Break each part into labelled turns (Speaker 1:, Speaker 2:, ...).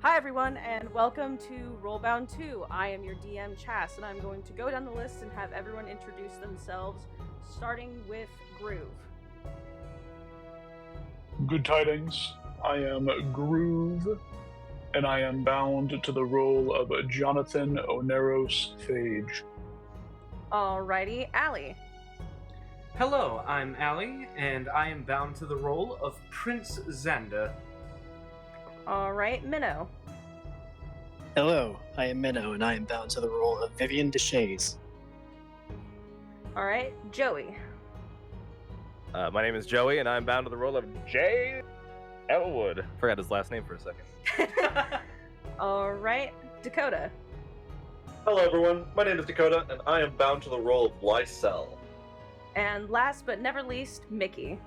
Speaker 1: Hi everyone, and welcome to RollBound 2. I am your DM, Chas, and I'm going to go down the list and have everyone introduce themselves, starting with Groove.
Speaker 2: Good tidings. I am Groove, and I am bound to the role of Jonathan Oneros Phage.
Speaker 1: Alrighty, Allie.
Speaker 3: Hello, I'm Ali, and I am bound to the role of Prince Xander.
Speaker 1: Alright, Minnow.
Speaker 4: Hello, I am Minnow, and I am bound to the role of Vivian Deshays.
Speaker 1: Alright, Joey.
Speaker 5: My name is Joey, and I'm bound to the role of Jay Elwood. Forgot his last name for a second.
Speaker 1: Alright, Dakota.
Speaker 6: Hello everyone, my name is Dakota, and I am bound to the role of Lysel.
Speaker 1: And last but never least, Mickey.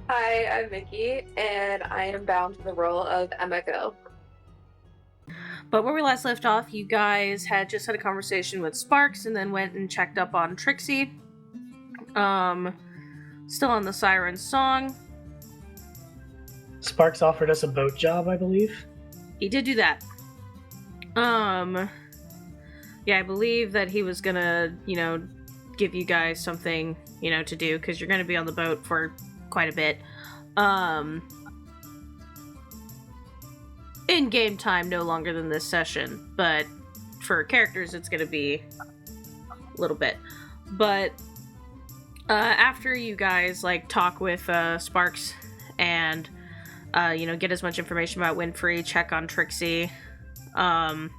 Speaker 7: Hi, I'm Mickey, and I am bound to the role of Emiko.
Speaker 1: But where we last left off, you guys had just had a conversation with Sparks and then went and checked up on Trixie. Still on the Siren song.
Speaker 4: Sparks offered us a boat job, I believe.
Speaker 1: He did do that. Yeah, I believe that he was gonna, give you guys something, to do, because you're gonna be on the boat for quite a bit. In game time, no longer than this session, but for characters, it's gonna be a little bit. But after you guys talk with Sparks and get as much information about Winfrey, check on Trixie, and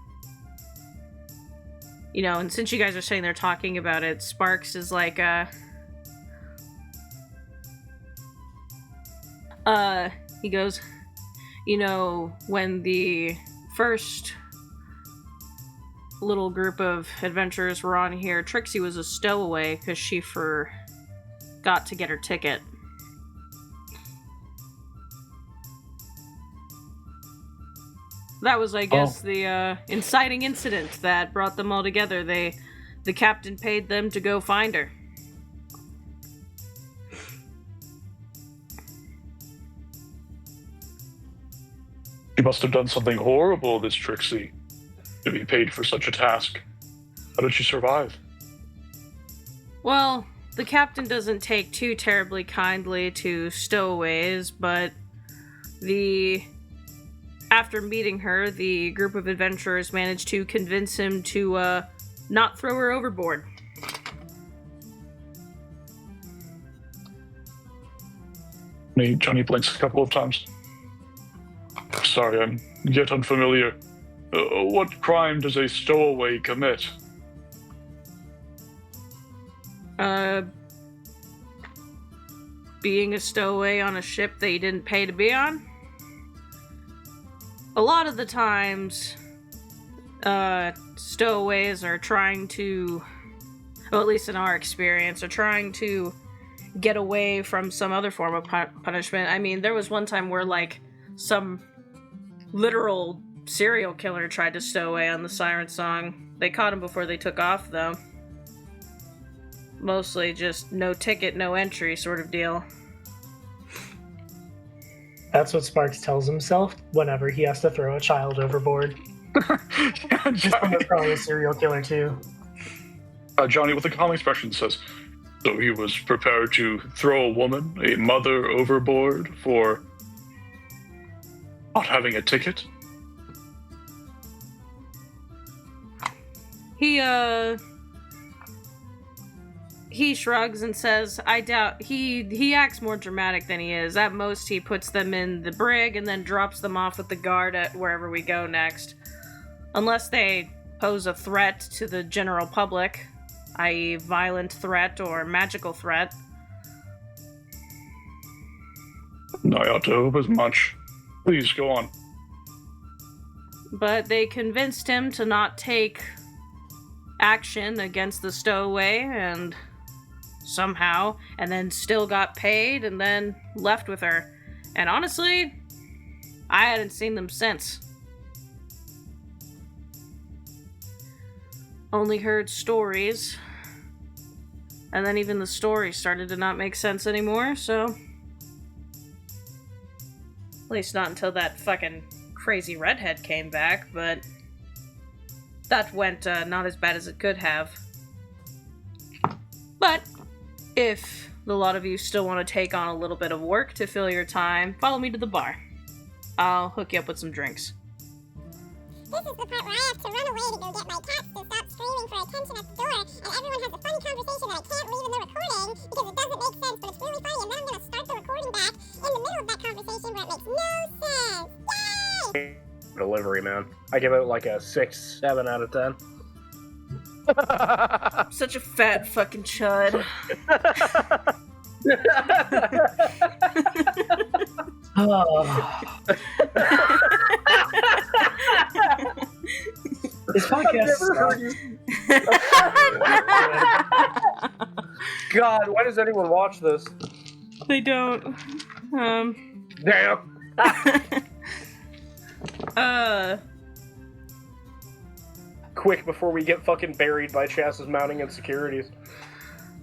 Speaker 1: since you guys are sitting there talking about it, Sparks is like, he goes, when the first little group of adventurers were on here, Trixie was a stowaway because she forgot to get her ticket. That was, I guess, the inciting incident that brought them all together. The captain paid them to go find her.
Speaker 2: She must have done something horrible, this Trixie, to be paid for such a task. How did she survive?
Speaker 1: Well, the captain doesn't take too terribly kindly to stowaways, but after meeting her, the group of adventurers managed to convince him to not throw her overboard.
Speaker 2: Johnny blinks a couple of times. Sorry, I'm yet unfamiliar. What crime does a stowaway commit?
Speaker 1: Being a stowaway on a ship that you didn't pay to be on? A lot of the times, stowaways are trying to, well, at least in our experience, are trying to get away from some other form of punishment. I mean, there was one time where, some literal serial killer tried to stow away on the Siren song. They caught him before they took off, though. Mostly just no ticket, no entry sort of deal.
Speaker 4: That's what Sparks tells himself whenever he has to throw a child overboard. He's probably a serial killer, too.
Speaker 2: Johnny, with a calm expression, says, so he was prepared to throw a woman, a mother, overboard for not having a ticket?
Speaker 1: He shrugs and says, I doubt, he acts more dramatic than he is. At most, he puts them in the brig and then drops them off with the guard at wherever we go next. Unless they pose a threat to the general public, i.e. violent threat or magical threat.
Speaker 2: I ought to hope as much. Please, go on.
Speaker 1: But they convinced him to not take action against the stowaway, and then still got paid, and then left with her. And honestly, I hadn't seen them since. Only heard stories. And then even the stories started to not make sense anymore, so... At least not until that fucking crazy redhead came back, but that went not as bad as it could have. But if a lot of you still want to take on a little bit of work to fill your time, follow me to the bar. I'll hook you up with some drinks.
Speaker 8: This is the part where I have to run away to go get my cats to stop screaming for attention at the door, and everyone has a funny conversation that I can't leave in the recording because it doesn't make sense, but it's really funny, and then I'm gonna start the recording back in the middle of that conversation where it makes no sense. Yay!
Speaker 9: Delivery, man. I give it like a 6, 7 out of 10.
Speaker 1: Such a fat fucking chud.
Speaker 4: This podcast.
Speaker 9: God, why does anyone watch this?
Speaker 1: They don't.
Speaker 9: Damn. Quick before we get fucking buried by Chassis mounting insecurities.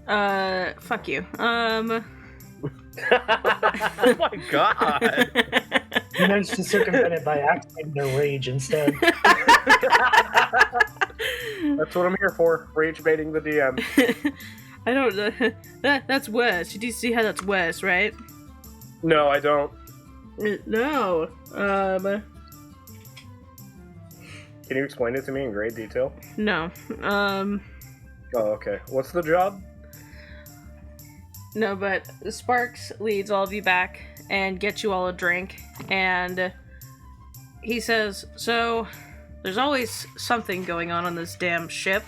Speaker 1: Fuck you.
Speaker 5: Oh my god!
Speaker 4: He managed to circumvent it by activating their rage instead.
Speaker 9: That's what I'm here for. Rage baiting the DM.
Speaker 1: I don't know. That's worse. You do see how that's worse, right?
Speaker 9: No, I don't.
Speaker 1: No.
Speaker 9: Can you explain it to me in great detail?
Speaker 1: No.
Speaker 9: Oh, okay. What's the job?
Speaker 1: No, but Sparks leads all of you back and gets you all a drink, and he says, so, there's always something going on this damn ship.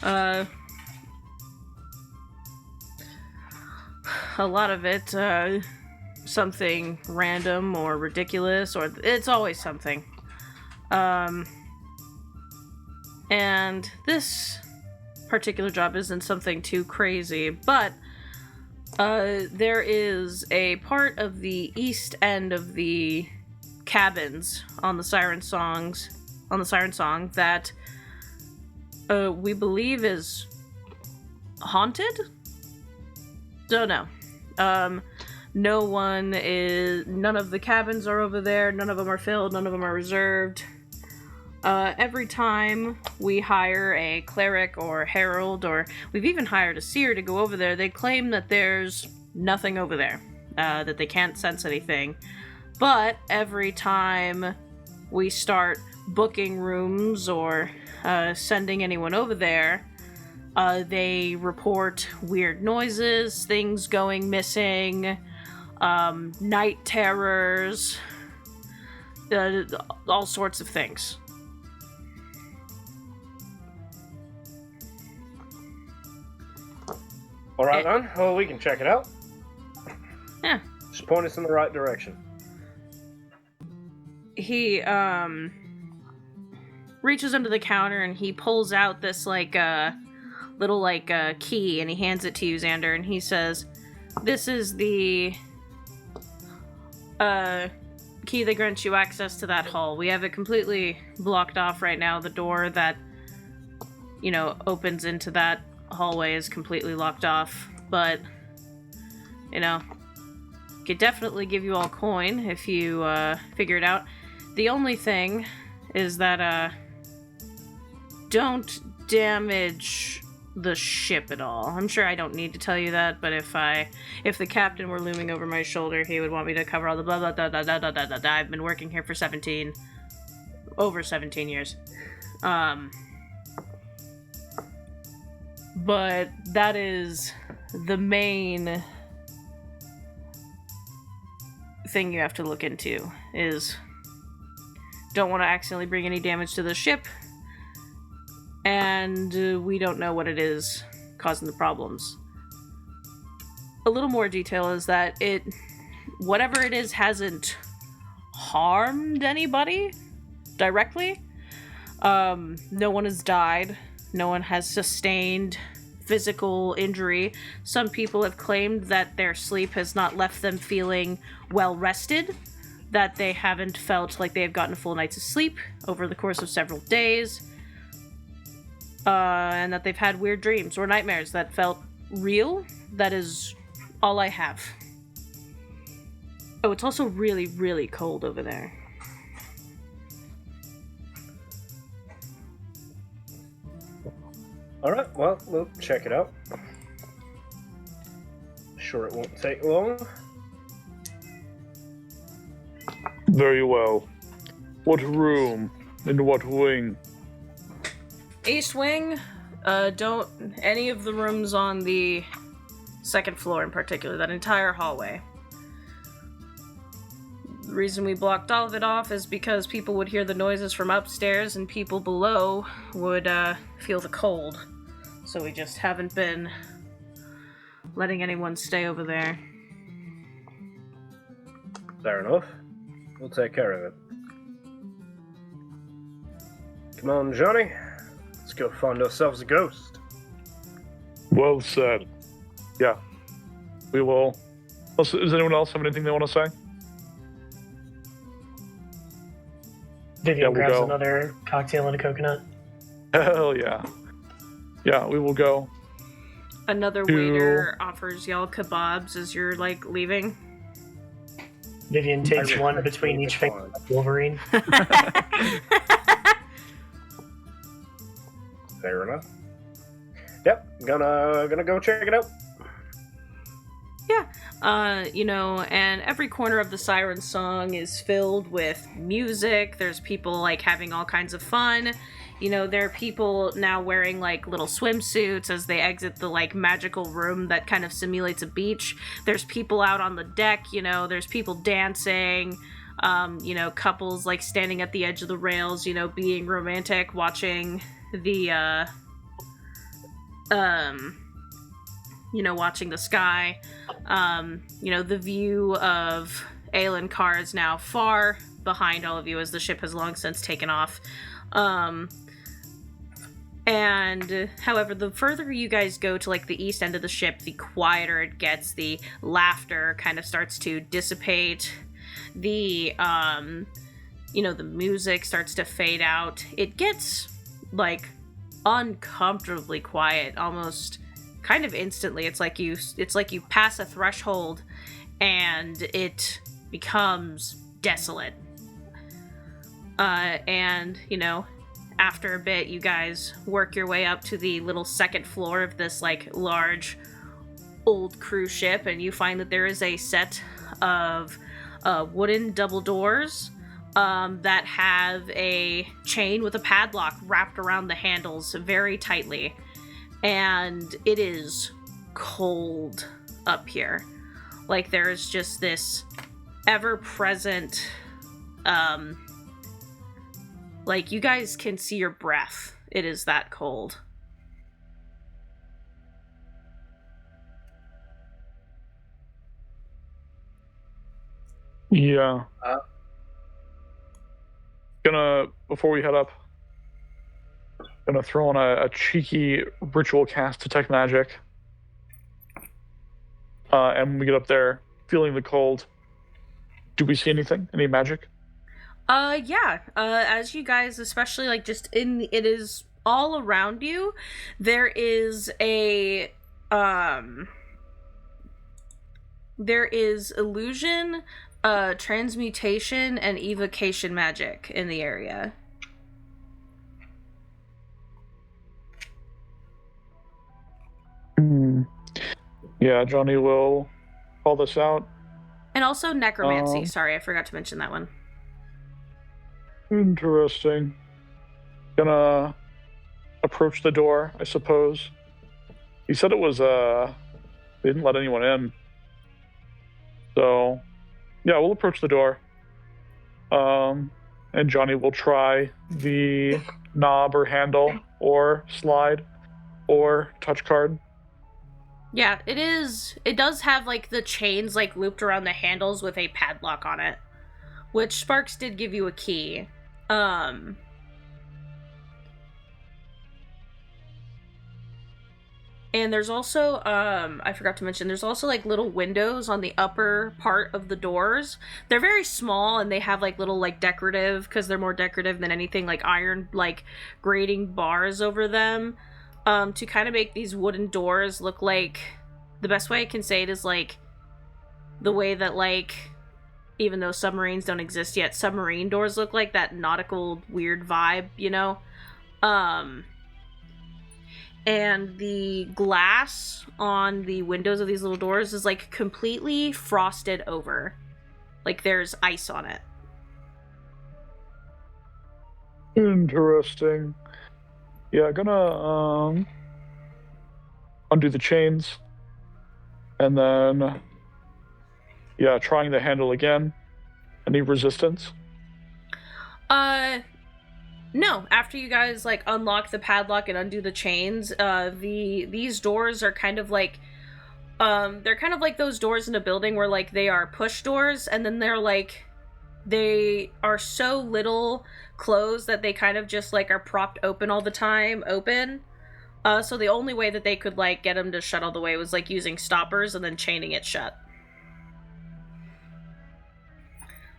Speaker 1: A lot of it, something random or ridiculous, or it's always something. And this particular job isn't something too crazy, but there is a part of the east end of the cabins on the Siren Song that we believe is haunted? Don't know. None of the cabins are over there, none of them are filled, none of them are reserved. Every time we hire a cleric or herald, or we've even hired a seer to go over there, they claim that there's nothing over there, that they can't sense anything. But every time we start booking rooms or sending anyone over there, they report weird noises, things going missing, night terrors, all sorts of things.
Speaker 9: Alright then, well we can check it out.
Speaker 1: Yeah.
Speaker 9: Just point us in the right direction.
Speaker 1: He, reaches under the counter and he pulls out this, little, key, and he hands it to you, Xander, and he says, this is the, key that grants you access to that hall. We have it completely blocked off right now. The door that, opens into that hallway is completely locked off, but could definitely give you all coin if you figure it out. The only thing is that don't damage the ship at all. I'm sure I don't need to tell you that, but if the captain were looming over my shoulder, he would want me to cover all the blah blah blah blah blah blah blah blah. I've been working here for over 17 years. But that is the main thing you have to look into, is don't want to accidentally bring any damage to the ship, and we don't know what it is causing the problems. A little more detail is that whatever it is hasn't harmed anybody directly. No one has died. No one has sustained physical injury. Some people have claimed that their sleep has not left them feeling well rested, that they haven't felt like they have gotten full nights of sleep over the course of several days, and that they've had weird dreams or nightmares that felt real. That is all I have. Oh, it's also really, really cold over there.
Speaker 9: Alright, well, we'll check it out. Sure it won't take long.
Speaker 2: Very well. What room? In what wing?
Speaker 1: East wing. Don't any of the rooms on the second floor in particular. That entire hallway. The reason we blocked all of it off is because people would hear the noises from upstairs and people below would feel the cold. So we just haven't been letting anyone stay over there.
Speaker 9: Fair enough. We'll take care of it. Come on, Johnny. Let's go find ourselves a ghost.
Speaker 2: Well said. Yeah. We will. Does anyone else have anything they want to say?
Speaker 4: Vivian
Speaker 2: we'll
Speaker 4: grabs
Speaker 2: go.
Speaker 4: another cocktail and a coconut.
Speaker 2: Hell yeah. Yeah, we will go.
Speaker 1: Another waiter offers y'all kebabs as you're, like, leaving.
Speaker 4: Vivian takes
Speaker 9: I
Speaker 4: one
Speaker 9: respect
Speaker 4: between
Speaker 9: you,
Speaker 4: each
Speaker 9: it's
Speaker 4: finger
Speaker 9: fine.
Speaker 4: like Wolverine.
Speaker 9: Fair enough. Yep, gonna go check it out.
Speaker 1: And every corner of the Siren Song is filled with music. There's people, like, having all kinds of fun. You know, there are people now wearing, like, little swimsuits as they exit the, like, magical room that kind of simulates a beach. There's people out on the deck, there's people dancing. Couples, like, standing at the edge of the rails, being romantic, watching the, watching the sky. The view of Aelin Carr is now far behind all of you as the ship has long since taken off. However, the further you guys go to, like, the east end of the ship, the quieter it gets, the laughter kind of starts to dissipate, the music starts to fade out. It gets, like, uncomfortably quiet, almost kind of instantly. It's like you pass a threshold and it becomes desolate. After a bit, you guys work your way up to the little second floor of this, like, large old cruise ship, and you find that there is a set of wooden double doors that have a chain with a padlock wrapped around the handles very tightly. And it is cold up here. Like, there's just this ever-present, like, you guys can see your breath. It is that cold.
Speaker 2: Yeah. Before we head up, gonna throw on a cheeky ritual cast Detect Magic. And when we get up there, feeling the cold, do we see anything? Any magic?
Speaker 1: As you guys, especially, like, it is all around you, there is illusion, transmutation, and evocation magic in the area.
Speaker 2: Yeah, Johnny will call this out.
Speaker 1: And also necromancy. Sorry, I forgot to mention that one.
Speaker 2: Interesting. Gonna approach the door, I suppose. He said it was, they didn't let anyone in. So, yeah, we'll approach the door. And Johnny will try the knob or handle or slide or touch card.
Speaker 1: Yeah, it does have, like, the chains, like, looped around the handles with a padlock on it. Which Sparks did give you a key. And there's also, I forgot to mention, there's also, like, little windows on the upper part of the doors. They're very small, and they have, like, little, like, decorative, because they're more decorative than anything, like, iron, like, grating bars over them, to kind of make these wooden doors look like, the best way I can say it is, like, the way that, like, even though submarines don't exist yet, submarine doors look like, that nautical weird vibe, and the glass on the windows of these little doors is like completely frosted over. Like there's ice on it.
Speaker 2: Interesting. Yeah, gonna undo the chains, and then trying the handle again. Any resistance?
Speaker 1: No. After you guys like unlock the padlock and undo the chains, these doors are kind of like they're kind of like those doors in a building where like they are push doors, and then they are so little closed that they kind of just like are propped open all the time, so the only way that they could like get them to shut all the way was like using stoppers and then chaining it shut.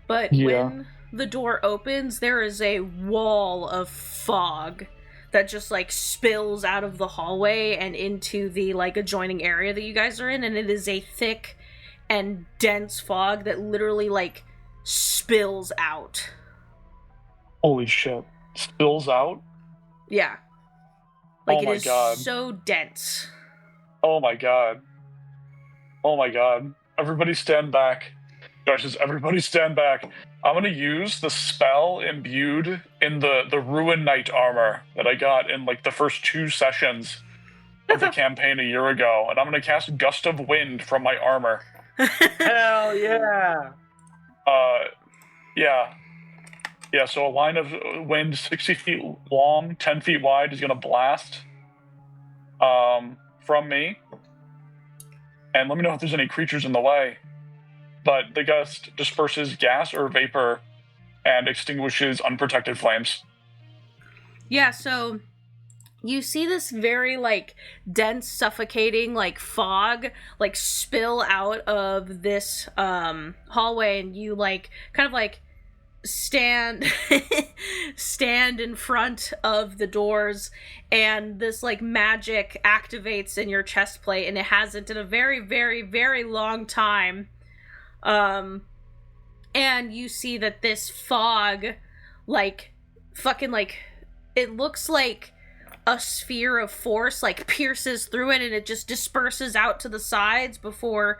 Speaker 1: But when the door opens, there is a wall of fog that just like spills out of the hallway and into the like adjoining area that you guys are in, and it is a thick and dense fog that literally like spills out.
Speaker 2: Holy shit. Spills out?
Speaker 1: Yeah. Like
Speaker 2: oh my
Speaker 1: it is
Speaker 2: God.
Speaker 1: So dense.
Speaker 2: Oh my god. Oh my god. Everybody stand back. Josh says, everybody stand back. I'm gonna use the spell imbued in the Ruin Knight armor that I got in like the first 2 sessions of the campaign a year ago, and I'm gonna cast Gust of Wind from my armor.
Speaker 9: Hell yeah!
Speaker 2: Yeah, so a line of wind 60 feet long, 10 feet wide is gonna blast from me. And let me know if there's any creatures in the way. But the gust disperses gas or vapor and extinguishes unprotected flames.
Speaker 1: Yeah, so you see this very like dense, suffocating like fog like spill out of this hallway, and you like kind of like stand in front of the doors, and this like magic activates in your chest plate, and it hasn't in a very, very, very long time. And you see that this fog, like, fucking, like, it looks like a sphere of force, like, pierces through it, and it just disperses out to the sides before,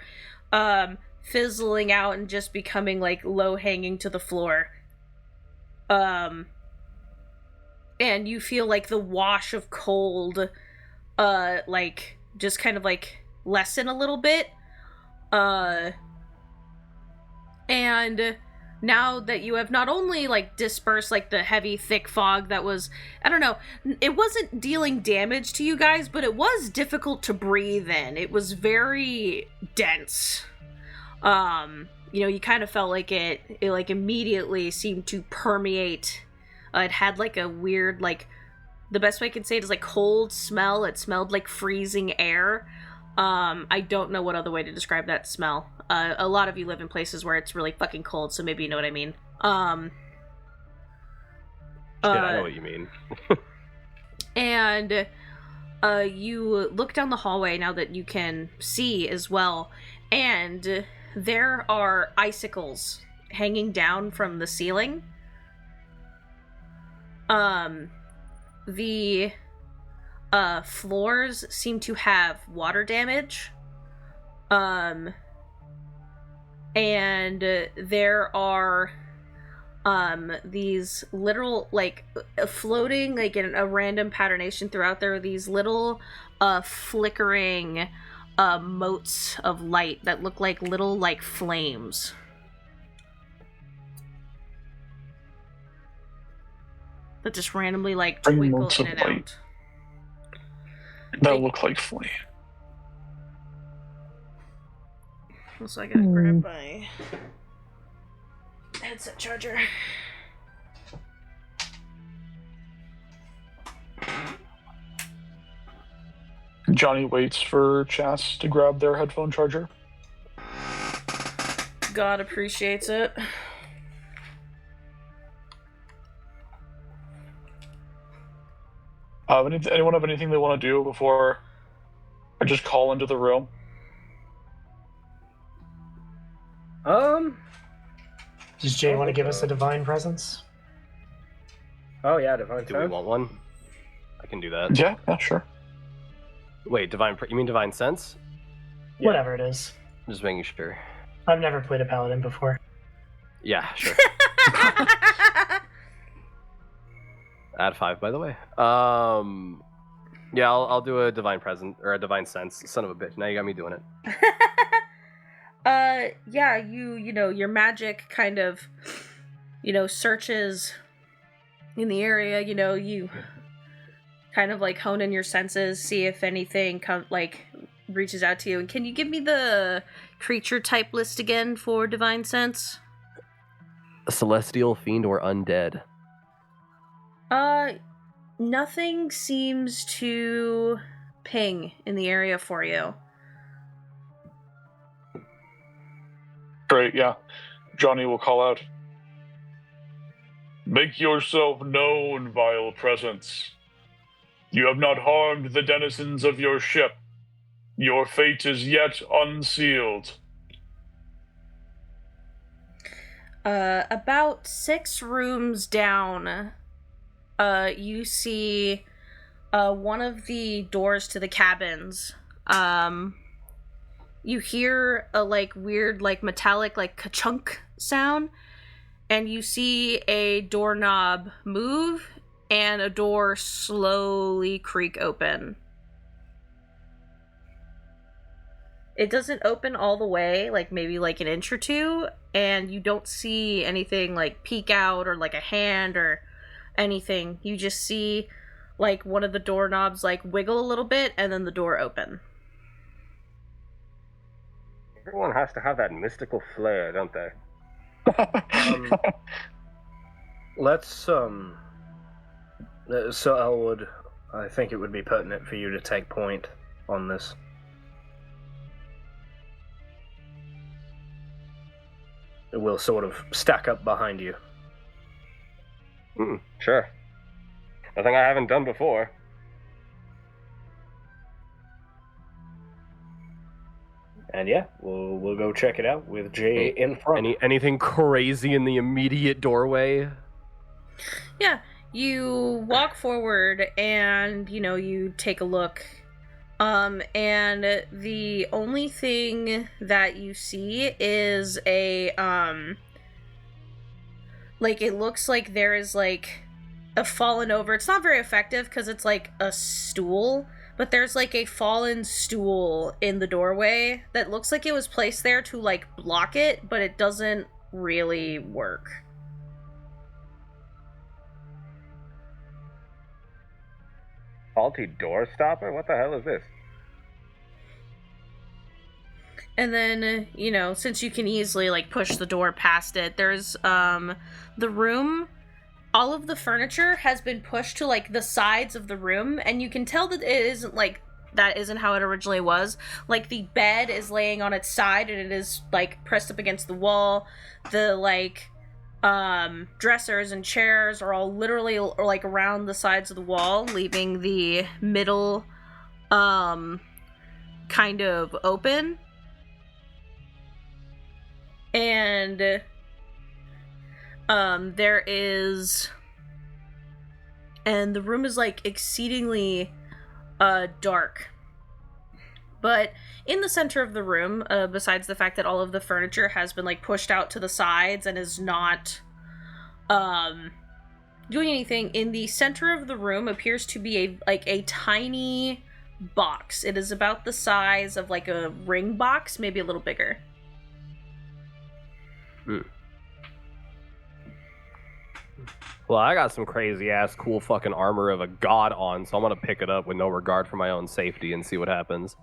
Speaker 1: fizzling out and just becoming, like, low-hanging to the floor. And you feel, like, the wash of cold, like, just kind of, like, lessen a little bit. And now that you have not only, like, dispersed, like, the heavy, thick fog that was, I don't know, it wasn't dealing damage to you guys, but it was difficult to breathe in. It was very dense. You know, you kind of felt like it like, immediately seemed to permeate. It had, like, a weird, like, the best way I can say it is, like, cold smell. It smelled like freezing air. I don't know what other way to describe that smell. A lot of you live in places where it's really fucking cold, so maybe you know what I mean.
Speaker 5: Yeah, I know what you mean.
Speaker 1: And you look down the hallway now that you can see as well, and there are icicles hanging down from the ceiling. The floors seem to have water damage. And there are these little, like, floating, like, in a random patternation throughout there are these little flickering motes of light that look like little, like, flames. That just randomly, like, twinkle
Speaker 2: motes
Speaker 1: in
Speaker 2: of
Speaker 1: and
Speaker 2: light.
Speaker 1: out.
Speaker 2: That look like flame.
Speaker 1: So I gotta grab my headset charger.
Speaker 2: Johnny waits for Chas to grab their headphone charger.
Speaker 1: God appreciates it.
Speaker 2: Anyone have anything they want to do before I just call into the room?
Speaker 4: Does Jay want to give us a divine presence?
Speaker 9: Oh yeah, divine
Speaker 5: Do we
Speaker 9: sense.
Speaker 5: want one? I can do that.
Speaker 2: Yeah, sure.
Speaker 5: Wait, you mean divine sense?
Speaker 9: Yeah.
Speaker 4: Whatever it is.
Speaker 5: Just making sure.
Speaker 4: I've never played a paladin before.
Speaker 5: Yeah, sure. Add 5, by the way. Yeah, I'll do a divine present or a divine sense. Son of a bitch! Now you got me doing it.
Speaker 1: Yeah, you know, your magic kind of, searches in the area. You kind of like hone in your senses, see if anything reaches out to you. And can you give me the creature type list again for divine sense?
Speaker 5: A celestial, fiend, or undead.
Speaker 1: Nothing seems to ping in the area for you.
Speaker 2: Great, yeah. Johnny will call out. Make yourself known, vile presence. You have not harmed the denizens of your ship. Your fate is yet unsealed.
Speaker 1: About 6 rooms down, you see one of the doors to the cabins. You hear a weird metallic ka-chunk sound, and you see a doorknob move and a door slowly creak open. It doesn't open all the way, maybe an inch or two, and you don't see anything peek out or a hand or anything. You just see one of the doorknobs wiggle a little bit and then the door open.
Speaker 5: Everyone has to have that mystical flair, don't they?
Speaker 9: Let's so Elwood, I think it would be pertinent for you to take point on this. It will sort of stack up behind you.
Speaker 5: Sure. Nothing I haven't done before.
Speaker 9: And yeah, we'll go check it out with Jay in front.
Speaker 5: Anything crazy in the immediate doorway?
Speaker 1: Yeah, you walk forward and you take a look. And the only thing that you see is a it looks like there is a fallen over. It's not very effective because it's a stool, but there's a fallen stool in the doorway that looks like it was placed there to block it, but it doesn't really work.
Speaker 5: Faulty door stopper? What the hell is this?
Speaker 1: And then, since you can easily push the door past it, there's the room. All of the furniture has been pushed to the sides of the room, and you can tell that it isn't that isn't how it originally was. The bed is laying on its side and it is pressed up against the wall. The dressers and chairs are all literally around the sides of the wall, leaving the middle kind of open. And there is, and the room is exceedingly dark. But in the center of the room, besides the fact that all of the furniture has been pushed out to the sides and is not doing anything, in the center of the room appears to be a tiny box. It is about the size of a ring box, maybe a little bigger.
Speaker 5: Well, I got some crazy ass cool fucking armor of a god on, so I'm gonna pick it up with no regard for my own safety and see what happens.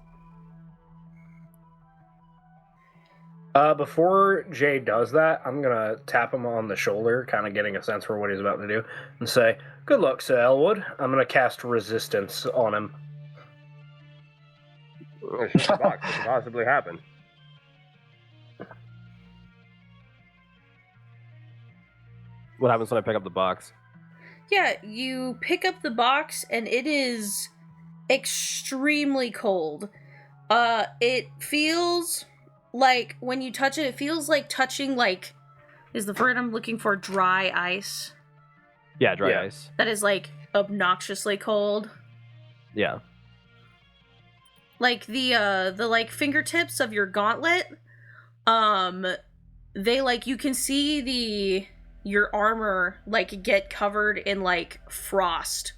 Speaker 9: Before Jay does that, I'm gonna tap him on the shoulder, kind of getting a sense for what he's about to do, and say, "Good luck, Sir Elwood." I'm gonna cast resistance on him.
Speaker 5: It's just a box. What could possibly happen? What happens when I pick up the box?
Speaker 1: Yeah, you pick up the box and it is extremely cold. It feels when you touch it, it feels like touching is the word I'm looking for dry ice?
Speaker 5: Yeah, dry ice.
Speaker 1: That is obnoxiously cold.
Speaker 5: Yeah.
Speaker 1: like the like fingertips of your gauntlet, they like you can see your armor like get covered in like frost.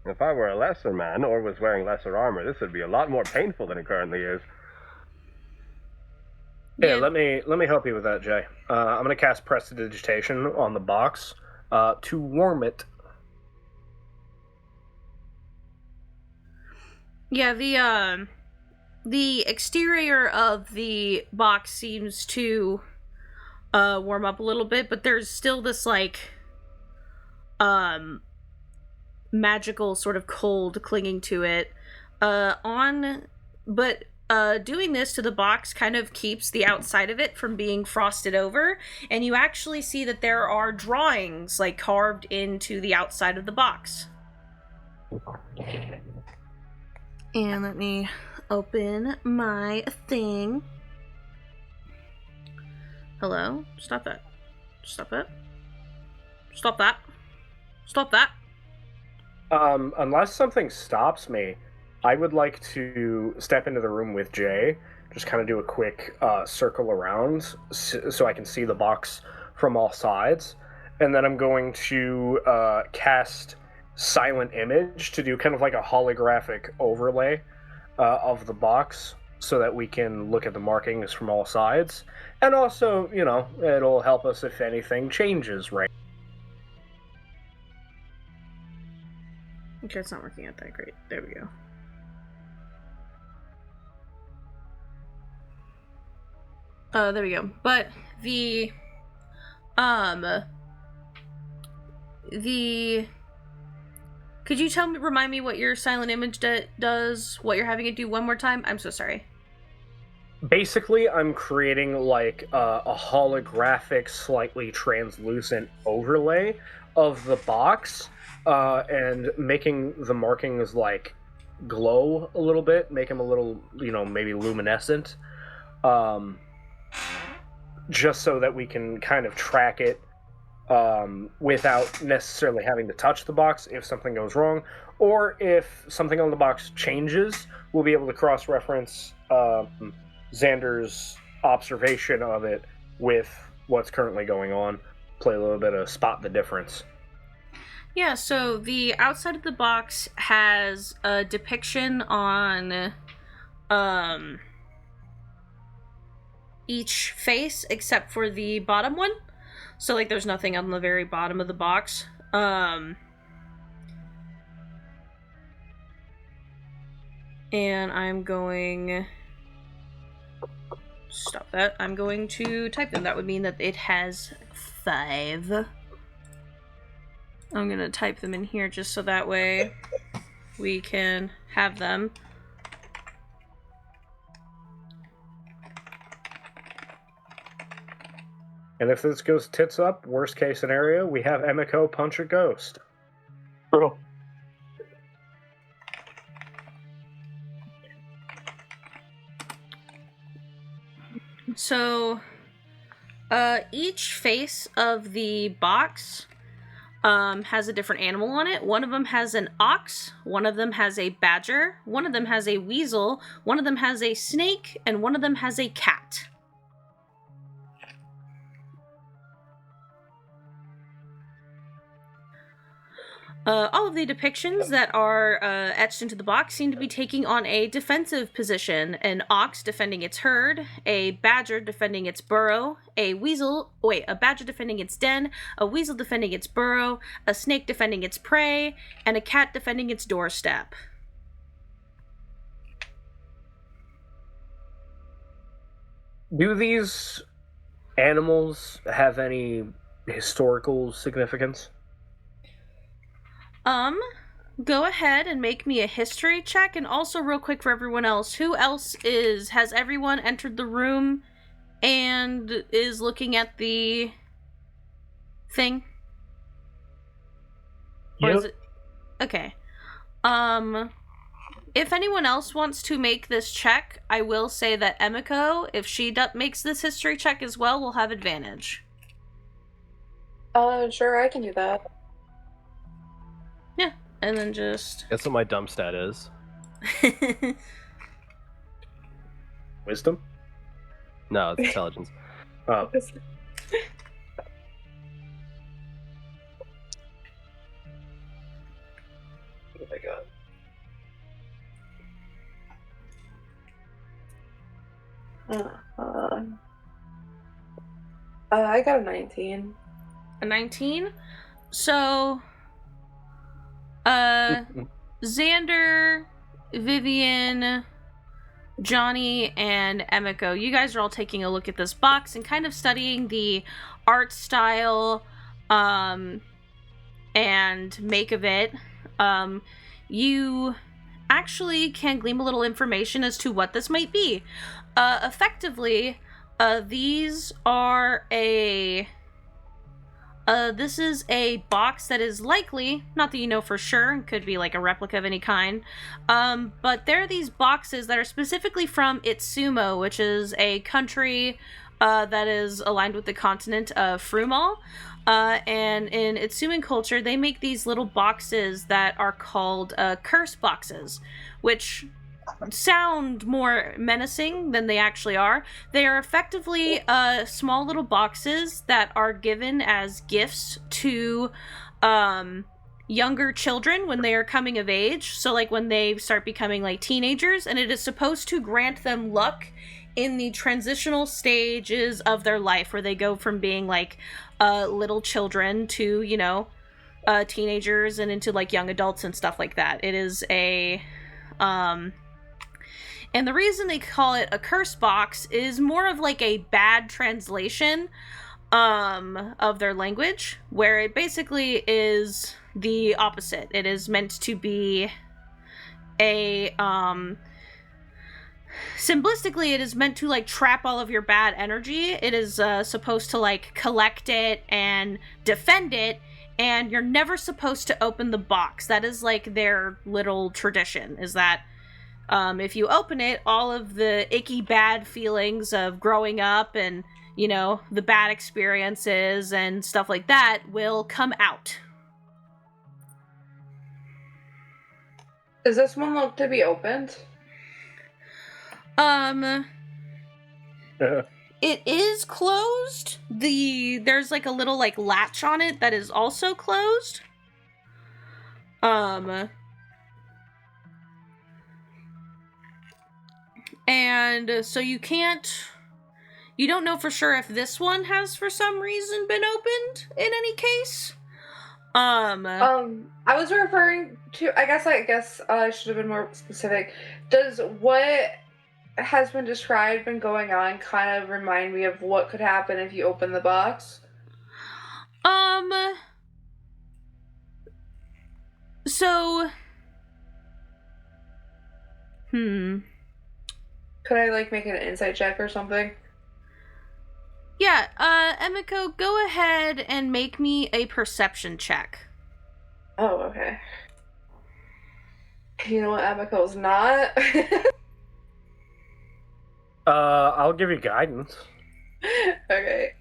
Speaker 5: If I were a lesser man or was wearing lesser armor, this would be a lot more painful than it currently is.
Speaker 9: Yeah, let me help you with that, Jay. I'm gonna cast Prestidigitation on the box to warm it.
Speaker 1: Yeah, the exterior of the box seems to warm up a little bit, but there's still this like magical sort of cold clinging to it. Doing this to the box kind of keeps the outside of it from being frosted over, and you actually see that there are drawings like carved into the outside of the box. And let me open my thing. Hello? Stop that. Stop that. Stop that. Stop that.
Speaker 9: Unless something stops me, I would like to step into the room with Jay, just kind of do a quick circle around so I can see the box from all sides. And then I'm going to cast Silent Image to do kind of like a holographic overlay of the box so that we can look at the markings from all sides. And also, you know, it'll help us if anything changes, right?
Speaker 1: Okay, it's not working out that great. There we go. There we go. But could you remind me what your silent image does, what you're having it do one more time? I'm so sorry.
Speaker 9: Basically, I'm creating like a holographic, slightly translucent overlay of the box, and making the markings like glow a little bit, make them a little, you know, maybe luminescent, just so that we can kind of track it without necessarily having to touch the box if something goes wrong, or if something on the box changes, we'll be able to cross-reference Xander's observation of it with what's currently going on, play a little bit of spot the difference.
Speaker 1: Yeah, so the outside of the box has a depiction on each face except for the bottom one. So like there's nothing on the very bottom of the box. And I'm going... Stop that. I'm going to type them. That would mean that it has 5. I'm gonna type them in here just so that way we can have them.
Speaker 9: And if this goes tits up, worst case scenario, we have Emiko punch a ghost.
Speaker 2: Brutal.
Speaker 1: So, each face of the box has a different animal on it. One of them has an ox, one of them has a badger, one of them has a weasel, one of them has a snake, and one of them has a cat. All of the depictions that are etched into the box seem to be taking on a defensive position. An ox defending its herd, a badger defending its burrow, a badger defending its den, a weasel defending its burrow, a snake defending its prey, and a cat defending its doorstep.
Speaker 9: Do these animals have any historical significance?
Speaker 1: Go ahead and make me a history check, and also real quick for everyone else, who else has everyone entered the room and is looking at the thing? Or
Speaker 4: Yep.
Speaker 1: is it... Okay. If anyone else wants to make this check, I will say that Emiko, if she makes this history check as well, will have advantage.
Speaker 7: Sure, I can do that.
Speaker 1: Yeah, and then just...
Speaker 5: Guess what my dump stat is?
Speaker 9: Wisdom?
Speaker 5: No, it's intelligence.
Speaker 9: Oh.
Speaker 6: Oh my god.
Speaker 7: I got a 19.
Speaker 1: A 19? So, Xander, Vivian, Johnny, and Emiko, you guys are all taking a look at this box and kind of studying the art style and make of it. You actually can glean a little information as to what this might be. Effectively, these are this is a box that is likely, not that you know for sure, it could be like a replica of any kind, but there are these boxes that are specifically from Itsumo, which is a country that is aligned with the continent of Frumal. And in Itsuman culture, they make these little boxes that are called curse boxes, which sound more menacing than they actually are. They are effectively small little boxes that are given as gifts to younger children when they are coming of age. So like when they start becoming like teenagers, and it is supposed to grant them luck in the transitional stages of their life where they go from being like little children to, you know, teenagers and into like young adults and stuff like that. It is a and the reason they call it a curse box is more of like a bad translation of their language, where it basically is the opposite. It is meant to be a simplistically, it is meant to like trap all of your bad energy. It is supposed to like collect it and defend it, and you're never supposed to open the box. That is like their little tradition, is that if you open it, all of the icky bad feelings of growing up and, you know, the bad experiences and stuff like that will come out.
Speaker 7: Does this one look to be opened?
Speaker 1: It is closed. There's like a little like latch on it that is also closed. And so you don't know for sure if this one has for some reason been opened in any case.
Speaker 7: I was referring to, I guess I should have been more specific. Does what has been described and going on kind of remind me of what could happen if you open the box?
Speaker 1: So
Speaker 7: Could I like make an insight check or something?
Speaker 1: Yeah, Emiko, go ahead and make me a perception check.
Speaker 7: Oh, okay. You know what Emiko's not?
Speaker 9: I'll give you guidance.
Speaker 7: Okay.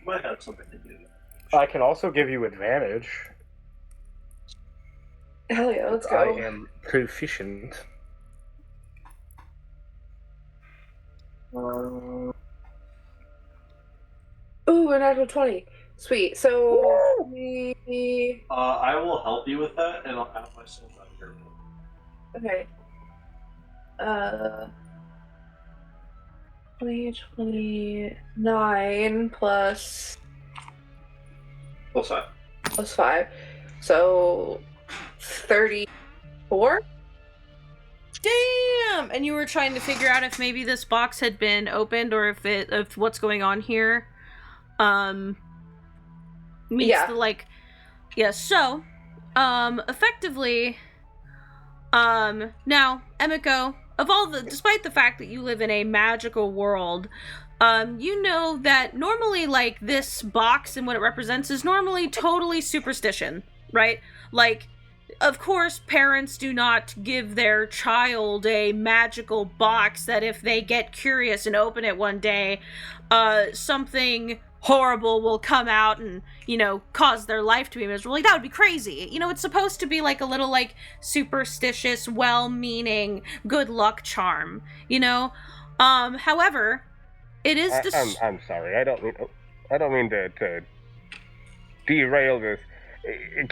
Speaker 6: Might have something to do.
Speaker 9: I can also give you advantage.
Speaker 7: Hell yeah, let's go.
Speaker 9: I am proficient.
Speaker 7: Ooh, a natural 20. Sweet. So
Speaker 6: I will help you with that, and I'll have myself out here.
Speaker 7: okay. 29 plus
Speaker 6: +5.
Speaker 7: +5. So 34?
Speaker 1: Damn! And you were trying to figure out if maybe this box had been opened or if what's going on here meets
Speaker 7: Yeah.
Speaker 1: the like so effectively now Emiko, despite the fact that you live in a magical world, you know that normally like this box and what it represents is normally totally superstition, right? Like, of course, parents do not give their child a magical box that if they get curious and open it one day, something horrible will come out and, cause their life to be miserable. Like, that would be crazy. It's supposed to be like a little, like, superstitious, well-meaning, good luck charm, However, it is
Speaker 5: I'm sorry. I don't mean to derail this.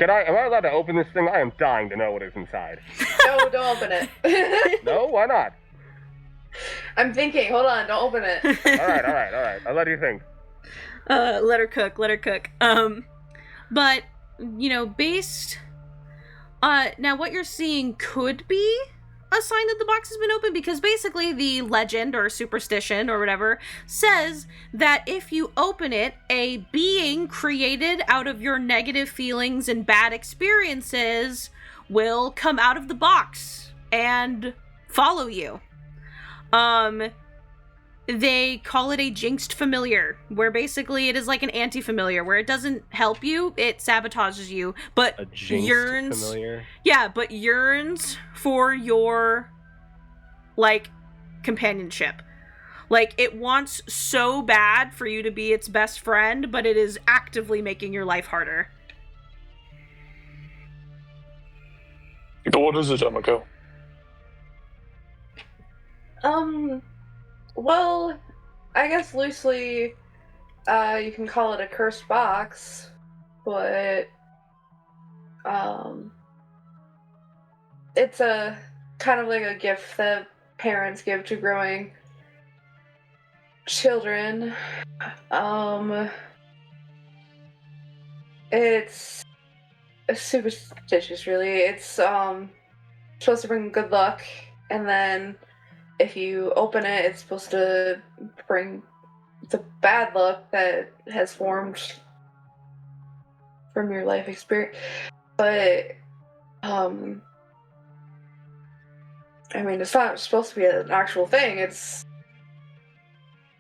Speaker 5: Am I allowed to open this thing? I am dying to know what is inside.
Speaker 7: No, don't open it.
Speaker 5: No? Why not?
Speaker 7: I'm thinking. Hold on, don't open it.
Speaker 5: All right. I'll let you think.
Speaker 1: Let her cook. But, based... now what you're seeing could be a sign that the box has been opened, because basically the legend or superstition or whatever says that if you open it, a being created out of your negative feelings and bad experiences will come out of the box and follow you. They call it a jinxed familiar, where basically it is like an anti-familiar, where it doesn't help you, it sabotages you, but
Speaker 5: A jinxed
Speaker 1: yearns
Speaker 5: familiar?
Speaker 1: Yeah, but yearns for your, like, companionship. Like, it wants so bad for you to be its best friend, but it is actively making your life harder.
Speaker 2: What is it, Emiko?
Speaker 7: Well, I guess loosely, you can call it a cursed box, but, it's a kind of like a gift that parents give to growing children. It's superstitious, really. It's, supposed to bring good luck, and then if you open it, it's supposed to bring the bad luck that has formed from your life experience. But, it's not supposed to be an actual thing. It's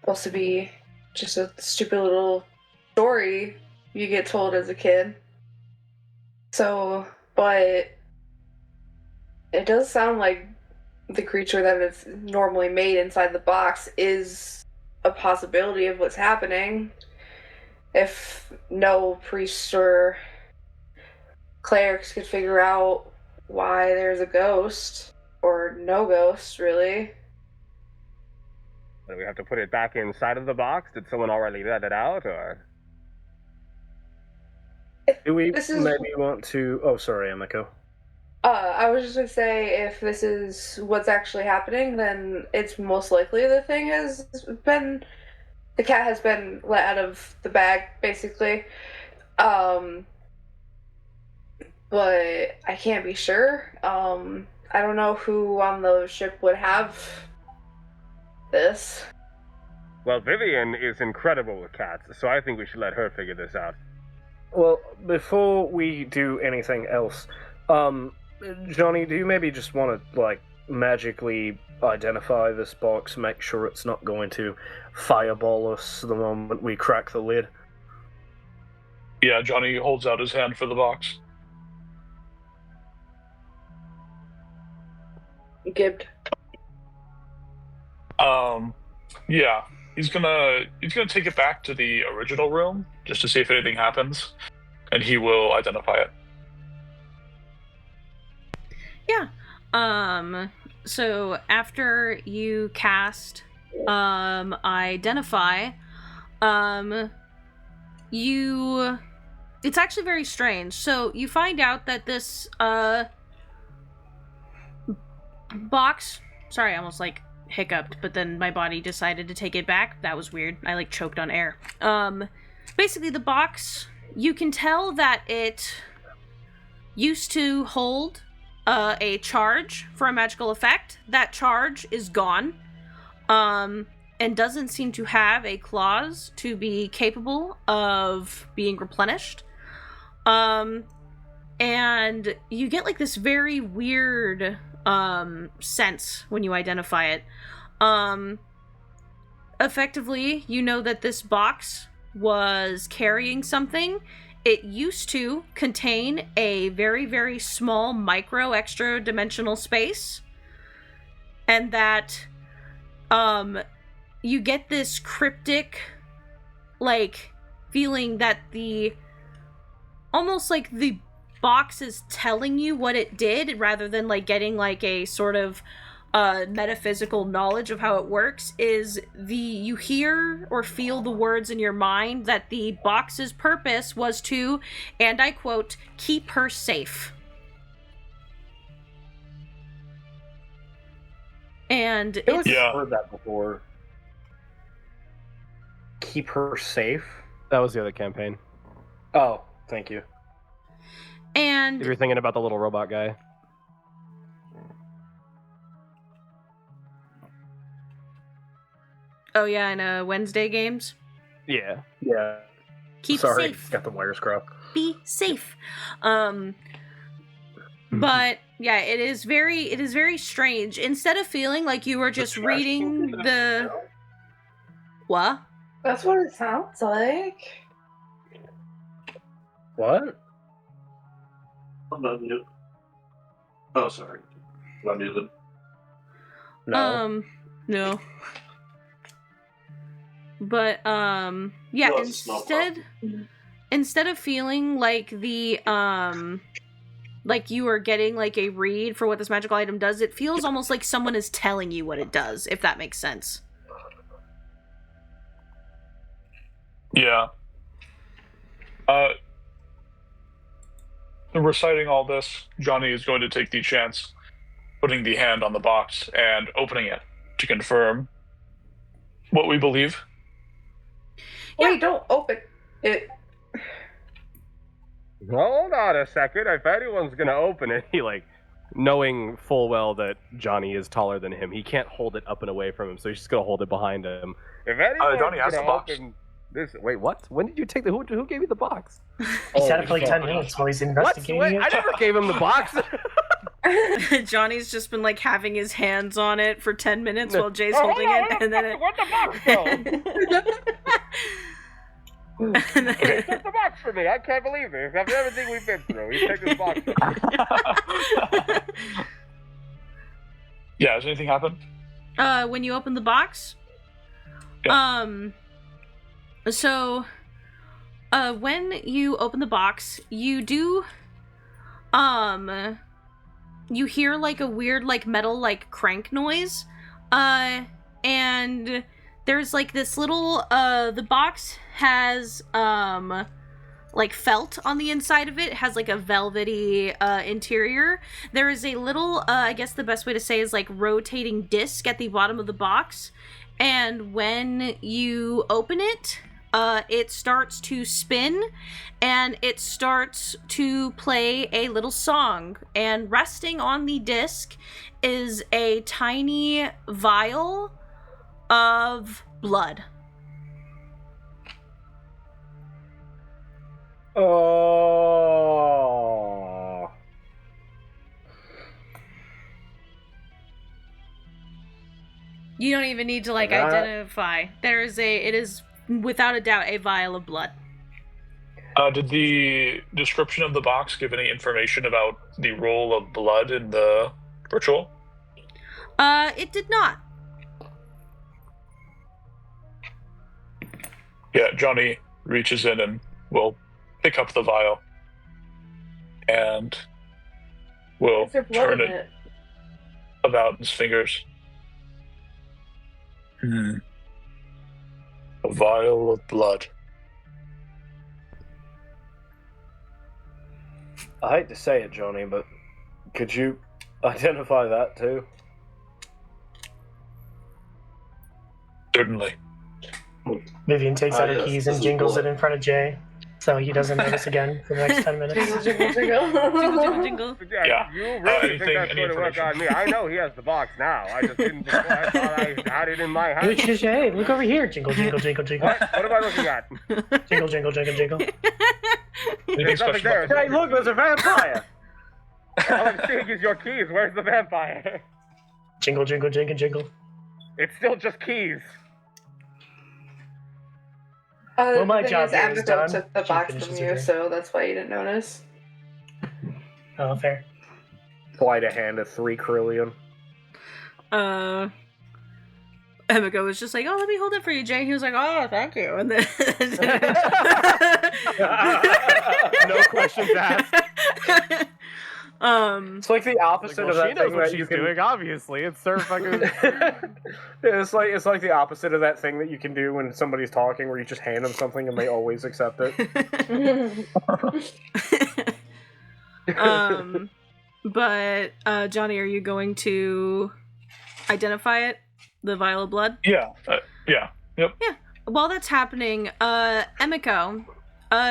Speaker 7: supposed to be just a stupid little story you get told as a kid. So, but it does sound like the creature that is normally made inside the box is a possibility of what's happening. If no priests or clerics could figure out why there's a ghost, or no ghost, really.
Speaker 5: Do we have to put it back inside of the box? Did someone already let it out, or?
Speaker 9: Do we maybe want to... Oh, sorry, Emiko.
Speaker 7: I was just gonna say, if this is what's actually happening, then it's most likely the cat has been let out of the bag, basically. But I can't be sure. I don't know who on the ship would have this.
Speaker 5: Well, Vivian is incredible with cats, so I think we should let her figure this out.
Speaker 9: Well, before we do anything else, Johnny, do you maybe just want to, like, magically identify this box, make sure it's not going to fireball us the moment we crack the lid?
Speaker 2: Yeah, Johnny holds out his hand for the box.
Speaker 7: Gibbed.
Speaker 2: Yeah. He's gonna take it back to the original room just to see if anything happens, and he will identify it.
Speaker 1: Yeah. So after you cast identify, it's actually very strange. So you find out that this box, sorry, I almost like hiccuped, but then my body decided to take it back. That was weird. I like choked on air. Basically the box, you can tell that it used to hold a charge for a magical effect. That charge is gone, and doesn't seem to have a clause to be capable of being replenished. And you get like this very weird sense when you identify it. Effectively, you know that this box was carrying something. It used to contain a very, very small micro extra dimensional space, and that you get this cryptic, like, feeling that almost like the box is telling you what it did rather than like getting like a sort of metaphysical knowledge of how it works, is you hear or feel the words in your mind that the box's purpose was to, and I quote, keep her safe. And
Speaker 9: I feel like
Speaker 1: it's,
Speaker 9: I've heard that before. Keep her safe?
Speaker 5: That was the other campaign.
Speaker 9: Oh, thank you.
Speaker 1: and
Speaker 5: If you're thinking about the little robot guy.
Speaker 1: oh yeah, and Wednesday games.
Speaker 5: Yeah.
Speaker 9: Yeah.
Speaker 1: Keep
Speaker 9: Sorry,
Speaker 1: safe.
Speaker 9: got the wires crossed.
Speaker 1: Be safe. But yeah, it is very strange. Instead of feeling like you were just reading the what?
Speaker 7: That's what it sounds like.
Speaker 9: What?
Speaker 6: I'm not mute. Oh, sorry. I'm muted.
Speaker 9: No.
Speaker 1: No. But yeah,
Speaker 6: No, it's not
Speaker 1: instead of feeling like the like you are getting like a read for what this magical item does, it feels almost like someone is telling you what it does, if that makes sense.
Speaker 2: Yeah. Reciting all this, Johnny is going to take the chance, putting the hand on the box and opening it to confirm what we believe.
Speaker 7: Wait, don't open it.
Speaker 5: Hold on a second. If anyone's gonna open it, he like, knowing full well that Johnny is taller than him, he can't hold it up and away from him, so he's just gonna hold it behind him. If anyone's
Speaker 2: Johnny has
Speaker 5: gonna
Speaker 2: the box.
Speaker 5: open this, wait, what? When did you take the? Who gave you the box?
Speaker 4: He said it for like 10 minutes while he's
Speaker 5: What?
Speaker 4: investigating
Speaker 5: Wait,
Speaker 4: it.
Speaker 5: I never gave him the box.
Speaker 1: Johnny's just been like having his hands on it for 10 minutes while Jay's
Speaker 5: Oh,
Speaker 1: holding
Speaker 5: hold on,
Speaker 1: it, and then
Speaker 5: where'd the box go?
Speaker 1: and then
Speaker 5: He took the box for me. I can't believe it. After everything we've been through, he took this box.
Speaker 2: Yeah, has anything happened?
Speaker 1: when you open the box, so when you open the box, you do you hear like a weird like metal like crank noise, and there's like this little the box has like felt on the inside of it. It has like a velvety interior. There is a little I guess the best way to say is like rotating disc at the bottom of the box, and when you open it, it starts to spin and it starts to play a little song, and resting on the disc is a tiny vial of blood.
Speaker 9: Oh.
Speaker 1: You don't even need to like
Speaker 9: That-
Speaker 1: identify. It is without a doubt a vial of blood.
Speaker 2: Did the description of the box give any information about the role of blood in the ritual?
Speaker 1: It did not.
Speaker 2: Yeah, Johnny reaches in and will pick up the vial and will
Speaker 7: Is there blood
Speaker 2: turn
Speaker 7: in
Speaker 2: it about his fingers. A vial of blood.
Speaker 9: I hate to say it, Johnny, but could you identify that too?
Speaker 2: Certainly.
Speaker 4: Vivian takes out her
Speaker 6: yes,
Speaker 4: keys
Speaker 6: this
Speaker 4: and
Speaker 6: is
Speaker 4: jingles
Speaker 6: blood.
Speaker 4: it in front of Jay, so he doesn't notice again for the next 10 minutes.
Speaker 7: Jingle, jingle, jingle.
Speaker 1: Jingle, jingle, jingle.
Speaker 2: Yeah.
Speaker 5: You
Speaker 2: anything-
Speaker 5: really think that's
Speaker 2: any
Speaker 5: going to work
Speaker 2: information?
Speaker 5: on me? I know he has the box now. I just didn't before. I thought I had it in my
Speaker 4: Hey,
Speaker 5: hand.
Speaker 4: Jay, look over here. Jingle, jingle, jingle, jingle.
Speaker 5: What? What am I looking at?
Speaker 4: Jingle, jingle, jingle, jingle.
Speaker 2: Anything
Speaker 5: There's nothing
Speaker 2: special
Speaker 5: there.
Speaker 2: about
Speaker 9: Hey, look, there's a vampire!
Speaker 5: All I'm seeing is your keys. Where's the vampire?
Speaker 4: Jingle, jingle, jingle, jingle.
Speaker 5: It's still just keys.
Speaker 4: Well, my
Speaker 7: the thing
Speaker 4: job
Speaker 7: is,
Speaker 4: here is
Speaker 7: Abigail
Speaker 4: done.
Speaker 7: took the
Speaker 4: She
Speaker 7: box
Speaker 4: finishes
Speaker 7: from
Speaker 4: her
Speaker 7: you,
Speaker 4: drink.
Speaker 7: so that's why you didn't notice.
Speaker 1: Emiko was just like, "Oh, let me hold it for you, Jay." He was like, "Oh, thank you," and then
Speaker 5: No questions asked.
Speaker 9: It's like the opposite of that
Speaker 5: she knows
Speaker 9: thing
Speaker 5: what
Speaker 9: that
Speaker 5: she's
Speaker 9: you can
Speaker 5: doing. Obviously, it's her fucking.
Speaker 9: it's like the opposite of that thing that you can do when somebody's talking, where you just hand them something and they always accept it.
Speaker 1: But Johnny, are you going to identify it? The vial of blood?
Speaker 2: Yeah. Yeah. Yep.
Speaker 1: Yeah. While that's happening, Emiko,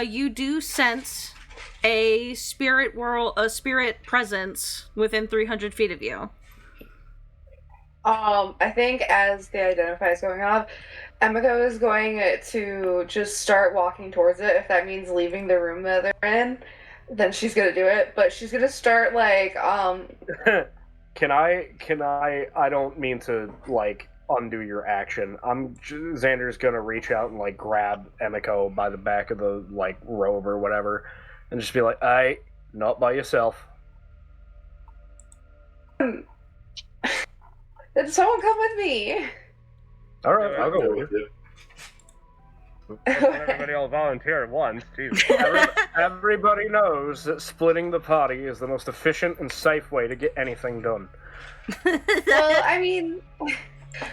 Speaker 1: you do sense a spirit presence within 300 feet of you.
Speaker 7: I think as the identify is going off, Emiko is going to just start walking towards it. If that means leaving the room that they're in, then she's gonna do it. But she's gonna start like
Speaker 9: Can I don't mean to like undo your action. Xander's gonna reach out and like grab Emiko by the back of the like robe or whatever, and just be like, "Aye, not by yourself."
Speaker 7: Did someone come with me?
Speaker 9: All right, I'll go with you.
Speaker 5: Everybody will volunteer at once. Jesus.
Speaker 9: Everybody knows that splitting the party is the most efficient and safe way to get anything done.
Speaker 7: Well, I mean,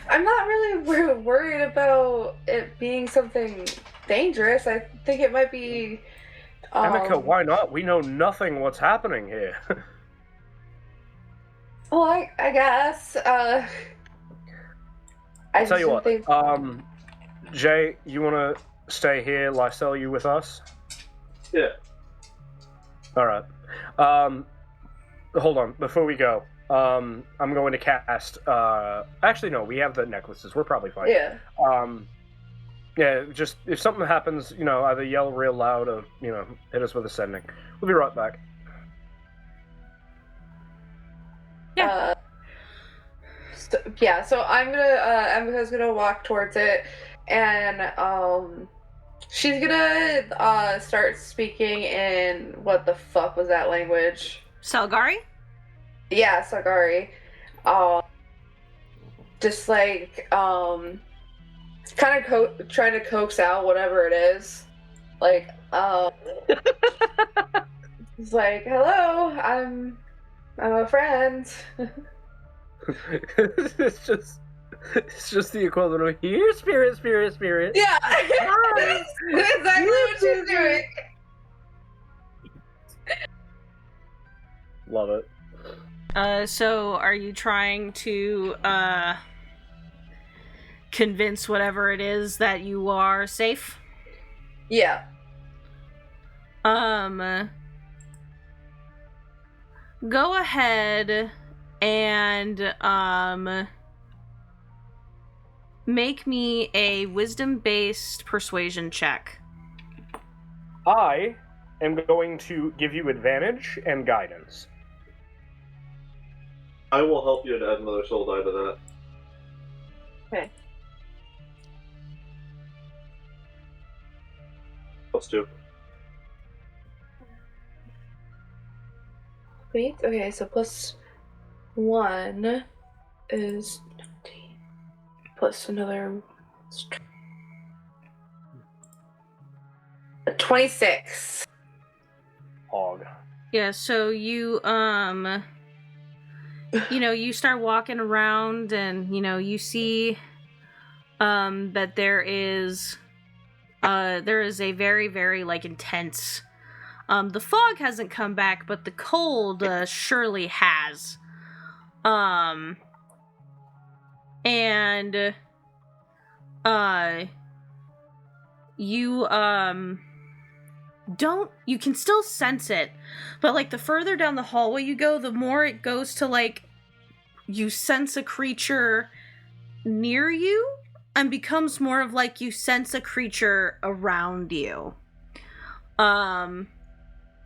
Speaker 7: I'm not really worried about it being something dangerous. I think it might be.
Speaker 9: Emiko, why not? We know nothing what's happening here.
Speaker 7: Well, I guess. I
Speaker 9: tell you what. Jay, you want to stay here? Lysel, you with us?
Speaker 6: Yeah.
Speaker 9: All right. Hold on. Before we go, I'm going to cast. Actually, no. We have the necklaces. We're probably fine.
Speaker 7: Yeah.
Speaker 9: Yeah. Just if something happens, either yell real loud or hit us with a sending. We'll be right back.
Speaker 1: Yeah.
Speaker 7: So I'm gonna. Emika's gonna walk towards it, and she's gonna start speaking in what the fuck was that language?
Speaker 1: Salgari?
Speaker 7: Yeah, Salgari. Just like kind of trying to coax out whatever it is. Like it's like, hello, I'm a friend.
Speaker 9: it's just the equivalent of here, spirit.
Speaker 7: Yeah, that's exactly what she's doing.
Speaker 9: Love it.
Speaker 1: So are you trying to convince whatever it is that you are safe?
Speaker 7: Yeah.
Speaker 1: Go ahead and make me a wisdom-based persuasion check.
Speaker 9: I am going to give you advantage and guidance.
Speaker 6: I will help you to add another soul die to that.
Speaker 7: Okay.
Speaker 6: +2.
Speaker 7: Wait, okay, so +1 is 15. Plus another 26.
Speaker 9: Hog.
Speaker 1: Yeah, so you you start walking around and you see that there is a very, very intense the fog hasn't come back, but the cold surely has. And you can still sense it, but the further down the hallway you go, the more it goes to you sense a creature near you and becomes more of you sense a creature around you.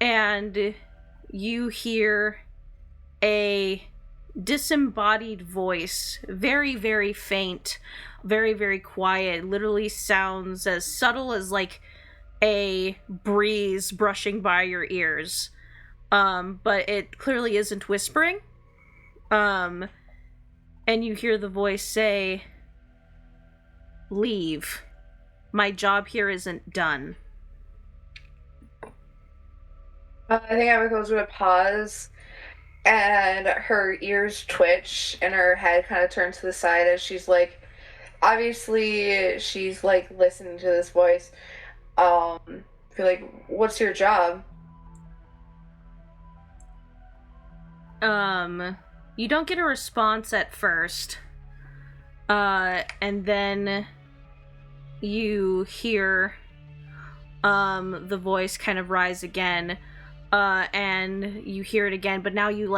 Speaker 1: And you hear a disembodied voice, very, very faint, very, very quiet, literally sounds as subtle as a breeze brushing by your ears. But it clearly isn't whispering. And you hear the voice say, leave. My job here isn't done.
Speaker 7: I think Abigail's gonna pause, and her ears twitch, and her head kind of turns to the side as she's like, obviously, she's like listening to this voice. Feel like, what's your job?
Speaker 1: You don't get a response at first. And then you hear, the voice kind of rise again. And you hear it again, but now you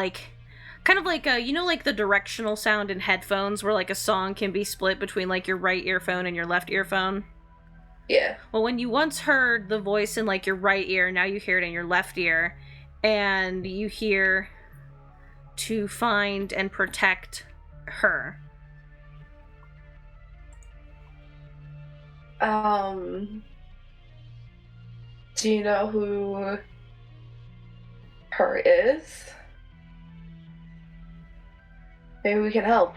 Speaker 1: kind of like like the directional sound in headphones where like a song can be split between like your right earphone and your left earphone.
Speaker 7: Yeah.
Speaker 1: Well, when you once heard the voice in like your right ear, now you hear it in your left ear, and you hear to find and protect her.
Speaker 7: Do you know who her is? Maybe we can help.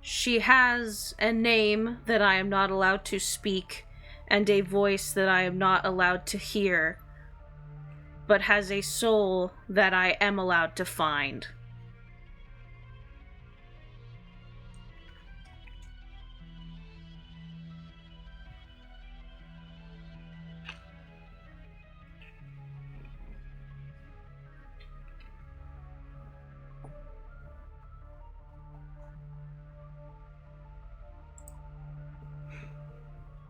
Speaker 1: She has a name that I am not allowed to speak, and a voice that I am not allowed to hear, but has a soul that I am allowed to find.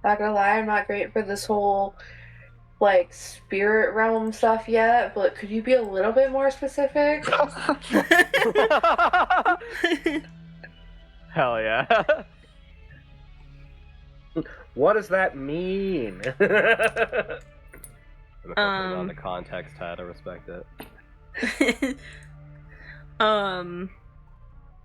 Speaker 7: Not gonna lie, I'm not great for this whole, like, spirit realm stuff yet, but could you be a little bit more specific?
Speaker 5: Hell yeah.
Speaker 9: What does that mean?
Speaker 5: On the context hat, I respect it.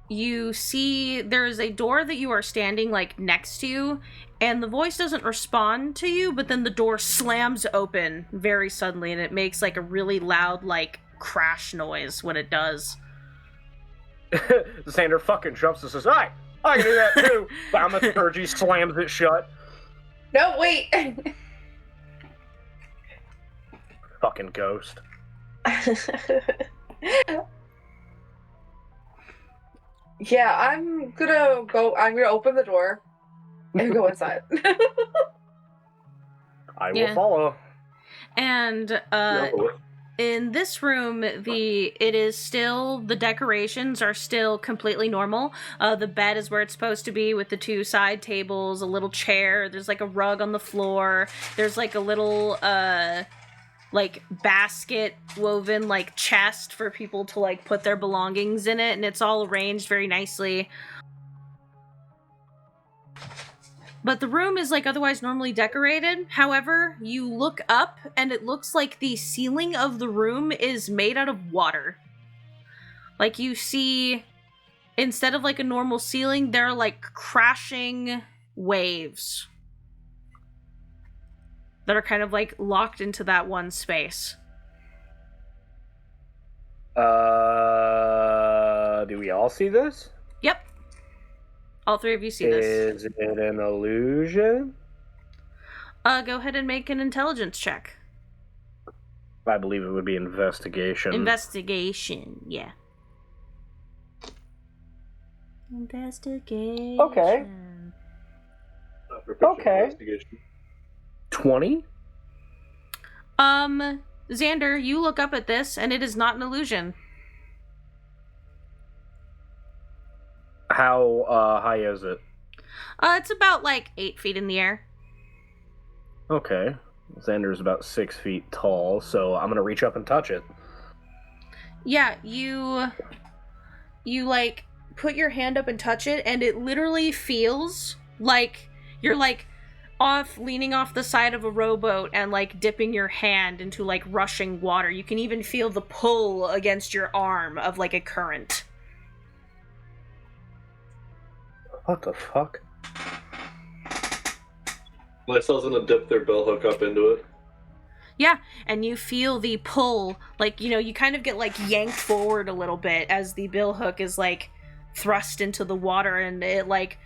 Speaker 1: You see there's a door that you are standing like next to, and the voice doesn't respond to you, but then the door slams open very suddenly, and it makes like a really loud like crash noise when it does.
Speaker 9: Xander fucking jumps and says, "Hi, I can do that too." Thaumaturgy slams it shut.
Speaker 7: No, wait!
Speaker 9: Fucking ghost.
Speaker 7: Yeah, I'm gonna open the door and go inside.
Speaker 9: I will follow.
Speaker 1: And in this room, the decorations are still completely normal. The bed is where it's supposed to be with the two side tables, a little chair, there's like a rug on the floor, there's like a little like basket woven like chest for people to like put their belongings in it, and it's all arranged very nicely. But the room is like otherwise normally decorated. However, you look up and it looks like the ceiling of the room is made out of water. Like you see, instead of like a normal ceiling, there are like crashing waves that are kind of like locked into that one space.
Speaker 9: Do we all see this?
Speaker 1: Yep. All three of you see this.
Speaker 9: Is it an illusion?
Speaker 1: Go ahead and make an intelligence check.
Speaker 9: I believe it would be investigation.
Speaker 1: Investigation, yeah. Investigation.
Speaker 9: Okay. Okay. 20?
Speaker 1: Xander, you look up at this, and it is not an illusion.
Speaker 9: How high is it?
Speaker 1: It's about like 8 feet in the air.
Speaker 9: Okay. Xander's about 6 feet tall, so I'm gonna reach up and touch it.
Speaker 1: Yeah, you like put your hand up and touch it, and it literally feels like you're like leaning off the side of a rowboat and like dipping your hand into like rushing water. You can even feel the pull against your arm of like a current.
Speaker 9: What the fuck?
Speaker 6: Lysol's gonna dip their billhook up into it.
Speaker 1: Yeah, and you feel the pull, like, you know, you kind of get like yanked forward a little bit as the billhook is like thrust into the water, and it like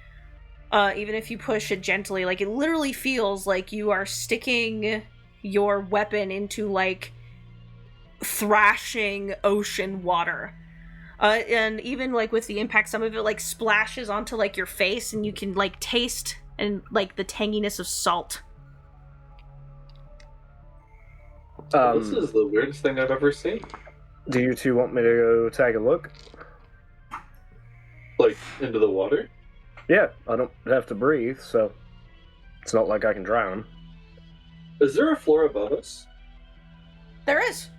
Speaker 1: even if you push it gently, like it literally feels like you are sticking your weapon into like thrashing ocean water. And even like with the impact, some of it like splashes onto like your face, and you can like taste and like the tanginess of salt.
Speaker 6: This is the weirdest thing I've ever seen.
Speaker 9: Do you two want me to go take a look?
Speaker 6: Like, into the water?
Speaker 9: Yeah, I don't have to breathe, so it's not like I can drown.
Speaker 6: Is there a floor above us?
Speaker 1: There is.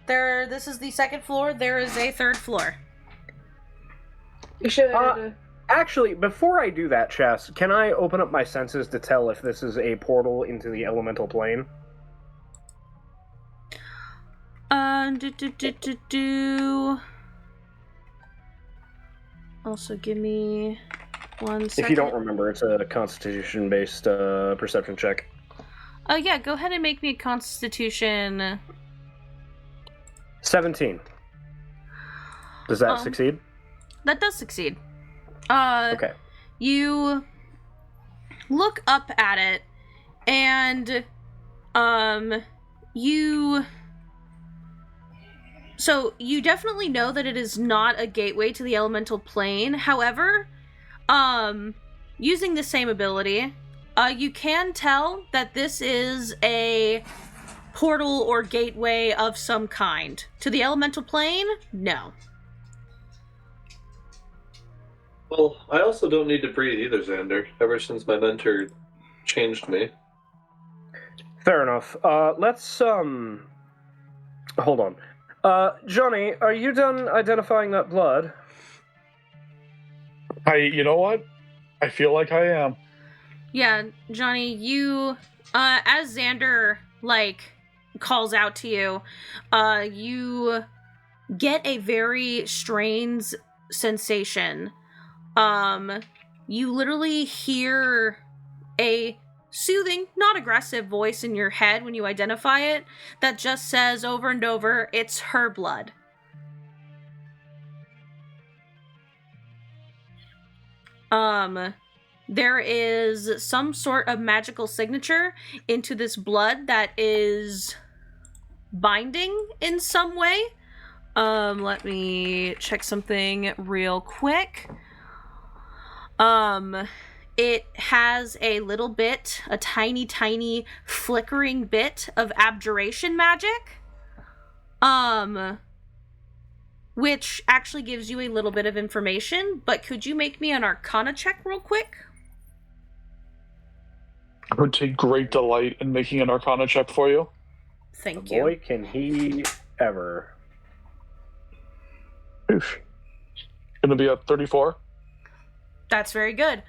Speaker 1: This is the second floor. There is a third floor.
Speaker 7: You should.
Speaker 9: Actually, before I do that, Chess, can I open up my senses to tell if this is a portal into the elemental plane?
Speaker 1: Also, give me 1 second.
Speaker 9: If you don't remember, it's a constitution-based perception check.
Speaker 1: Yeah, go ahead and make me a constitution.
Speaker 9: 17. Does that succeed?
Speaker 1: That does succeed.
Speaker 9: Okay.
Speaker 1: You look up at it, and So you definitely know that it is not a gateway to the elemental plane. However, using the same ability, you can tell that this is a portal or gateway of some kind. To the elemental plane, no.
Speaker 6: Well, I also don't need to breathe either, Xander, ever since my mentor changed me.
Speaker 9: Fair enough. Let's, hold on. Johnny, are you done identifying that blood?
Speaker 2: You know what? I feel like I am.
Speaker 1: Yeah, Johnny, you, as Xander, like, calls out to you, you get a very strange sensation. You literally hear a soothing, not aggressive voice in your head when you identify it that just says over and over, it's her blood. There is some sort of magical signature into this blood that is binding in some way. Let me check something real quick. It has a little bit, a tiny flickering bit of abjuration magic. Which actually gives you a little bit of information, but could you make me an Arcana check real quick?
Speaker 2: I would take great delight in making an Arcana check for you.
Speaker 1: Thank you.
Speaker 9: Boy, can he ever.
Speaker 2: Oof. Gonna be at 34.
Speaker 1: That's very good.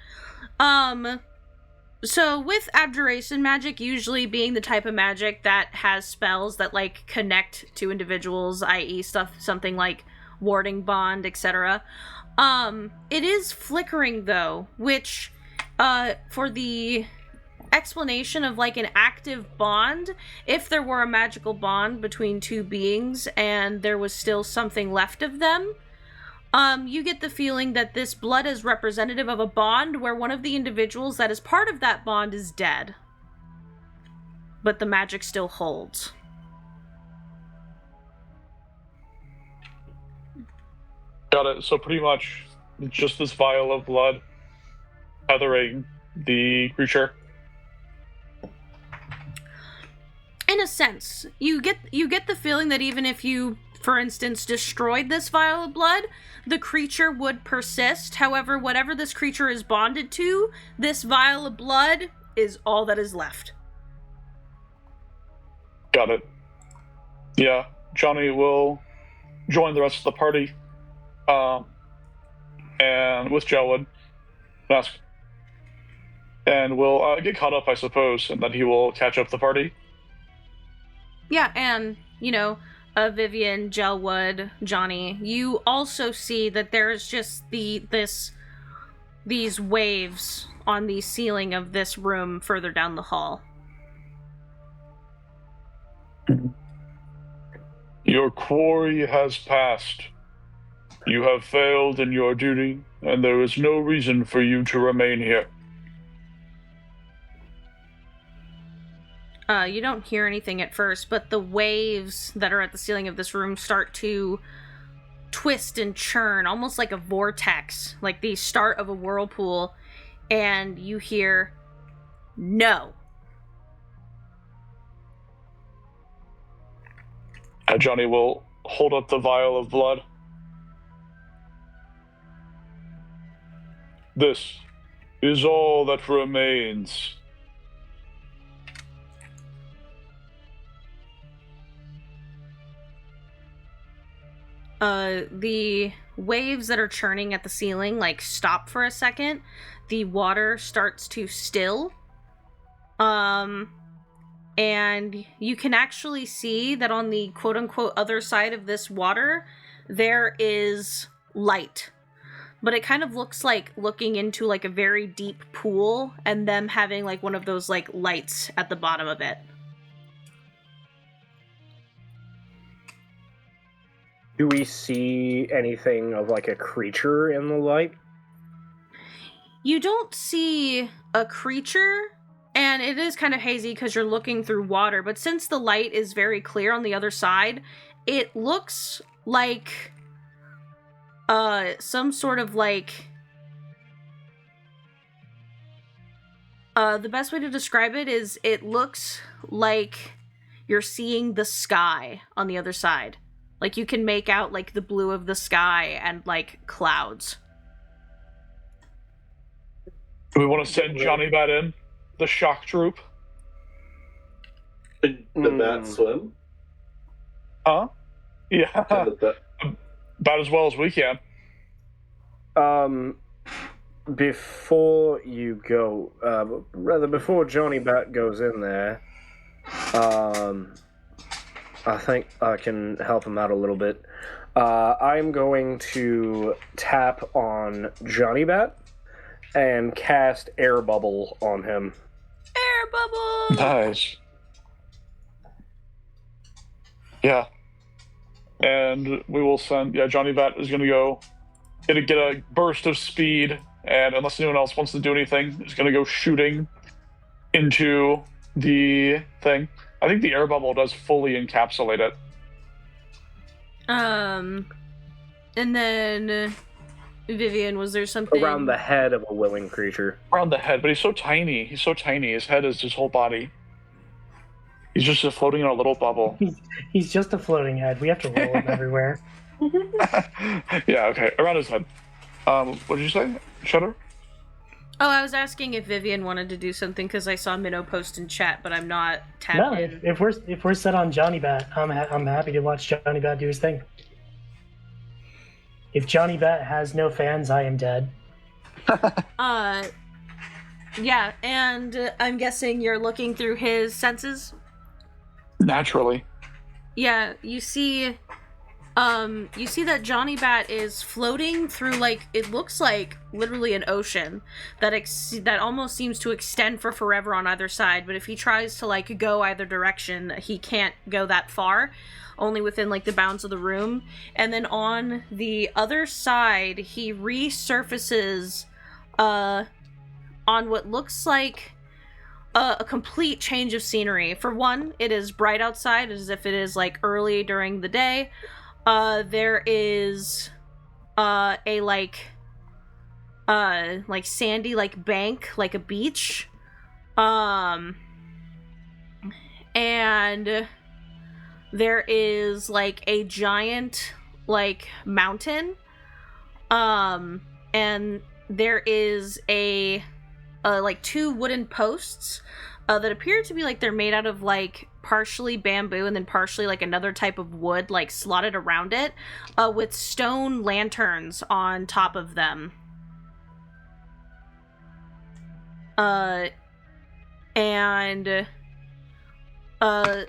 Speaker 1: So with abjuration magic usually being the type of magic that has spells that like connect to individuals, i.e. something like warding bond, etc. It is flickering though, which for the explanation of like an active bond, if there were a magical bond between two beings and there was still something left of them, you get the feeling that this blood is representative of a bond where one of the individuals that is part of that bond is dead. But the magic still holds.
Speaker 2: Got it. So pretty much just this vial of blood tethering the creature.
Speaker 1: In a sense, you get the feeling that even if you, for instance, destroyed this vial of blood, the creature would persist. However, whatever this creature is bonded to, this vial of blood is all that is left.
Speaker 2: Got it. Yeah, Johnny will join the rest of the party, and with Jelwood, and we'll get caught up, I suppose, and then he will catch up the party.
Speaker 1: Yeah, and, you know, Vivian, Jelwood, Johnny, you also see that there's just these waves on the ceiling of this room further down the hall.
Speaker 2: Your quarry has passed. You have failed in your duty, and there is no reason for you to remain here.
Speaker 1: You don't hear anything at first, but the waves that are at the ceiling of this room start to twist and churn, almost like a vortex, like the start of a whirlpool, and you hear, "No."
Speaker 2: Johnny will hold up the vial of blood. This is all that remains.
Speaker 1: The waves that are churning at the ceiling, like, stop for a second. The water starts to still. And you can actually see that on the quote-unquote other side of this water, there is light. But it kind of looks like looking into, like, a very deep pool, and them having, like, one of those, like, lights at the bottom of it.
Speaker 9: Do we see anything of, like, a creature in the light?
Speaker 1: You don't see a creature, and it is kind of hazy because you're looking through water, but since the light is very clear on the other side, it looks like some sort of, like, the best way to describe it is it looks like you're seeing the sky on the other side. Like, you can make out, like, the blue of the sky and, like, clouds.
Speaker 2: Do we want to send Johnny Bat in? The shock troop?
Speaker 6: Did the bat swim?
Speaker 2: Huh? Yeah.
Speaker 6: Can the bat-
Speaker 2: About as well as we can.
Speaker 9: Before you go, rather before Johnny Bat goes in there, I think I can help him out a little bit. I'm going to tap on Johnny Bat and cast Air Bubble on him.
Speaker 1: Air bubble!
Speaker 2: Nice. Yeah. And we will send... Yeah, Johnny Bat is going to go... Gonna get a burst of speed, and unless anyone else wants to do anything, is going to go shooting into the thing. I think the air bubble does fully encapsulate it.
Speaker 1: And then... Vivian, was there something...
Speaker 9: Around the head of a willing creature.
Speaker 2: Around the head, but he's so tiny. He's so tiny. His head is his whole body. He's just floating in a little bubble.
Speaker 4: He's just a floating head. We have to roll him everywhere.
Speaker 2: Yeah, okay. Around his head. What did you say? Shutter?
Speaker 1: Oh, I was asking if Vivian wanted to do something because I saw Minnow post in chat, but I'm not tapped
Speaker 4: No,
Speaker 1: in.
Speaker 4: if we're set on Johnny Bat, I'm happy to watch Johnny Bat do his thing. If Johnny Bat has no fans, I am dead.
Speaker 1: Yeah, and I'm guessing you're looking through his senses?
Speaker 2: Naturally.
Speaker 1: Yeah, you see that Johnny Bat is floating through, like, it looks like literally an ocean that almost seems to extend for forever on either side, but if he tries to, like, go either direction, he can't go that far, only within, like, the bounds of the room. And then on the other side, he resurfaces on what looks like a complete change of scenery. For one, it is bright outside, as if it is, like, early during the day. There is a like sandy, like, bank, like a beach, and there is, like, a giant, like, mountain, and there is like, two wooden posts that appear to be, like, they're made out of, like, partially bamboo and then partially, like, another type of wood, like, slotted around it, with stone lanterns on top of them. And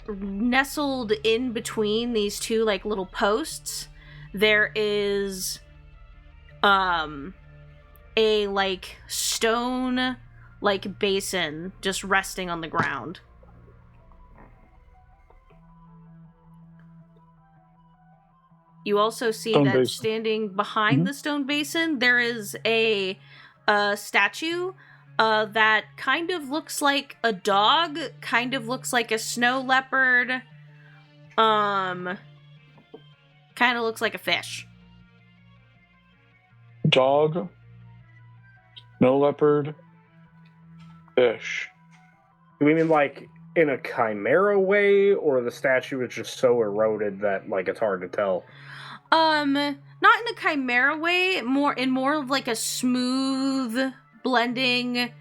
Speaker 1: nestled in between these two, like, little posts, there is a, like, stone, like, basin just resting on the ground. you also see
Speaker 2: Stone
Speaker 1: that
Speaker 2: basin.
Speaker 1: standing behind the stone basin, there is a statue that kind of looks like a dog, kind of looks like a snow leopard, kind of looks like a fish.
Speaker 2: Dog, snow leopard, fish.
Speaker 9: Do we mean like in a chimera way, or the statue is just so eroded that like it's hard to tell?
Speaker 1: Not in a chimera way, more of like a smooth blending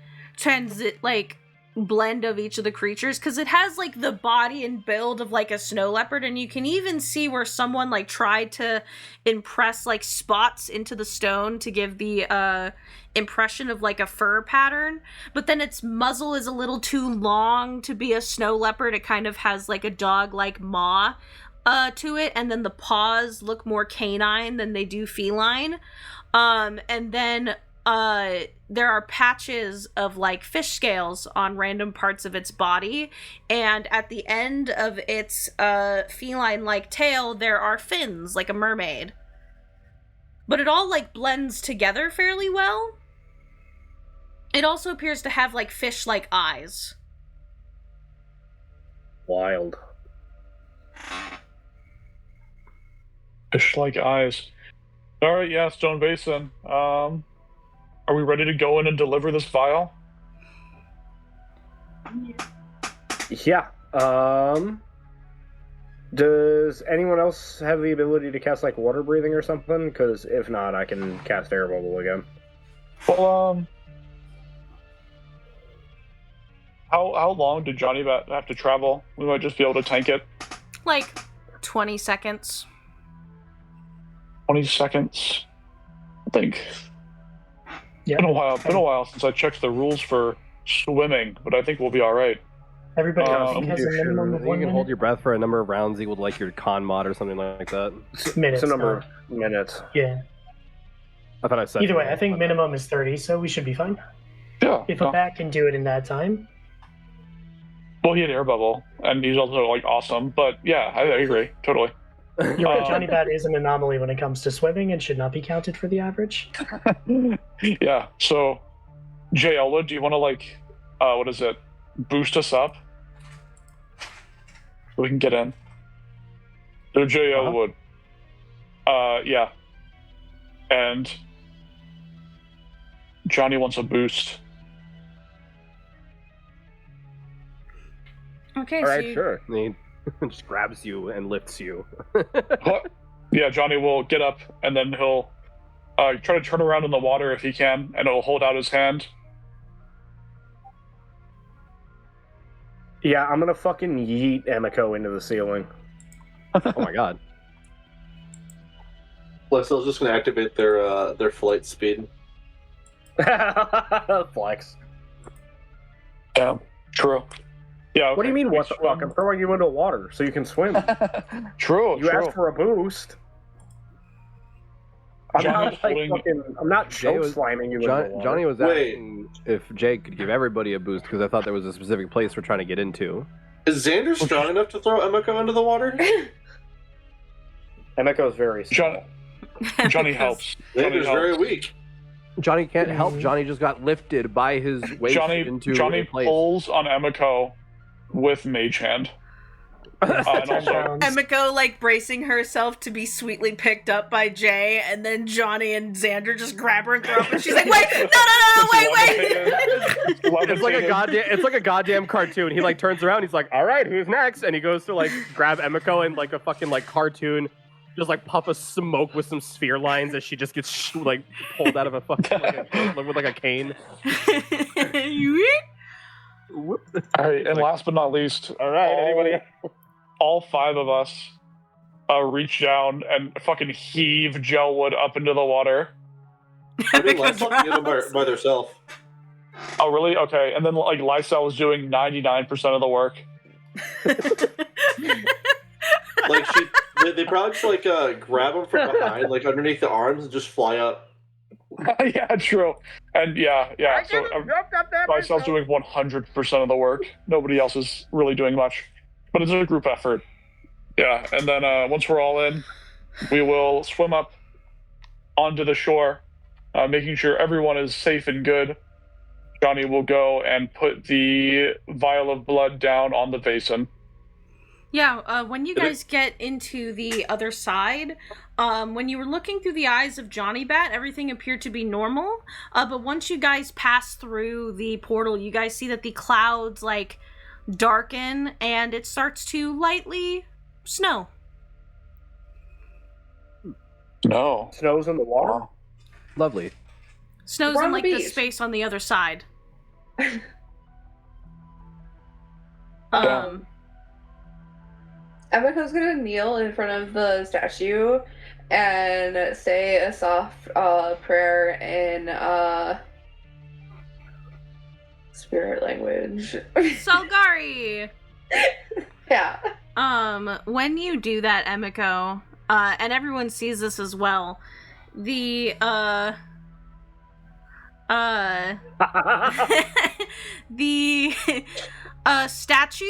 Speaker 1: blend of each of the creatures, because it has like the body and build of like a snow leopard, and you can even see where someone like tried to impress like spots into the stone to give the impression of like a fur pattern, but then its muzzle is a little too long to be a snow leopard. It kind of has like a dog like maw to it, and then the paws look more canine than they do feline, and then there are patches of like fish scales on random parts of its body, and at the end of its feline like tail there are fins like a mermaid, but it all like blends together fairly well. It also appears to have like fish like eyes.
Speaker 9: Wild.
Speaker 2: Fish like eyes. Alright, yeah, stone basin. Are we ready to go in and deliver this vial?
Speaker 9: Yeah. Does anyone else have the ability to cast like water breathing or something? Because if not, I can cast air bubble again.
Speaker 2: Well, how long did Johnny have to travel? We might just be able to tank it.
Speaker 1: Like 20 seconds.
Speaker 2: 20 seconds. I think.
Speaker 4: Yeah.
Speaker 2: Been a while since I checked the rules for swimming, but I think we'll be all right.
Speaker 4: Everybody I think has a minimum of
Speaker 5: You
Speaker 4: 1
Speaker 5: can
Speaker 4: minute.
Speaker 5: hold your breath for a number of rounds equal to like your con mod or something like that.
Speaker 4: Minutes.
Speaker 9: It's a number
Speaker 4: not-
Speaker 9: of minutes.
Speaker 4: Yeah.
Speaker 5: I thought I said.
Speaker 4: Either way, I think minimum is 30, so we should be fine.
Speaker 2: Yeah.
Speaker 4: If a bat can do it in that time.
Speaker 2: Well, he had air bubble, and he's also like awesome. But yeah, I agree totally.
Speaker 4: You're right, Johnny Bat is an anomaly when it comes to swimming and should not be counted for the average.
Speaker 2: Yeah. So, Jayola, do you want to like, what is it? Boost us up so we can get in. So Jayola would. Yeah. And Johnny wants a boost.
Speaker 1: Okay,
Speaker 5: All
Speaker 1: so
Speaker 5: right,
Speaker 1: you,
Speaker 5: sure. And he just grabs you and lifts you.
Speaker 2: Yeah, Johnny will get up and then he'll try to turn around in the water if he can, and he'll hold out his hand.
Speaker 9: Yeah, I'm gonna fucking yeet Emiko into the ceiling.
Speaker 5: Oh my god.
Speaker 6: Lexel's just gonna activate their flight speed.
Speaker 9: Flex.
Speaker 2: Yeah, true. Yeah.
Speaker 9: What do you mean, what the fuck? I'm throwing you into water so you can swim.
Speaker 2: True.
Speaker 9: You asked for a boost. I'm
Speaker 2: Johnny's
Speaker 9: not like
Speaker 2: holding-
Speaker 9: fucking. I'm not
Speaker 5: Jay
Speaker 9: choke
Speaker 5: was-
Speaker 9: slamming you into the water.
Speaker 5: Johnny was
Speaker 6: Wait.
Speaker 5: asking if Jay could give everybody a boost because I thought there was a specific place we're trying to get into.
Speaker 6: Is Xander strong enough to throw Emiko into the water?
Speaker 9: Emiko's very small.
Speaker 2: Johnny helps. Johnny
Speaker 6: Xander's very weak.
Speaker 5: Johnny can't help. Johnny just got lifted by his weight into
Speaker 2: Johnny
Speaker 5: a place.
Speaker 2: pulls on Emiko with Mage Hand. And also,
Speaker 1: Emiko like bracing herself to be sweetly picked up by Jay, and then Johnny and Xander just grab her and throw her, and she's like, "Wait, no, wait!"
Speaker 5: It's like a goddamn cartoon. He like turns around. He's like, "All right, who's next?" And he goes to like grab Emiko and like a fucking like cartoon, just like puff of smoke with some sphere lines as she just gets like pulled out of a fucking with like a cane.
Speaker 2: All right, and last but not least,
Speaker 5: All right, anybody?
Speaker 2: all five of us reach down and fucking heave Gelwood up into the water.
Speaker 6: I think Lexel can get them by themselves.
Speaker 2: Oh, really? Okay. And then like Lysel was doing 99% of the work.
Speaker 6: Like they probably just like grab them from behind, like underneath the arms, and just fly up.
Speaker 2: Yeah, true. And yeah. So Lysel's doing 100% of the work. Nobody else is really doing much, but it's a group effort. Yeah. And then once we're all in, we will swim up onto the shore, making sure everyone is safe and good. Johnny will go and put the vial of blood down on the basin.
Speaker 1: Yeah, when you guys get into the other side, when you were looking through the eyes of Johnny Bat, everything appeared to be normal. But once you guys pass through the portal, you guys see that the clouds, like, darken, and it starts to lightly snow.
Speaker 2: No.
Speaker 9: Snow's in the water?
Speaker 2: Wow.
Speaker 5: Lovely.
Speaker 1: Snow's
Speaker 7: We're
Speaker 1: in,
Speaker 7: on the
Speaker 1: like, the
Speaker 7: beach.
Speaker 1: space on the other side.
Speaker 2: Yeah.
Speaker 7: Emiko's gonna kneel in front of the statue and say a soft prayer in spirit language.
Speaker 1: Solgari!
Speaker 7: Yeah.
Speaker 1: When you do that, Emiko, and everyone sees this as well, the, the, statue,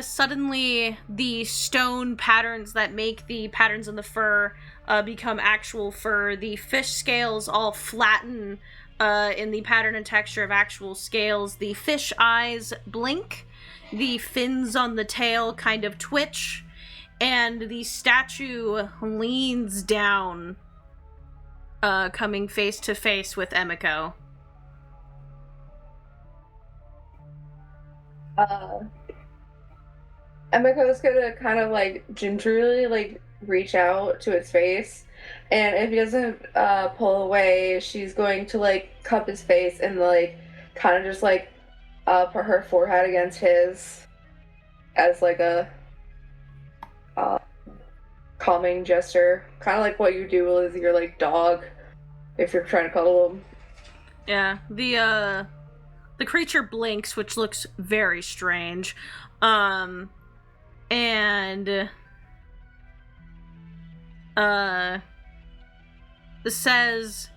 Speaker 1: suddenly the stone patterns that make the patterns in the fur, become actual fur. The fish scales all flatten, in the pattern and texture of actual scales. The fish eyes blink, the fins on the tail kind of twitch, and the statue leans down, coming face to face with Emiko.
Speaker 7: Emiko's gonna kind of like gingerly like reach out to its face, and if he doesn't pull away, she's going to like cup his face and like kind of just like put her forehead against his as like a calming gesture, kind of like what you do with your like dog if you're trying to cuddle him.
Speaker 1: Yeah, the creature blinks, which looks very strange, and says,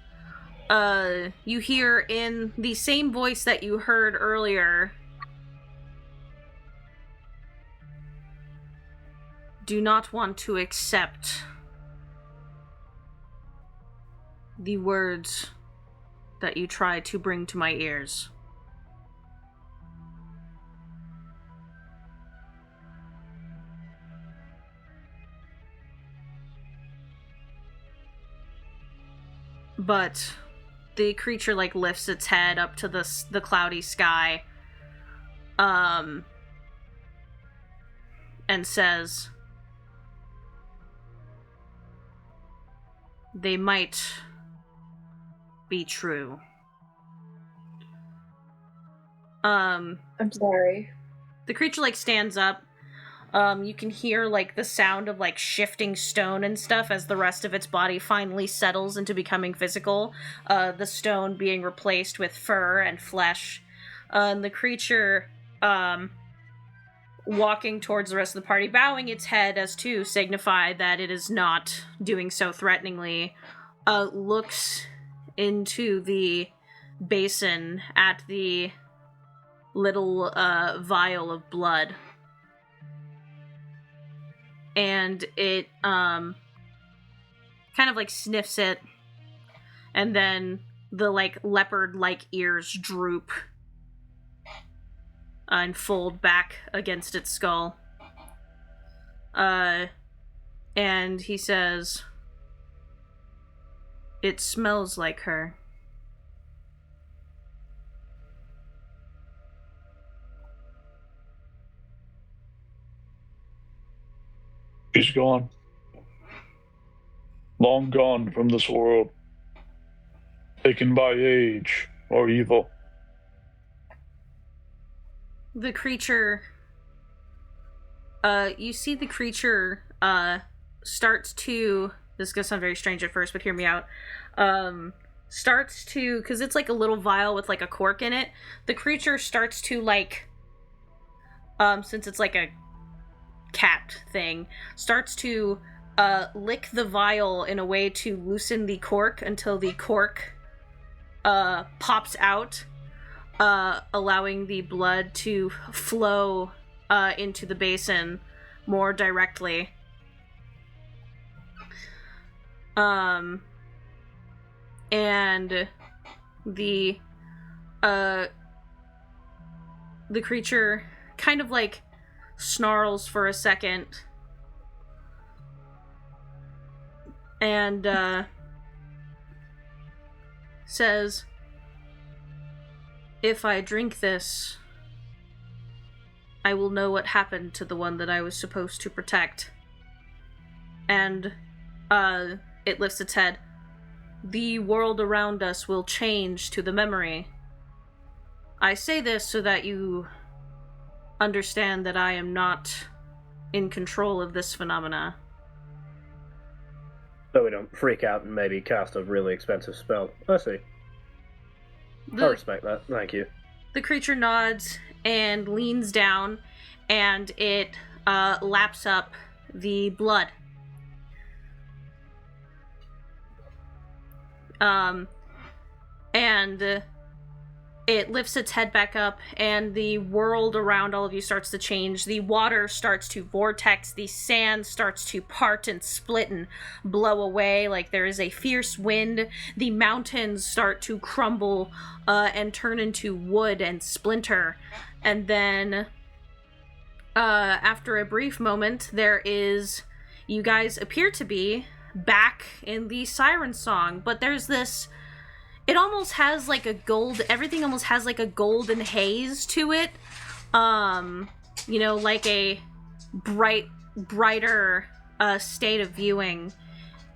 Speaker 1: you hear in the same voice that you heard earlier, do not want to accept the words that you try to bring to my ears. But the creature like lifts its head up to the cloudy sky, and says, they might be true.
Speaker 7: I'm sorry.
Speaker 1: The creature like stands up. You can hear like the sound of like shifting stone and stuff as the rest of its body finally settles into becoming physical. The stone being replaced with fur and flesh. And the creature, walking towards the rest of the party, bowing its head as to signify that it is not doing so threateningly, looks into the basin at the little vial of blood. And it kind of like sniffs it, and then the like leopard-like ears droop and fold back against its skull. And he says, it smells like her.
Speaker 2: She's gone. Long gone from this world. Taken by age or evil.
Speaker 1: The creature, you see the creature, starts to, this is gonna sound very strange at first, but hear me out, starts to, because it's like a little vial with like a cork in it, the creature starts to like, since it's like a cat thing, starts to lick the vial in a way to loosen the cork until the cork pops out, allowing the blood to flow into the basin more directly. And the creature kind of like snarls for a second and says, "If I drink this, I will know what happened to the one that I was supposed to protect." And it lifts its head. "The world around us will change to the memory. I say this so that you understand that I am not in control of this phenomena."
Speaker 9: So we don't freak out and maybe cast a really expensive spell. I see. I respect that. Thank you.
Speaker 1: The creature nods and leans down, and it laps up the blood. And it lifts its head back up, and the world around all of you starts to change. The water starts to vortex, the sand starts to part and split and blow away like there is a fierce wind. The mountains start to crumble and turn into wood and splinter. And then, after a brief moment, you guys appear to be back in the siren song, but there's this... It almost has like everything almost has like a golden haze to it. Like a brighter state of viewing.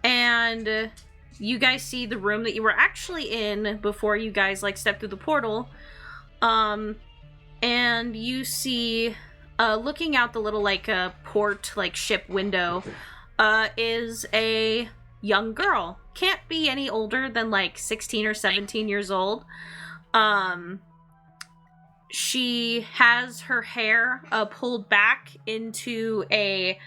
Speaker 1: And you guys see the room that you were actually in before you guys like stepped through the portal. And you see, looking out the little like port like ship window, is a young girl. Can't be any older than like 16 or 17 years old. She has her hair pulled back into a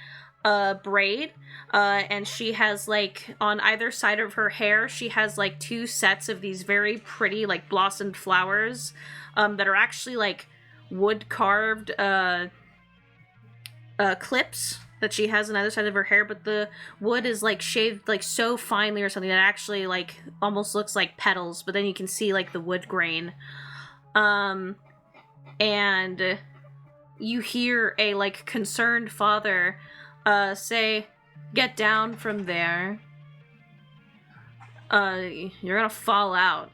Speaker 1: braid, and she has like on either side of her hair she has like two sets of these very pretty like blossomed flowers that are actually like wood carved clips that she has on either side of her hair, but the wood is like shaved like so finely or something that actually like almost looks like petals, but then you can see like the wood grain. And you hear a like concerned father say, "Get down from there. You're gonna fall out."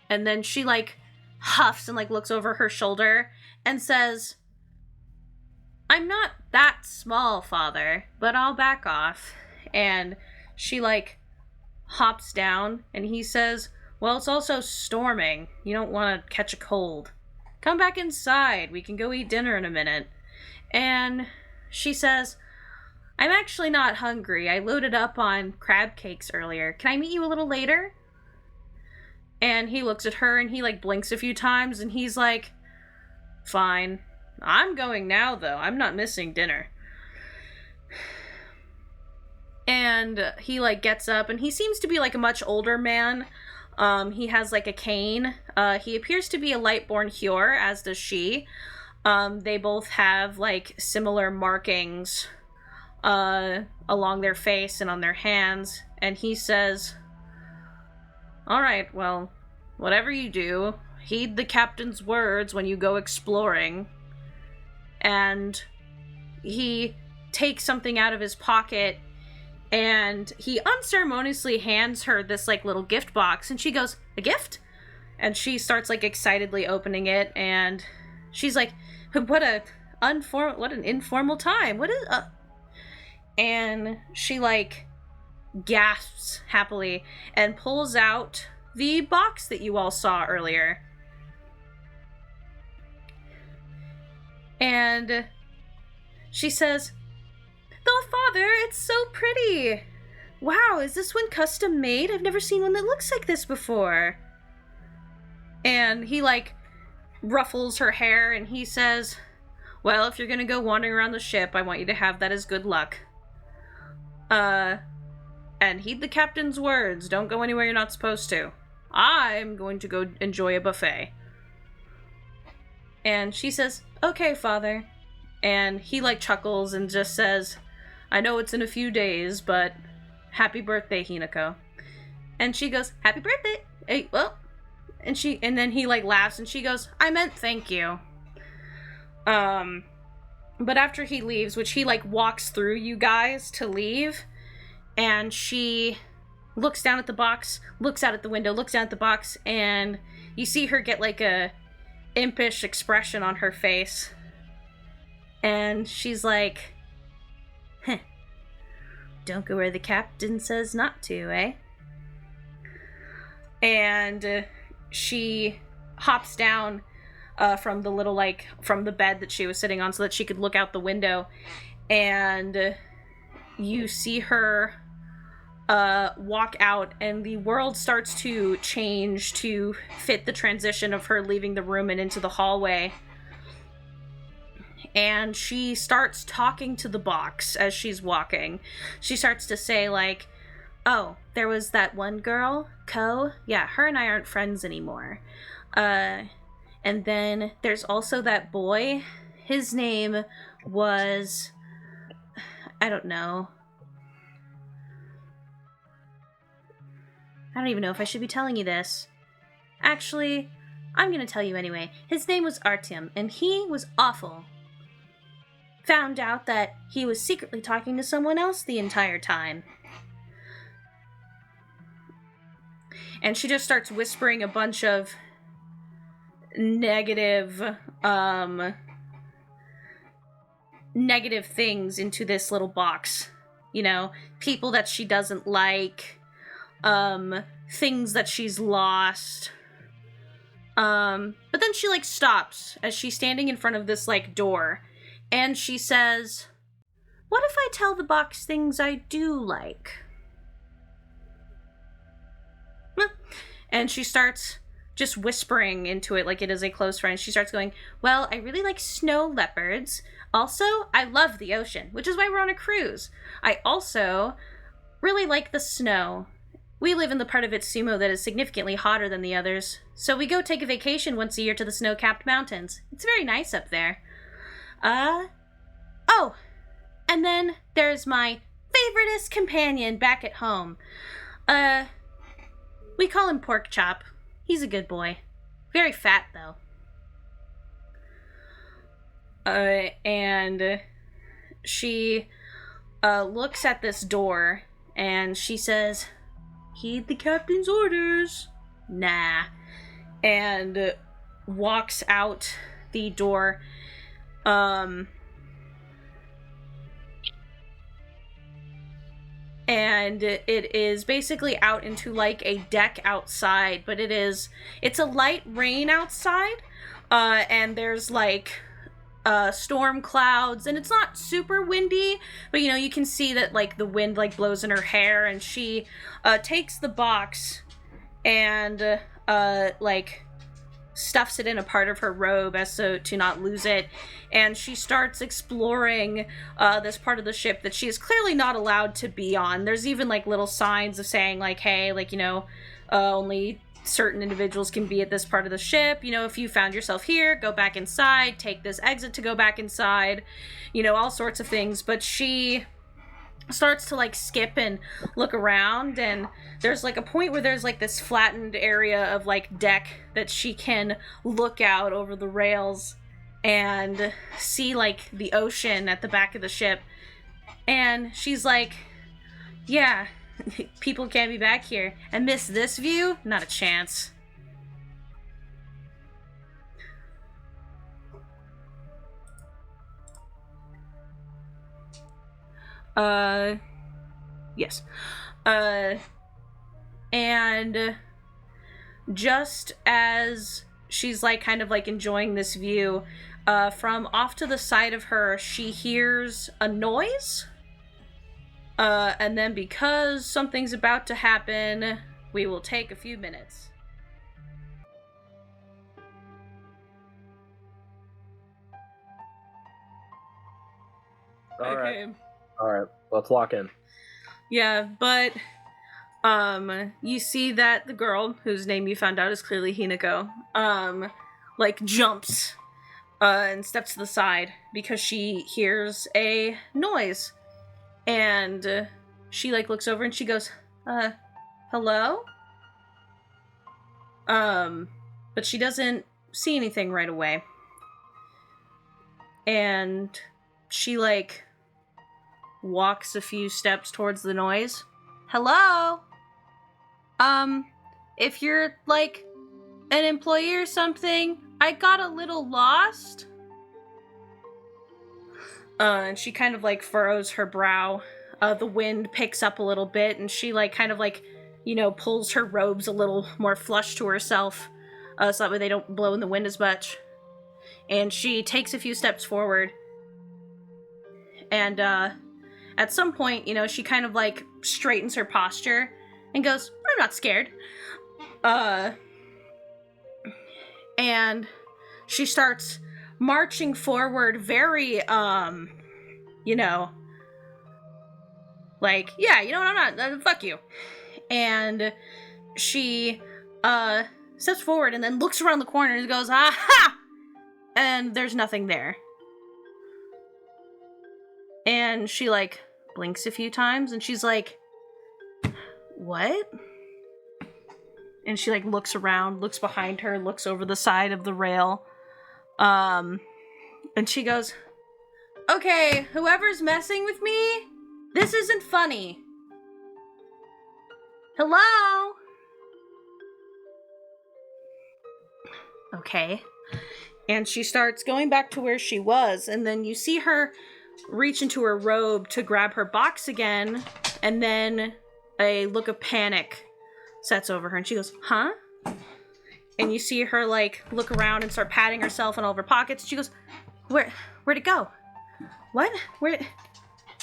Speaker 1: And then she like huffs and like looks over her shoulder and says, "I'm not that small, father, but I'll back off." And she like hops down, and he says, "Well, it's also storming. You don't want to catch a cold. Come back inside. We can go eat dinner in a minute." And she says, "I'm actually not hungry. I loaded up on crab cakes earlier. Can I meet you a little later?" And he looks at her and he like blinks a few times, and he's like, "Fine. I'm going now, though. I'm not missing dinner." And he, like, gets up, and he seems to be, like, a much older man. He has, like, a cane. He appears to be a Lightborn Hyur, as does she. They both have, like, similar markings along their face and on their hands. And he says, "All right, well, whatever you do, heed the captain's words when you go exploring." And he takes something out of his pocket, and he unceremoniously hands her this like little gift box, and she goes, "A gift?" And she starts like excitedly opening it, and she's like, what an informal time. What is And she like gasps happily and pulls out the box that you all saw earlier. And she says, "Oh, father, it's so pretty. Wow, is this one custom made? I've never seen one that looks like this before." And he, like, ruffles her hair, and he says, "Well, if you're gonna go wandering around the ship, I want you to have that as good luck. And heed the captain's words. Don't go anywhere you're not supposed to. I'm going to go enjoy a buffet." And she says, "Okay, father." And he, like, chuckles and just says, "I know it's in a few days, but happy birthday, Hinako. And she goes, happy birthday. Hey, well, and then he like laughs and she goes, I meant thank you. But after he leaves, which he like walks through you guys to leave, and she looks down at the box, looks out at the window, looks down at the box, and you see her get like a impish expression on her face. And she's like, heh, don't go where the captain says not to, eh? And she hops down from the little, like, from the bed that she was sitting on so that she could look out the window. And you see her walk out, and the world starts to change to fit the transition of her leaving the room and into the hallway. And she starts talking to the box as she's walking. She starts to say, like, oh, there was that one girl, Ko. Yeah, her and I aren't friends anymore. And then there's also that boy. His name was... I don't know. I don't even know if I should be telling you this. Actually, I'm gonna tell you anyway. His name was Artyom, and he was awful. Found out that he was secretly talking to someone else the entire time. And she just starts whispering a bunch of negative things into this little box. You know, people that she doesn't like, things that she's lost. But then she, like, stops as she's standing in front of this, like, door. And she says, what if I tell the box things I do like? And she starts just whispering into it like it is a close friend. She starts going, well, I really like snow leopards. Also, I love the ocean, which is why we're on a cruise. I also really like the snow. We live in the part of Itsumo that is significantly hotter than the others, so we go take a vacation once a year to the snow-capped mountains. It's very nice up there. Oh, and then there's my favoriteest companion back at home. We call him Pork Chop. He's a good boy. Very fat, though. And she, looks at this door, and she says, heed the captain's orders. Nah. And walks out the door. And it is basically out into like a deck outside, but it's a light rain outside, and there's like storm clouds, and it's not super windy, but you know, you can see that like the wind like blows in her hair, and she takes the box and like stuffs it in a part of her robe as so to not lose it, and she starts exploring this part of the ship that she is clearly not allowed to be on. There's even like little signs of saying like, hey, like, you know, only certain individuals can be at this part of the ship. You know, if you found yourself here, go back inside, take this exit to go back inside, you know, all sorts of things. But she starts to like skip and look around, and there's like a point where there's like this flattened area of like deck that she can look out over the rails and see like the ocean at the back of the ship. And she's like, yeah, people can't be back here and miss this view? Not a chance. Yes. And just as she's like kind of like enjoying this view, from off to the side of her, she hears a noise. And then because something's about to happen, we will take a few minutes.
Speaker 9: All right, let's lock in.
Speaker 1: Yeah, but you see that the girl whose name you found out is clearly Hinako, like jumps and steps to the side because she hears a noise. And she like looks over and she goes, hello? But she doesn't see anything right away. And she like walks a few steps towards the noise. Hello? If you're like an employee or something, I got a little lost. And she kind of like furrows her brow. The wind picks up a little bit, and she like kind of like, you know, pulls her robes a little more flush to herself, so that way they don't blow in the wind as much. And she takes a few steps forward. And at some point, you know, she kind of like straightens her posture and goes, I'm not scared. And she starts marching forward very, you know, like, yeah, you know what, I'm not, fuck you. And she, steps forward and then looks around the corner and goes, aha! And there's nothing there. And she, like, blinks a few times and she's like, what? And she, like, looks around, looks behind her, looks over the side of the rail. And she goes, okay, whoever's messing with me, this isn't funny. Hello? Okay. And she starts going back to where she was, and then you see her reach into her robe to grab her box again, and then a look of panic sets over her, and she goes, huh? And you see her, like, look around and start patting herself in all of her pockets. She goes, where'd it go? What?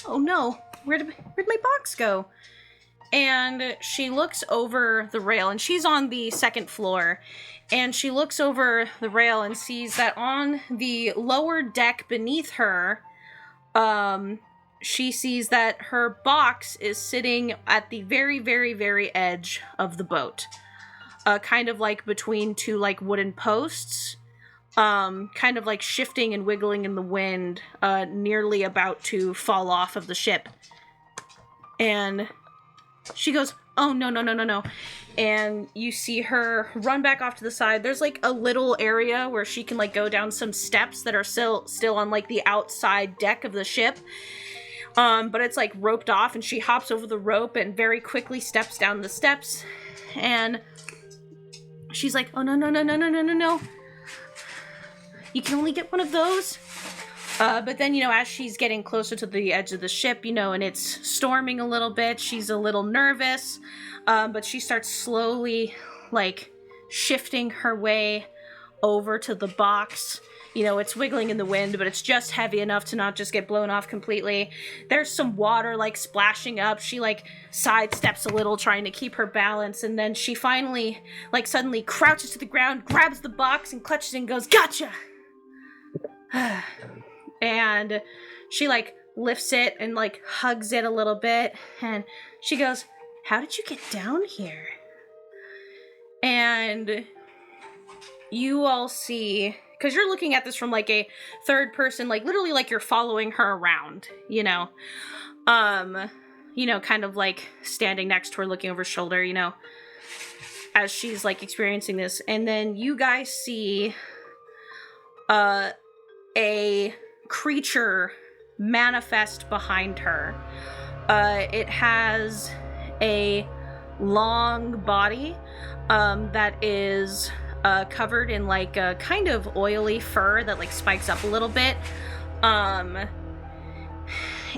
Speaker 1: Oh no, where'd my box go? And she looks over the rail, and she's on the second floor, and she looks over the rail and sees that on the lower deck beneath her, she sees that her box is sitting at the very, very, very edge of the boat. Kind of like between two, like, wooden posts, kind of like shifting and wiggling in the wind, nearly about to fall off of the ship. And she goes, oh, no. And you see her run back off to the side. There's, like, a little area where she can, like, go down some steps that are still on, like, the outside deck of the ship. But it's, like, roped off, and she hops over the rope and very quickly steps down the steps. And she's like, oh, no. You can only get one of those. But then, you know, as she's getting closer to the edge of the ship, you know, and it's storming a little bit, she's a little nervous, but she starts slowly, like, shifting her way over to the box. You know, it's wiggling in the wind, but it's just heavy enough to not just get blown off completely. There's some water, like, splashing up. She, like, sidesteps a little, trying to keep her balance, and then she finally, like, suddenly crouches to the ground, grabs the box, and clutches it and goes, gotcha! And she, like, lifts it and, like, hugs it a little bit, and she goes, how did you get down here? And you all see, because you're looking at this from, like, a third person, like, literally, like, you're following her around, you know? You know, kind of, like, standing next to her, looking over her shoulder, you know, as she's, like, experiencing this. And then you guys see, a creature manifest behind her. It has a long body that is covered in, like, a kind of oily fur that, like, spikes up a little bit.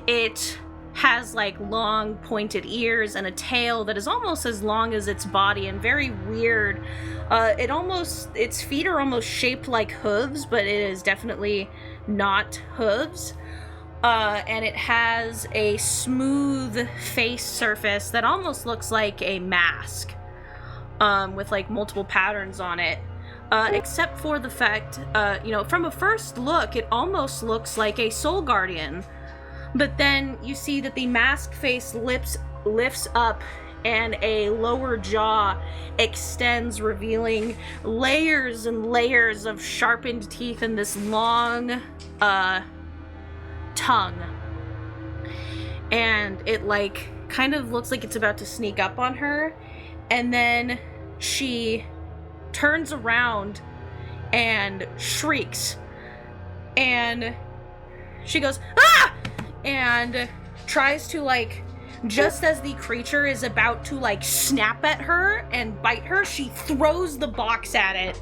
Speaker 1: It has, like, long pointed ears and a tail that is almost as long as its body and very weird. Its feet are almost shaped like hooves, but it is definitely not hooves. And it has a smooth face surface that almost looks like a mask, with, like, multiple patterns on it. Except for the fact, you know, from a first look, it almost looks like a soul guardian. But then you see that the mask face lifts up and a lower jaw extends, revealing layers and layers of sharpened teeth and this long tongue. And it, like, kind of looks like it's about to sneak up on her, and then she turns around and shrieks, and she goes, "Ah!" and tries to, like, just as the creature is about to, like, snap at her and bite her, she throws the box at it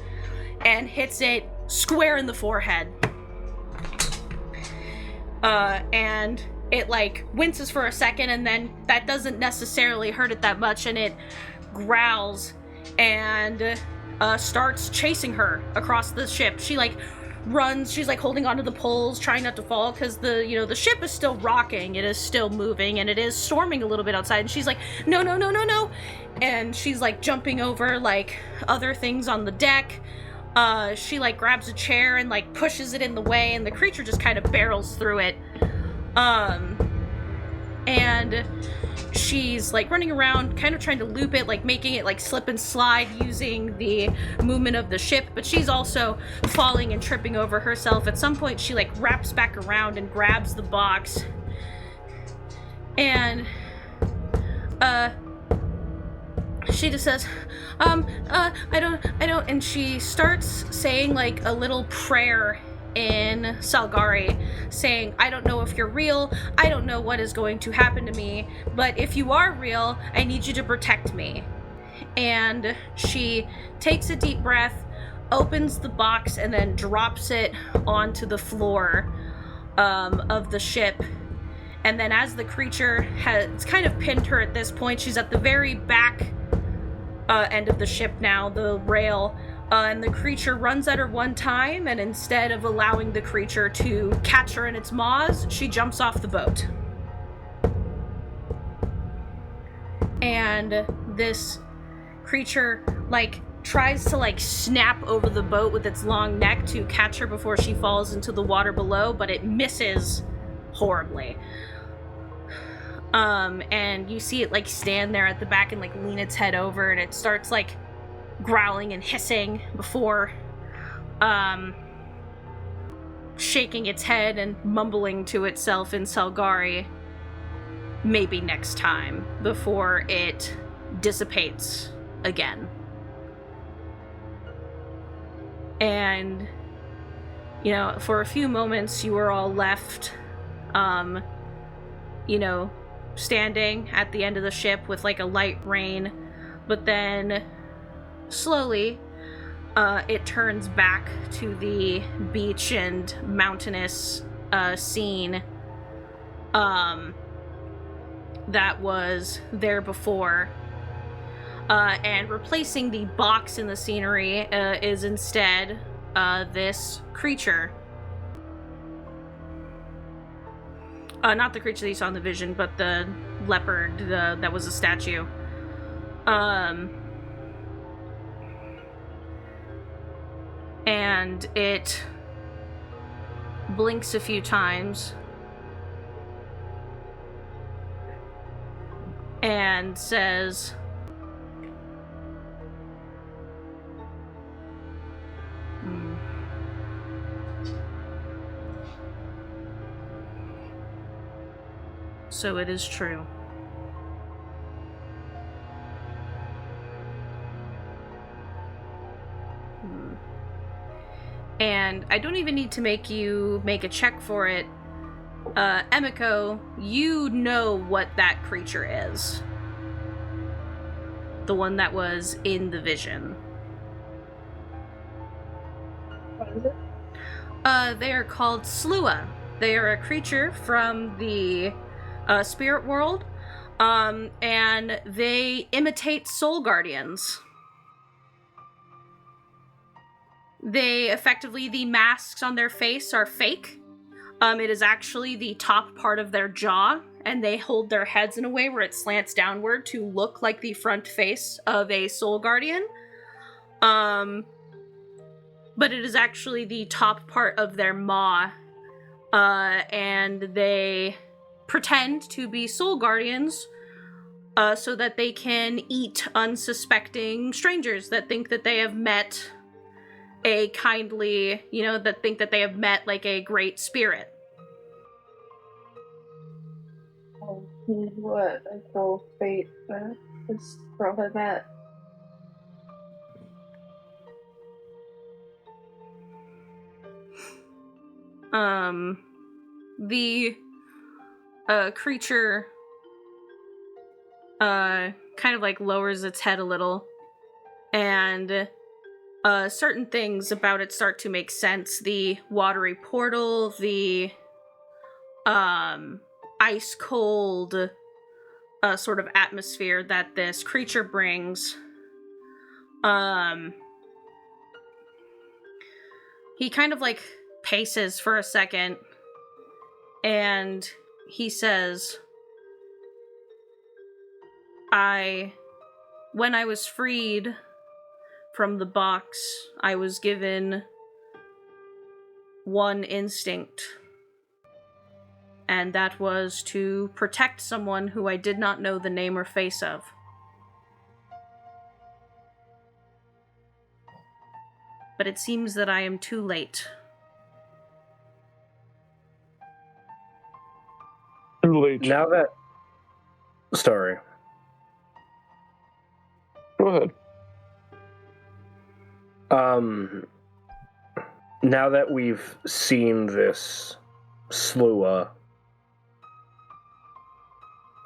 Speaker 1: and hits it square in the forehead. And it, like, winces for a second, and then that doesn't necessarily hurt it that much, and it growls and starts chasing her across the ship. She, like, runs, she's, like, holding onto the poles, trying not to fall, because the ship is still rocking, it is still moving, and it is storming a little bit outside, and she's like, no, no, no, no, no, and she's, like, jumping over, like, other things on the deck. She, like, grabs a chair and, like, pushes it in the way, and the creature just kind of barrels through it. And she's, like, running around, kind of trying to loop it, like, making it, like, slip and slide using the movement of the ship, but she's also falling and tripping over herself. At some point, she, like, wraps back around and grabs the box. And, she just says, I don't, and she starts saying, like, a little prayer in Salgari, saying, I don't know if you're real, I don't know what is going to happen to me, but if you are real, I need you to protect me. And she takes a deep breath, opens the box, and then drops it onto the floor of the ship. And then as the creature has kind of pinned her at this point, she's at the very back end of the ship now, the rail, and the creature runs at her one time, and instead of allowing the creature to catch her in its maws, she jumps off the boat. And this creature, like, tries to, like, snap over the boat with its long neck to catch her before she falls into the water below, but it misses horribly. And you see it, like, stand there at the back and, like, lean its head over, and it starts, like, growling and hissing before, shaking its head and mumbling to itself in Salgari, maybe next time, before it dissipates again. And, you know, for a few moments you were all left, you know, standing at the end of the ship with, like, a light rain, but then slowly it turns back to the beach and mountainous scene that was there before, and replacing the box in the scenery is instead this creature. Not the creature that you saw in the vision, but the leopard that was a statue. And it blinks a few times and says, so it is true. And I don't even need to make you make a check for it. Emiko, you know what that creature is. The one that was in the vision.
Speaker 4: What is it?
Speaker 1: They are called Slua. They are a creature from the spirit world, and they imitate soul guardians. They effectively, the masks on their face are fake. It is actually the top part of their jaw, and they hold their heads in a way where it slants downward to look like the front face of a soul guardian. But it is actually the top part of their maw, and they pretend to be soul guardians so that they can eat unsuspecting strangers that think that they have met a kindly, you know, that think that they have met, like, a great spirit.
Speaker 7: what a cruel fate that this girl had met.
Speaker 1: The creature kind of like lowers its head a little, and certain things about it start to make sense. The watery portal, the ice cold sort of atmosphere that this creature brings. He kind of like paces for a second, and he says, when I was freed from the box, I was given one instinct, and that was to protect someone who I did not know the name or face of. But it seems that I am too late.
Speaker 2: Too late.
Speaker 9: Now that... Sorry.
Speaker 2: Go ahead.
Speaker 9: Now that we've seen this Slua,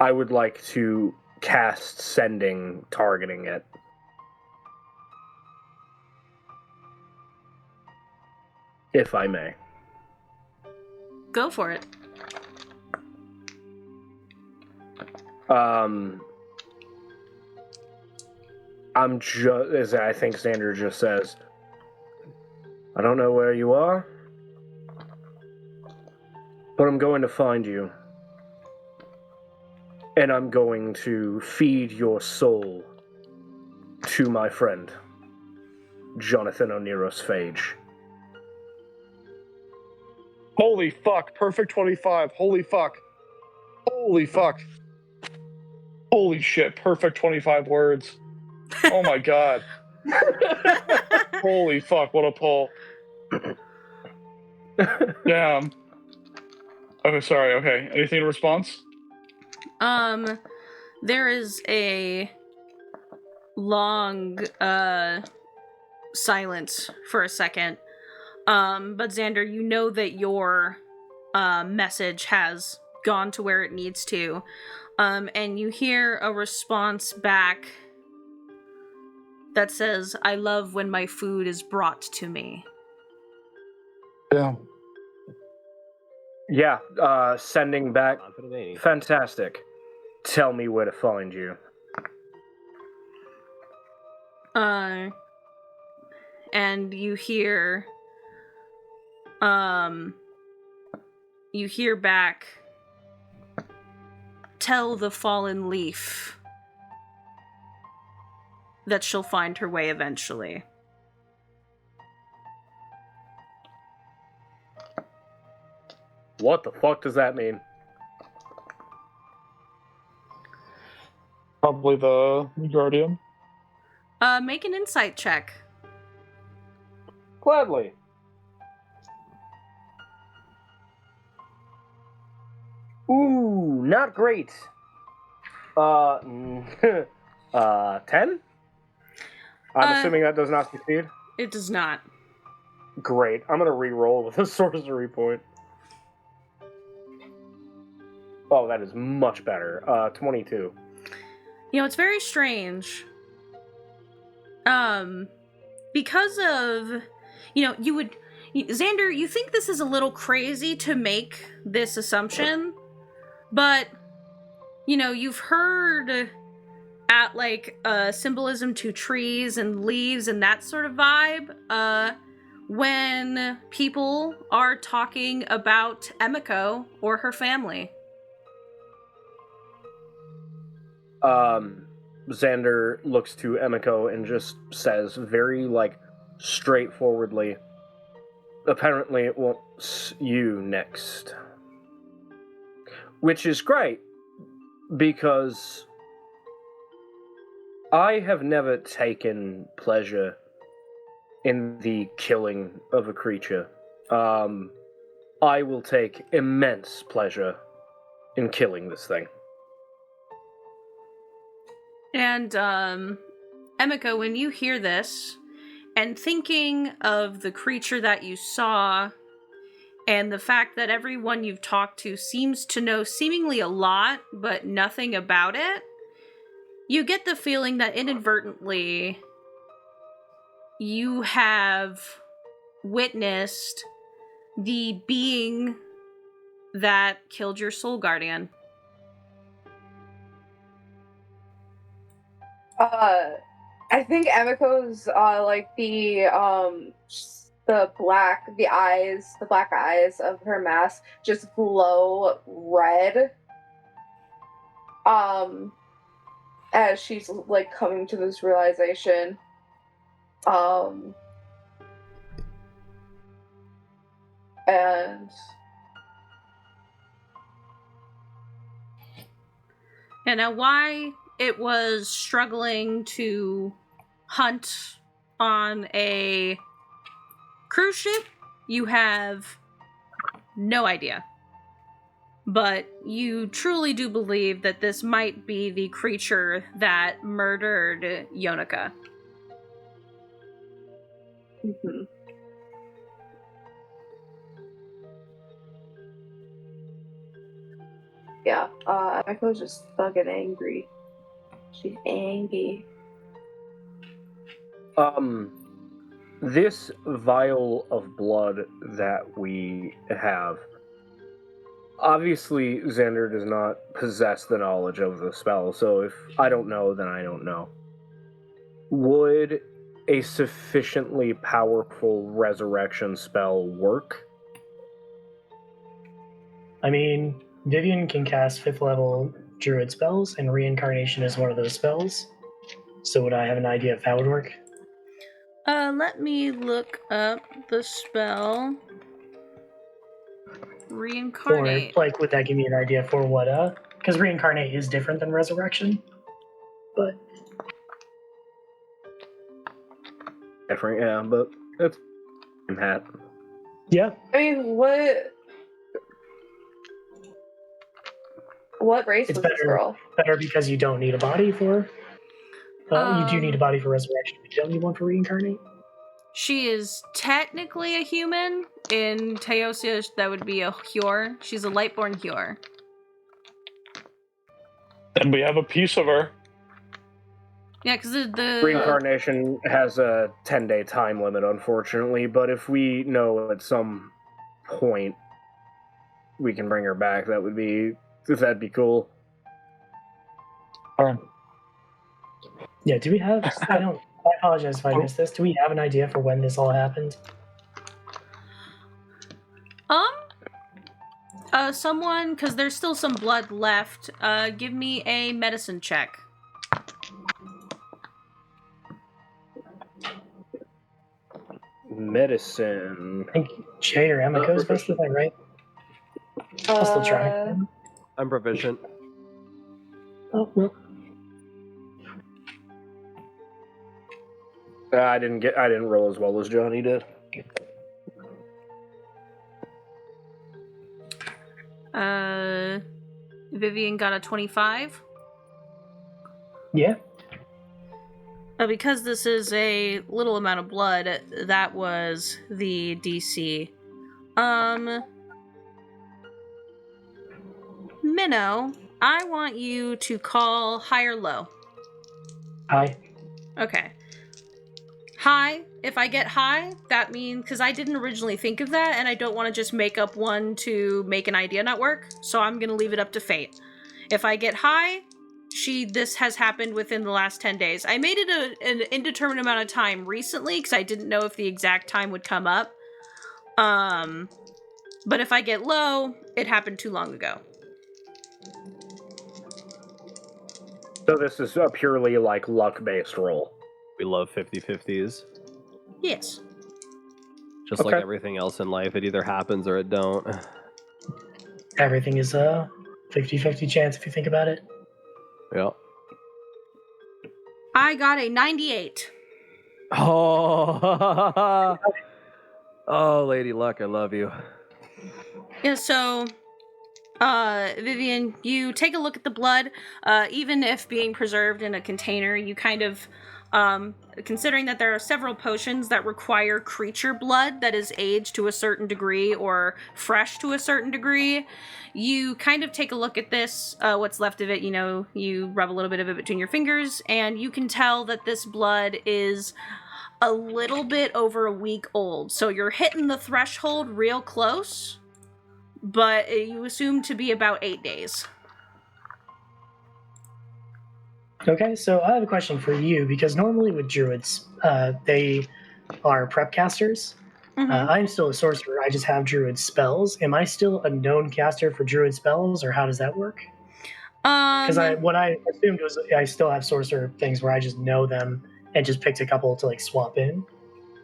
Speaker 9: I would like to cast Sending, targeting it. If I may.
Speaker 1: Go for it.
Speaker 9: I'm just, as I think Xander just says, I don't know where you are, but I'm going to find you. And I'm going to feed your soul to my friend, Jonathan Oneros Phage.
Speaker 2: Holy fuck, perfect 25. Holy fuck. Holy fuck. Holy shit, perfect 25 words. Oh my god. Holy fuck, what a pull. Damn. Okay, sorry, okay. Anything in response?
Speaker 1: There is a long, silence for a second. But Xander, you know that your message has gone to where it needs to. And you hear a response back that says, I love when my food is brought to me.
Speaker 2: Yeah.
Speaker 9: Yeah, sending back. Fantastic. Tell me where to find you.
Speaker 1: And you hear back, tell the fallen leaf that she'll find her way eventually.
Speaker 9: What the fuck does that mean?
Speaker 2: Probably the Guardian.
Speaker 1: Make an insight check.
Speaker 9: Gladly. Ooh, not great. 10? I'm assuming that does not succeed?
Speaker 1: It does not.
Speaker 9: Great. I'm gonna re-roll with a sorcery point. Oh, that is much better. 22.
Speaker 1: You know, it's very strange. Because of, Xander, you think this is a little crazy to make this assumption, but, you've heard at, symbolism to trees and leaves and that sort of vibe, when people are talking about Emiko or her family.
Speaker 9: Xander looks to Emiko and just says very, straightforwardly, apparently it wants you next. Which is great, because I have never taken pleasure in the killing of a creature. I will take immense pleasure in killing this thing.
Speaker 1: And, Emiko, when you hear this, and thinking of the creature that you saw, and the fact that everyone you've talked to seems to know seemingly a lot, but nothing about it, you get the feeling that inadvertently you have witnessed the being that killed your soul guardian.
Speaker 7: I think Emiko's like the black eyes of her mask just glow red. As she's like coming to this realization.
Speaker 1: And now why it was struggling to hunt on a cruise ship, you have no idea. But you truly do believe that this might be the creature that murdered Yonika.
Speaker 7: Mm-hmm. Yeah, Emiko's just fucking angry. She's angry.
Speaker 9: This vial of blood that we have, obviously Xander does not possess the knowledge of the spell, so if I don't know, then I don't know. Would a sufficiently powerful resurrection spell work?
Speaker 4: I mean, Vivian can cast 5th level druid spells, and reincarnation is one of those spells. So would I have an idea of how it would work?
Speaker 1: Let me look up the spell. Reincarnate.
Speaker 4: Or, like, would that give me an idea for what, because reincarnate is different than resurrection. But...
Speaker 9: different, yeah, but it's hat.
Speaker 4: Yeah.
Speaker 7: I mean, what race
Speaker 4: It's
Speaker 7: was this girl?
Speaker 4: better because you don't need a body for... you do need a body for resurrection, but you don't need one for reincarnate?
Speaker 1: She is technically a human. In Teosia, that would be a Hyur. She's a Lightborn Hyur.
Speaker 2: And we have a piece of her.
Speaker 1: Yeah, because the...
Speaker 9: Reincarnation has a 10-day time limit, unfortunately, but if we know at some point we can bring her back, that'd be cool.
Speaker 2: Alright.
Speaker 4: Yeah, do we have... I apologize if I missed this. Do we have an idea for when this all happened?
Speaker 1: Someone, because there's still some blood left, give me a medicine check.
Speaker 9: Medicine.
Speaker 4: I think Jay or Emiko's best with that, right? I'll still try.
Speaker 5: I'm proficient.
Speaker 4: Oh, well.
Speaker 9: I didn't roll as well as Johnny did.
Speaker 1: Vivian got a 25.
Speaker 4: Yeah.
Speaker 1: Because this is a little amount of blood, that was the DC. Minnow, I want you to call high or low.
Speaker 4: High.
Speaker 1: Okay. High. If I get high, that means... because I didn't originally think of that, and I don't want to just make up one to make an idea not work, so I'm going to leave it up to fate. If I get high, this has happened within the last 10 days. I made it an indeterminate amount of time recently, because I didn't know if the exact time would come up. But if I get low, it happened too long ago.
Speaker 9: So this is a purely, like, luck-based roll.
Speaker 5: We love 50-50s.
Speaker 1: Yes.
Speaker 5: Just like everything else in life, it either happens or it don't.
Speaker 4: Everything is a 50-50 chance if you think about it.
Speaker 5: Yeah.
Speaker 1: I got a 98.
Speaker 5: Oh, oh, Lady Luck, I love you.
Speaker 1: Yeah, so, Vivian, you take a look at the blood. Even if being preserved in a container, you kind of, considering that there are several potions that require creature blood that is aged to a certain degree or fresh to a certain degree, you kind of take a look at this, what's left of it, you rub a little bit of it between your fingers, and you can tell that this blood is a little bit over a week old. So you're hitting the threshold real close, but you assume to be about 8 days.
Speaker 4: Okay, so I have a question for you, because normally with druids, they are prep casters.
Speaker 1: Mm-hmm.
Speaker 4: I'm still a sorcerer. I just have druid spells. Am I still a known caster for druid spells, or how does that work? Because what I assumed was I still have sorcerer things where I just know them and just picked a couple to swap in.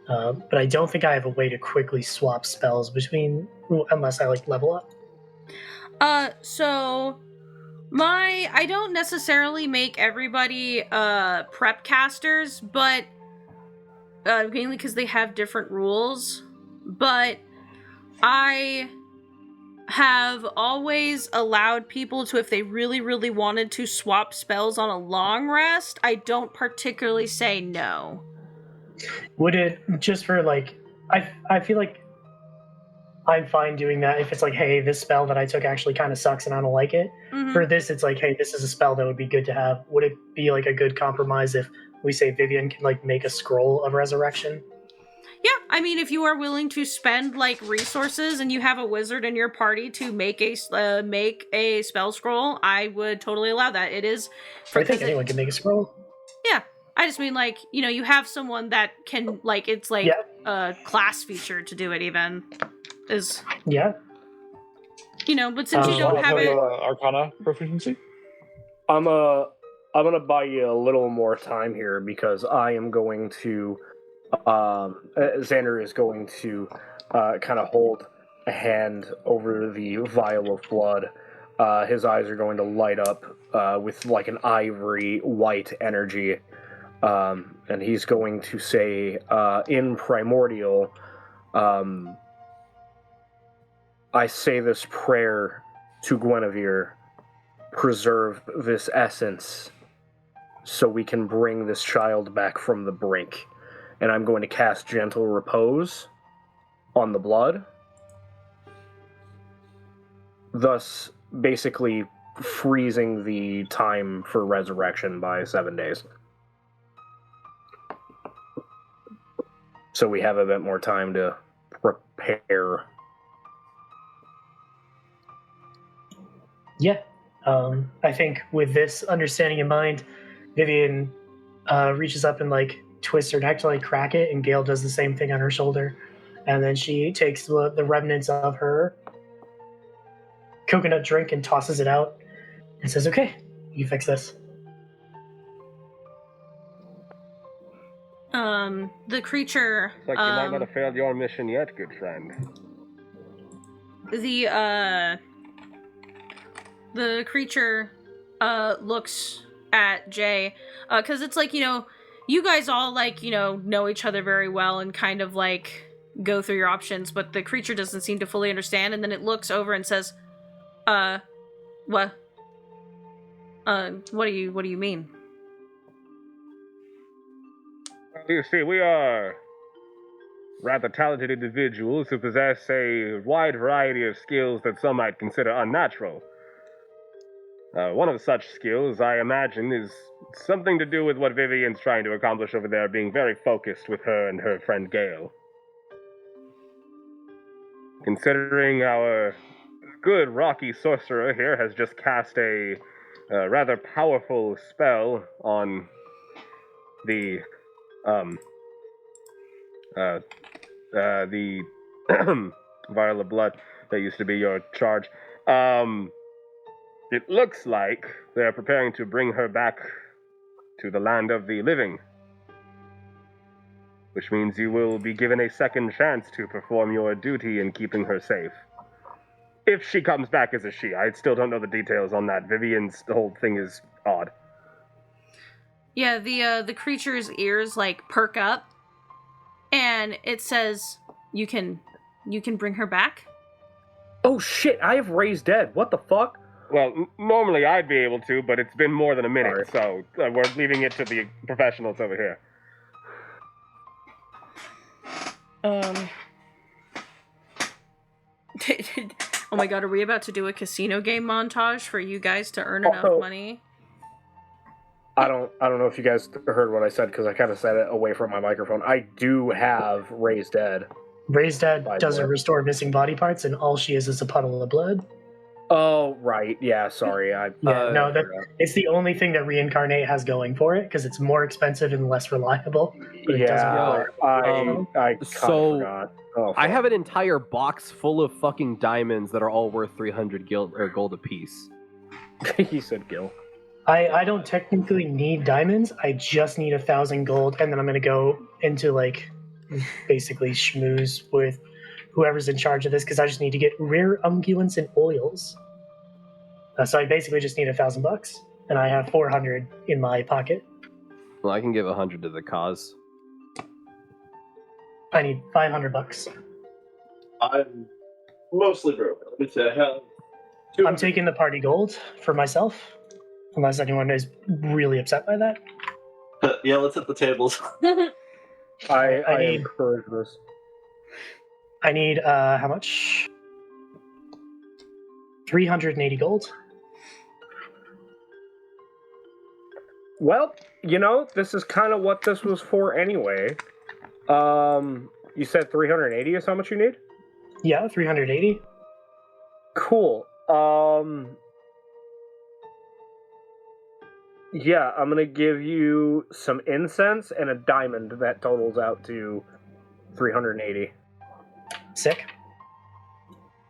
Speaker 4: But I don't think I have a way to quickly swap spells between, unless I level up.
Speaker 1: So I don't necessarily make everybody prep casters, but mainly because they have different rules. But I have always allowed people to, if they really, really wanted to swap spells on a long rest, I don't particularly say no.
Speaker 4: Would it, just for I feel like I'm fine doing that if it's hey, this spell that I took actually kind of sucks and I don't like it.
Speaker 1: Mm-hmm.
Speaker 4: For this, it's hey, this is a spell that would be good to have. Would it be a good compromise if we say Vivian can make a scroll of resurrection?
Speaker 1: Yeah, I mean, if you are willing to spend resources and you have a wizard in your party to make a spell scroll, I would totally allow that. It is.
Speaker 4: I think anyone can make a scroll.
Speaker 1: Yeah, I just mean you have someone that can it's a class feature to do it even is.
Speaker 4: Yeah.
Speaker 1: But since you don't have it,
Speaker 2: Arcana proficiency.
Speaker 9: I'm gonna buy you a little more time here because I am going to. Xander is going to kind of hold a hand over the vial of blood. His eyes are going to light up with an ivory white energy, and he's going to say in Primordial, I say this prayer to Guinevere, preserve this essence so we can bring this child back from the brink. And I'm going to cast Gentle Repose on the blood, thus basically freezing the time for resurrection by 7 days. So we have a bit more time to prepare.
Speaker 4: Yeah. I think with this understanding in mind, Vivian reaches up and twists her neck to crack it, and Gale does the same thing on her shoulder, and then she takes the remnants of her coconut drink and tosses it out and says, "Okay, you fix this."
Speaker 1: The creature.
Speaker 5: It's like you might not have failed your mission yet, good friend.
Speaker 1: The creature looks at Jay, because it's you guys all know each other very well and kind of go through your options, but the creature doesn't seem to fully understand, and then it looks over and says, what do you mean?
Speaker 5: You see, we are rather talented individuals who possess a wide variety of skills that some might consider unnatural. One of such skills, I imagine, is something to do with what Vivian's trying to accomplish over there, being very focused with her and her friend Gale. Considering our good rocky sorcerer here has just cast a rather powerful spell on the vial of blood that used to be your charge. It looks like they are preparing to bring her back to the land of the living, which means you will be given a second chance to perform your duty in keeping her safe. If she comes back as a she. I still don't know the details on that. Vivian's whole thing is odd.
Speaker 1: Yeah, the creature's ears perk up, and it says, "You can bring her back?"
Speaker 9: Oh shit! I have raised dead. What the fuck?
Speaker 5: Well, normally I'd be able to, but it's been more than a minute, so we're leaving it to the professionals over here.
Speaker 1: Oh my god, are we about to do a casino game montage for you guys to earn enough money?
Speaker 9: I don't know if you guys heard what I said because I kind of said it away from my microphone. I do have raised dead.
Speaker 4: Raised dead doesn't restore missing body parts, and all she is a puddle of blood.
Speaker 9: Oh, right. Yeah, sorry.
Speaker 4: It's the only thing that reincarnate has going for it because it's more expensive and less reliable. But it doesn't
Speaker 9: I forgot. Oh,
Speaker 5: I have an entire box full of fucking diamonds that are all worth 300 gold apiece.
Speaker 9: He said gil.
Speaker 4: I don't technically need diamonds. I just need 1,000 gold, and then I'm going to go into, like, basically schmooze with whoever's in charge of this because I just need to get rare unguents and oils. So I basically just need $1,000, and I have 400 in my pocket.
Speaker 5: Well, I can give 100 to the cause.
Speaker 4: I need $500.
Speaker 6: I'm mostly broke.
Speaker 4: I'm taking the party gold for myself, unless anyone is really upset by that.
Speaker 6: Yeah, let's hit the tables.
Speaker 9: I encourage this.
Speaker 4: I need, how much? 380 gold.
Speaker 9: Well, this is kind of what this was for anyway. You said 380 is how much you need?
Speaker 4: Yeah, 380.
Speaker 9: Cool. Yeah, I'm gonna give you some incense and a diamond that totals out to 380.
Speaker 4: Sick.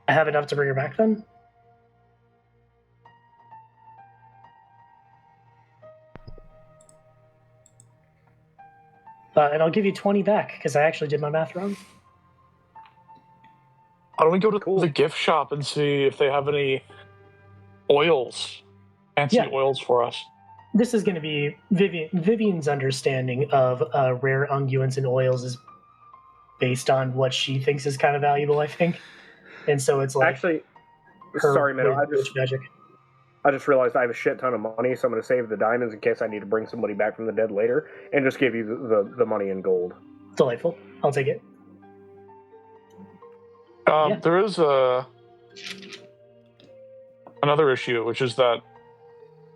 Speaker 4: I have enough to bring her back then? And I'll give you 20 back, because I actually did my math wrong.
Speaker 2: Why don't we go to the gift shop and see if they have any oils, fancy oils for us?
Speaker 4: This is going to be Vivian's understanding of rare unguents and oils is based on what she thinks is kind of valuable, I think. And so it's like...
Speaker 9: Actually, sorry, man, I just realized I have a shit ton of money, so I'm going to save the diamonds in case I need to bring somebody back from the dead later, and just give you the money in gold.
Speaker 4: Delightful. I'll take it.
Speaker 2: There is another issue, which is that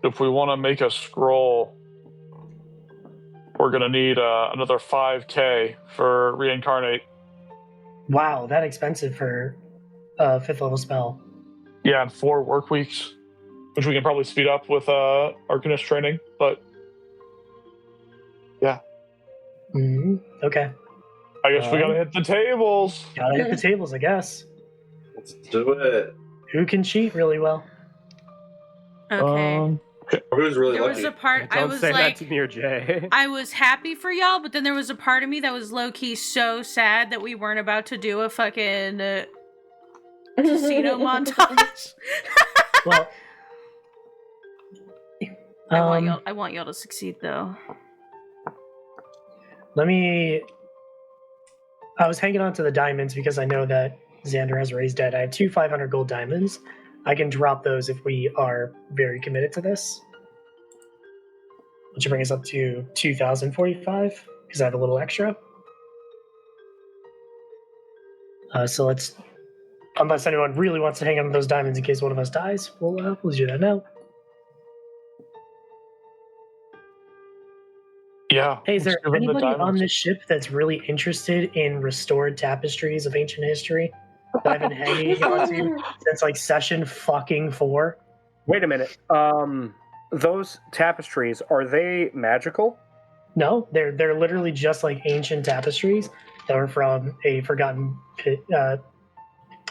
Speaker 2: if we want to make a scroll, we're going to need another 5k for reincarnate.
Speaker 4: Wow, that expensive for a 5th level spell.
Speaker 2: Yeah, and 4 work weeks, which we can probably speed up with Arcanist training, but yeah.
Speaker 4: Okay.
Speaker 2: I guess we gotta hit the tables.
Speaker 4: Gotta hit the tables, I guess.
Speaker 6: Let's do it.
Speaker 4: Who can cheat really well?
Speaker 1: Okay.
Speaker 6: Who's really
Speaker 1: there
Speaker 6: lucky?
Speaker 1: was a part
Speaker 5: Don't
Speaker 1: I was
Speaker 5: say
Speaker 1: like,
Speaker 5: that to me or Jay.
Speaker 1: I was happy for y'all, but then there was a part of me that was low key so sad that we weren't about to do a fucking casino montage.
Speaker 4: Well,
Speaker 1: I want y'all to succeed though.
Speaker 4: I was hanging on to the diamonds because I know that Xander has raised dead. I have 2 500 gold diamonds. I can drop those if we are very committed to this. Which will bring us up to 2,045 because I have a little extra. So let's, unless anyone really wants to hang on to those diamonds in case one of us dies, we'll do that now.
Speaker 2: Yeah.
Speaker 4: Hey, is there anybody on this ship that's really interested in restored tapestries of ancient history that I've been hanging on to since like session fucking 4?
Speaker 9: Wait a minute. Those tapestries, are they magical?
Speaker 4: No, they're literally just like ancient tapestries that were from a forgotten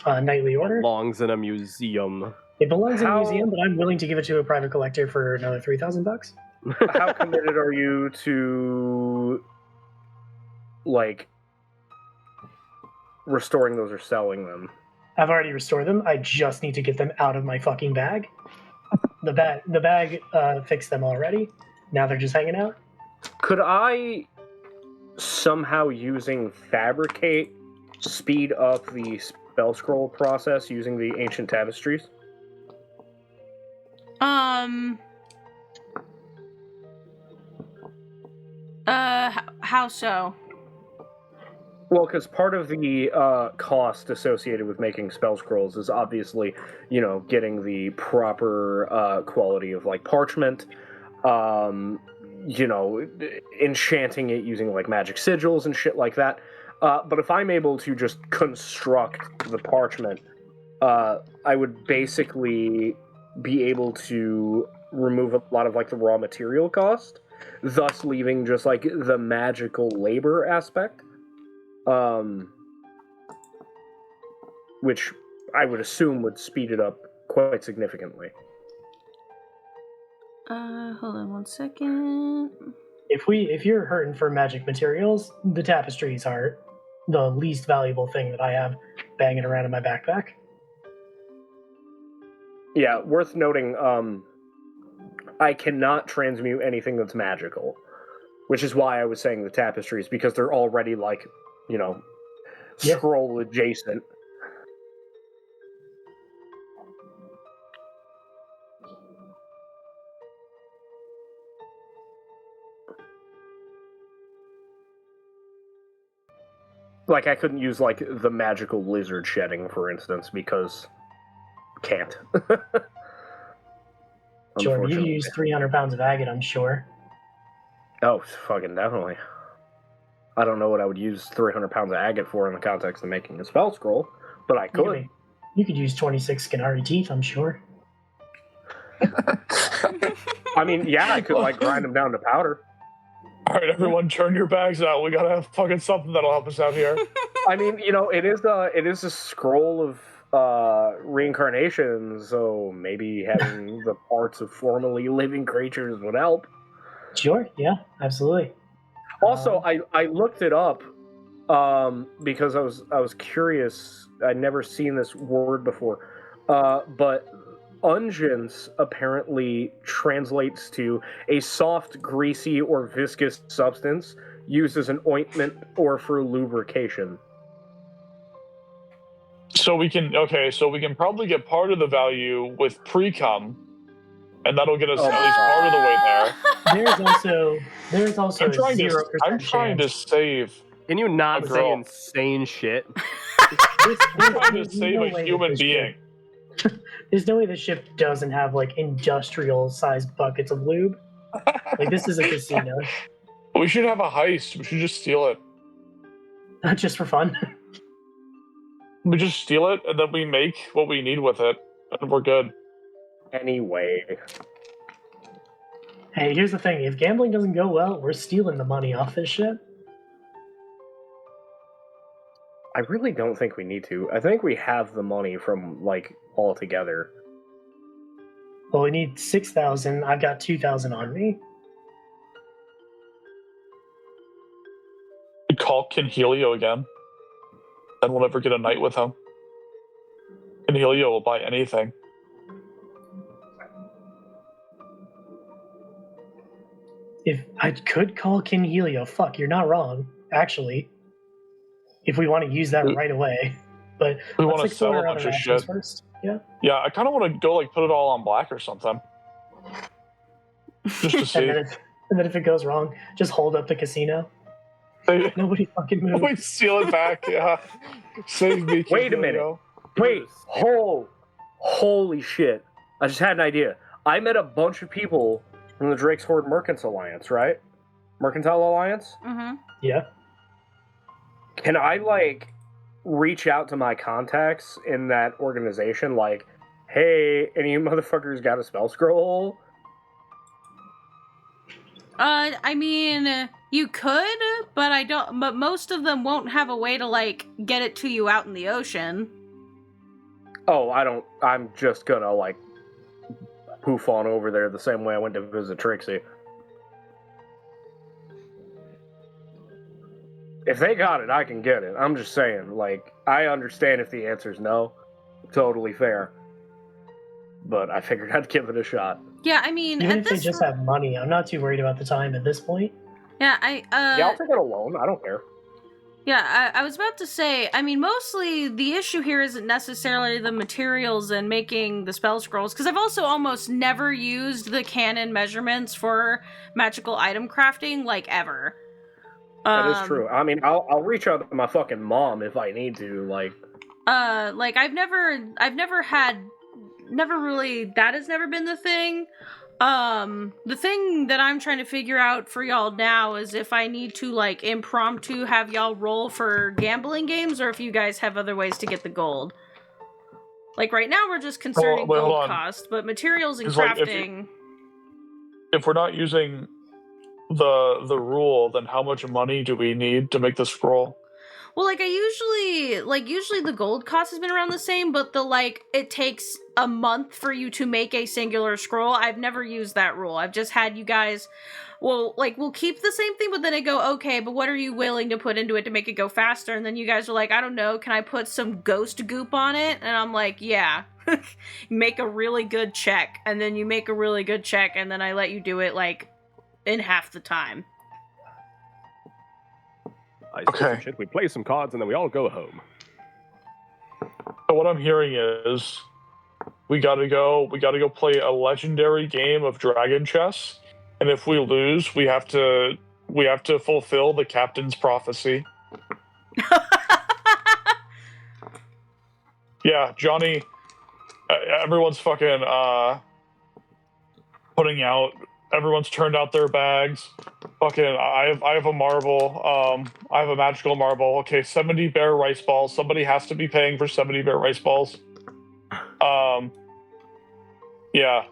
Speaker 4: knightly order.
Speaker 5: It belongs in a museum.
Speaker 4: It belongs in a museum, but I'm willing to give it to a private collector for another $3,000.
Speaker 9: How committed are you to, like, restoring those or selling them?
Speaker 4: I've already restored them. I just need to get them out of my fucking bag. The bag fixed them already. Now they're just hanging out.
Speaker 9: Could I, somehow using Fabricate, speed up the spell scroll process using the ancient tapestries?
Speaker 1: How so?
Speaker 9: Well, because part of the cost associated with making spell scrolls is obviously, getting the proper quality of like parchment, enchanting it using like magic sigils and shit like that. But if I'm able to just construct the parchment, I would basically be able to remove a lot of like the raw material cost, thus leaving just like the magical labor aspect. Which I would assume would speed it up quite significantly.
Speaker 1: Hold on 1 second.
Speaker 4: If you're hurting for magic materials, the tapestries are the least valuable thing that I have banging around in my backpack.
Speaker 9: Yeah, worth noting, I cannot transmute anything that's magical, which is why I was saying the tapestries, because they're already like, scroll adjacent. Like, I couldn't use, like, the magical lizard shedding, for instance, because can't.
Speaker 4: Sure, you use 300 pounds of agate, I'm sure.
Speaker 9: Oh, fucking definitely. I don't know what I would use 300 pounds of agate for in the context of making a spell scroll, but I could.
Speaker 4: You could use 26 Skinari teeth, I'm sure.
Speaker 9: I mean, yeah, I could, like, grind them down to powder.
Speaker 2: All right, everyone, turn your bags out. We gotta have fucking something that'll help us out here.
Speaker 9: I mean, it is a scroll of reincarnation, so maybe having the parts of formerly living creatures would help.
Speaker 4: Sure, yeah, absolutely.
Speaker 9: Also, I looked it up because I was curious. I'd never seen this word before, but unguents apparently translates to a soft, greasy, or viscous substance used as an ointment or for lubrication.
Speaker 2: So we can probably get part of the value with pre-cum, and that'll get us at least part of the way there.
Speaker 4: There's also
Speaker 2: I'm trying to save.
Speaker 5: Can you not say insane shit?
Speaker 2: I'm trying to save a human being.
Speaker 4: There's no way the ship doesn't have like industrial-sized buckets of lube. Like, this is a casino.
Speaker 2: We should have a heist. We should just steal it.
Speaker 4: Not just for fun.
Speaker 2: We just steal it, and then we make what we need with it, and we're good.
Speaker 9: Anyway.
Speaker 4: Hey, here's the thing. If gambling doesn't go well, we're stealing the money off this shit.
Speaker 9: I really don't think we need to. I think we have the money from, like, all together.
Speaker 4: Well, we need 6,000. I've got 2,000 on me.
Speaker 2: We call Kinhelio again. Then we'll never get a night with him. Kinhelio will buy anything.
Speaker 4: If I could call Kinhelio, fuck, you're not wrong, actually. If we want to use that right away. But
Speaker 2: we want to sell a bunch of shit
Speaker 4: first. Yeah.
Speaker 2: Yeah, I kind of want to go like put it all on black or something. Just to see.
Speaker 4: And then if it goes wrong, just hold up the casino. Nobody fucking moves.
Speaker 2: We steal it back, yeah. Save me.
Speaker 9: Wait a minute. Wait. Holy shit. I just had an idea. I met a bunch of people from the Drake's Horde Mercantile Alliance, right? Mercantile Alliance?
Speaker 1: Mm-hmm.
Speaker 4: Yeah.
Speaker 9: Can I, like, reach out to my contacts in that organization, like, hey, any of you motherfuckers got a spell scroll?
Speaker 1: I mean, you could, but but most of them won't have a way to, like, get it to you out in the ocean.
Speaker 9: Oh, I'm just gonna, like, poof on over there the same way I went to visit Trixie. If they got it, I can get it. I'm just saying, like, I understand if the answer's no. Totally fair. But I figured I'd give it a shot.
Speaker 1: Yeah, I mean,
Speaker 4: even if they just have money, I'm not too worried about the time at this point.
Speaker 1: Yeah,
Speaker 9: yeah, I'll take it a loan. I don't care.
Speaker 1: Yeah, I was about to say, I mean, mostly the issue here isn't necessarily the materials and making the spell scrolls, because I've also almost never used the canon measurements for magical item crafting, like, ever.
Speaker 9: That is true. I mean, I'll reach out to my fucking mom if I need to, like...
Speaker 1: I've never really, that has never been the thing. The thing that I'm trying to figure out for y'all now is if I need to, like, impromptu have y'all roll for gambling games, or if you guys have other ways to get the gold. Like, right now we're just concerning gold cost, but materials and crafting...
Speaker 2: Like, if we're not using the rule, then how much money do we need to make the scroll?
Speaker 1: Well, usually the gold cost has been around the same, but it takes a month for you to make a singular scroll. I've never used that rule. I've just had you guys, we'll keep the same thing, but then I go, okay, but what are you willing to put into it to make it go faster? And then you guys are like, I don't know, can I put some ghost goop on it? And I'm like, yeah. Make a really good check. And then you make a really good check, and then I let you do it, in half the time.
Speaker 5: Okay. We play some cards and then we all go home.
Speaker 2: So what I'm hearing is we gotta go play a legendary game of dragon chess, and if we lose, we have to fulfill the captain's prophecy. Yeah, Johnny, everyone's fucking putting out. Everyone's turned out their bags. Fucking, I have a marble. I have a magical marble. Okay, 70 bear rice balls. Somebody has to be paying for 70 bear rice balls. Yeah,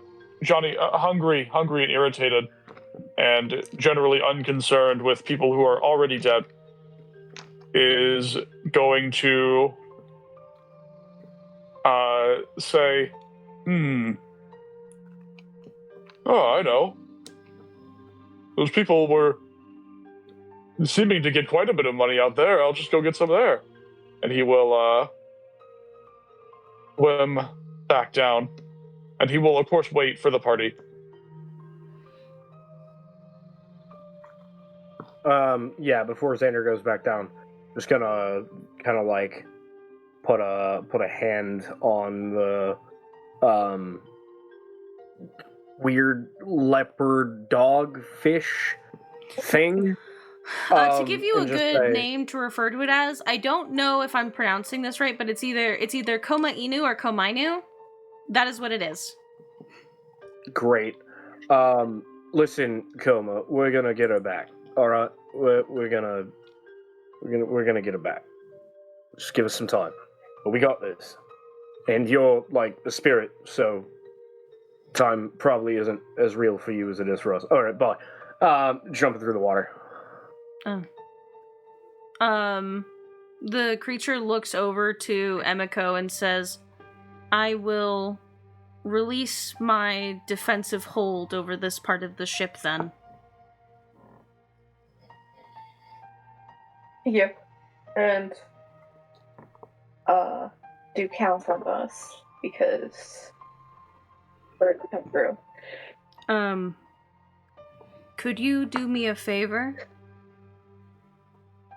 Speaker 2: Johnny, hungry and irritated, and generally unconcerned with people who are already dead, is going to say, oh, I know. Those people were seeming to get quite a bit of money out there. I'll just go get some there. And he will swim back down. And he will, of course, wait for the party.
Speaker 9: Yeah, before Xander goes back down, just gonna kind of like put a hand on the weird leopard dog fish thing.
Speaker 1: To give you a good name to refer to it as, I don't know if I'm pronouncing this right, but it's either Koma Inu or Komainu. That is what it is.
Speaker 9: Great. Listen, Koma, we're gonna get her back. All right, we're gonna get her back. Just give us some time. But we got this. And you're like a spirit, so time probably isn't as real for you as it is for us. All right, bye. Jumping through the water.
Speaker 1: The creature looks over to Emiko and says, I will release my defensive hold over this part of the ship then.
Speaker 7: Yep. And do count on us because we're to come through.
Speaker 1: Could you do me a favor?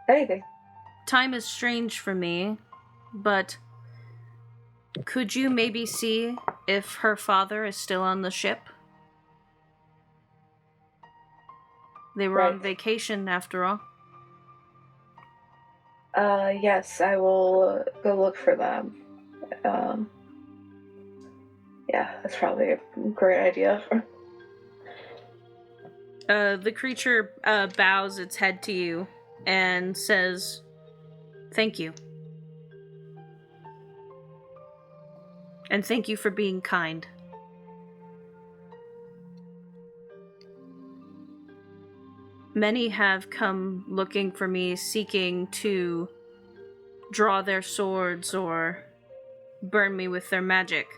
Speaker 7: Anything.
Speaker 1: Time is strange for me, but could you maybe see if her father is still on the ship? They were on vacation, after all.
Speaker 7: Yes, I will go look for them. Yeah, that's probably a great idea.
Speaker 1: The creature bows its head to you and says, thank you. And thank you for being kind. Many have come looking for me, seeking to draw their swords or burn me with their magic.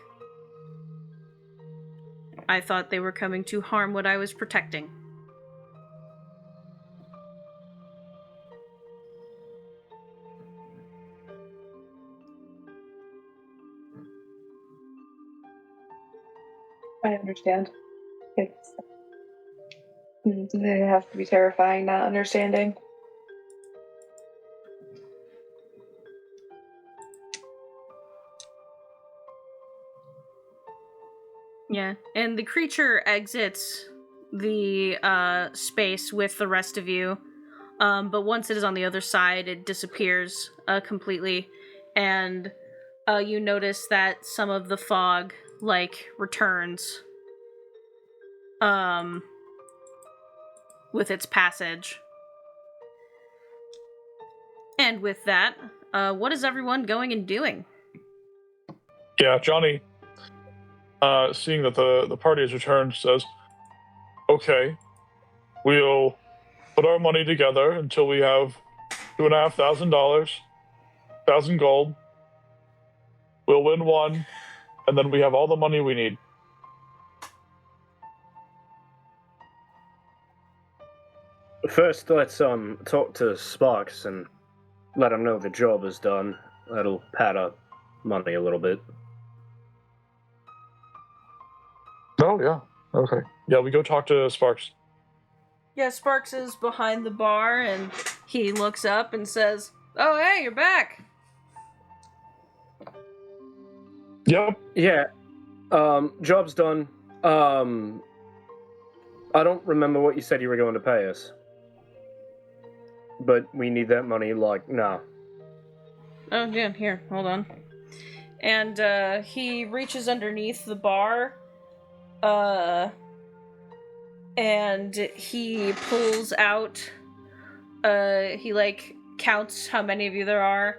Speaker 1: I thought they were coming to harm what I was protecting.
Speaker 7: I understand. It has to be terrifying not understanding.
Speaker 1: Yeah, and the creature exits the space with the rest of you. But once it is on the other side, it disappears completely, and you notice that some of the fog, returns with its passage. And with that, what is everyone going and doing?
Speaker 2: Yeah, Johnny, seeing that the party has returned, says, okay, we'll put our money together until we have $2,500, 1,000 gold. We'll win one, and then we have all the money we need.
Speaker 9: First, let's talk to Sparks and let him know the job is done. That'll pad up money a little bit.
Speaker 2: Oh, yeah. Okay. Yeah, we go talk to Sparks.
Speaker 1: Yeah, Sparks is behind the bar, and he looks up and says, "Oh, hey, you're back."
Speaker 2: Yep.
Speaker 9: Yeah. Job's done. I don't remember what you said you were going to pay us. But we need that money, now.
Speaker 1: Oh, yeah, here, hold on. And, he reaches underneath the bar, and he pulls out, he, counts how many of you there are,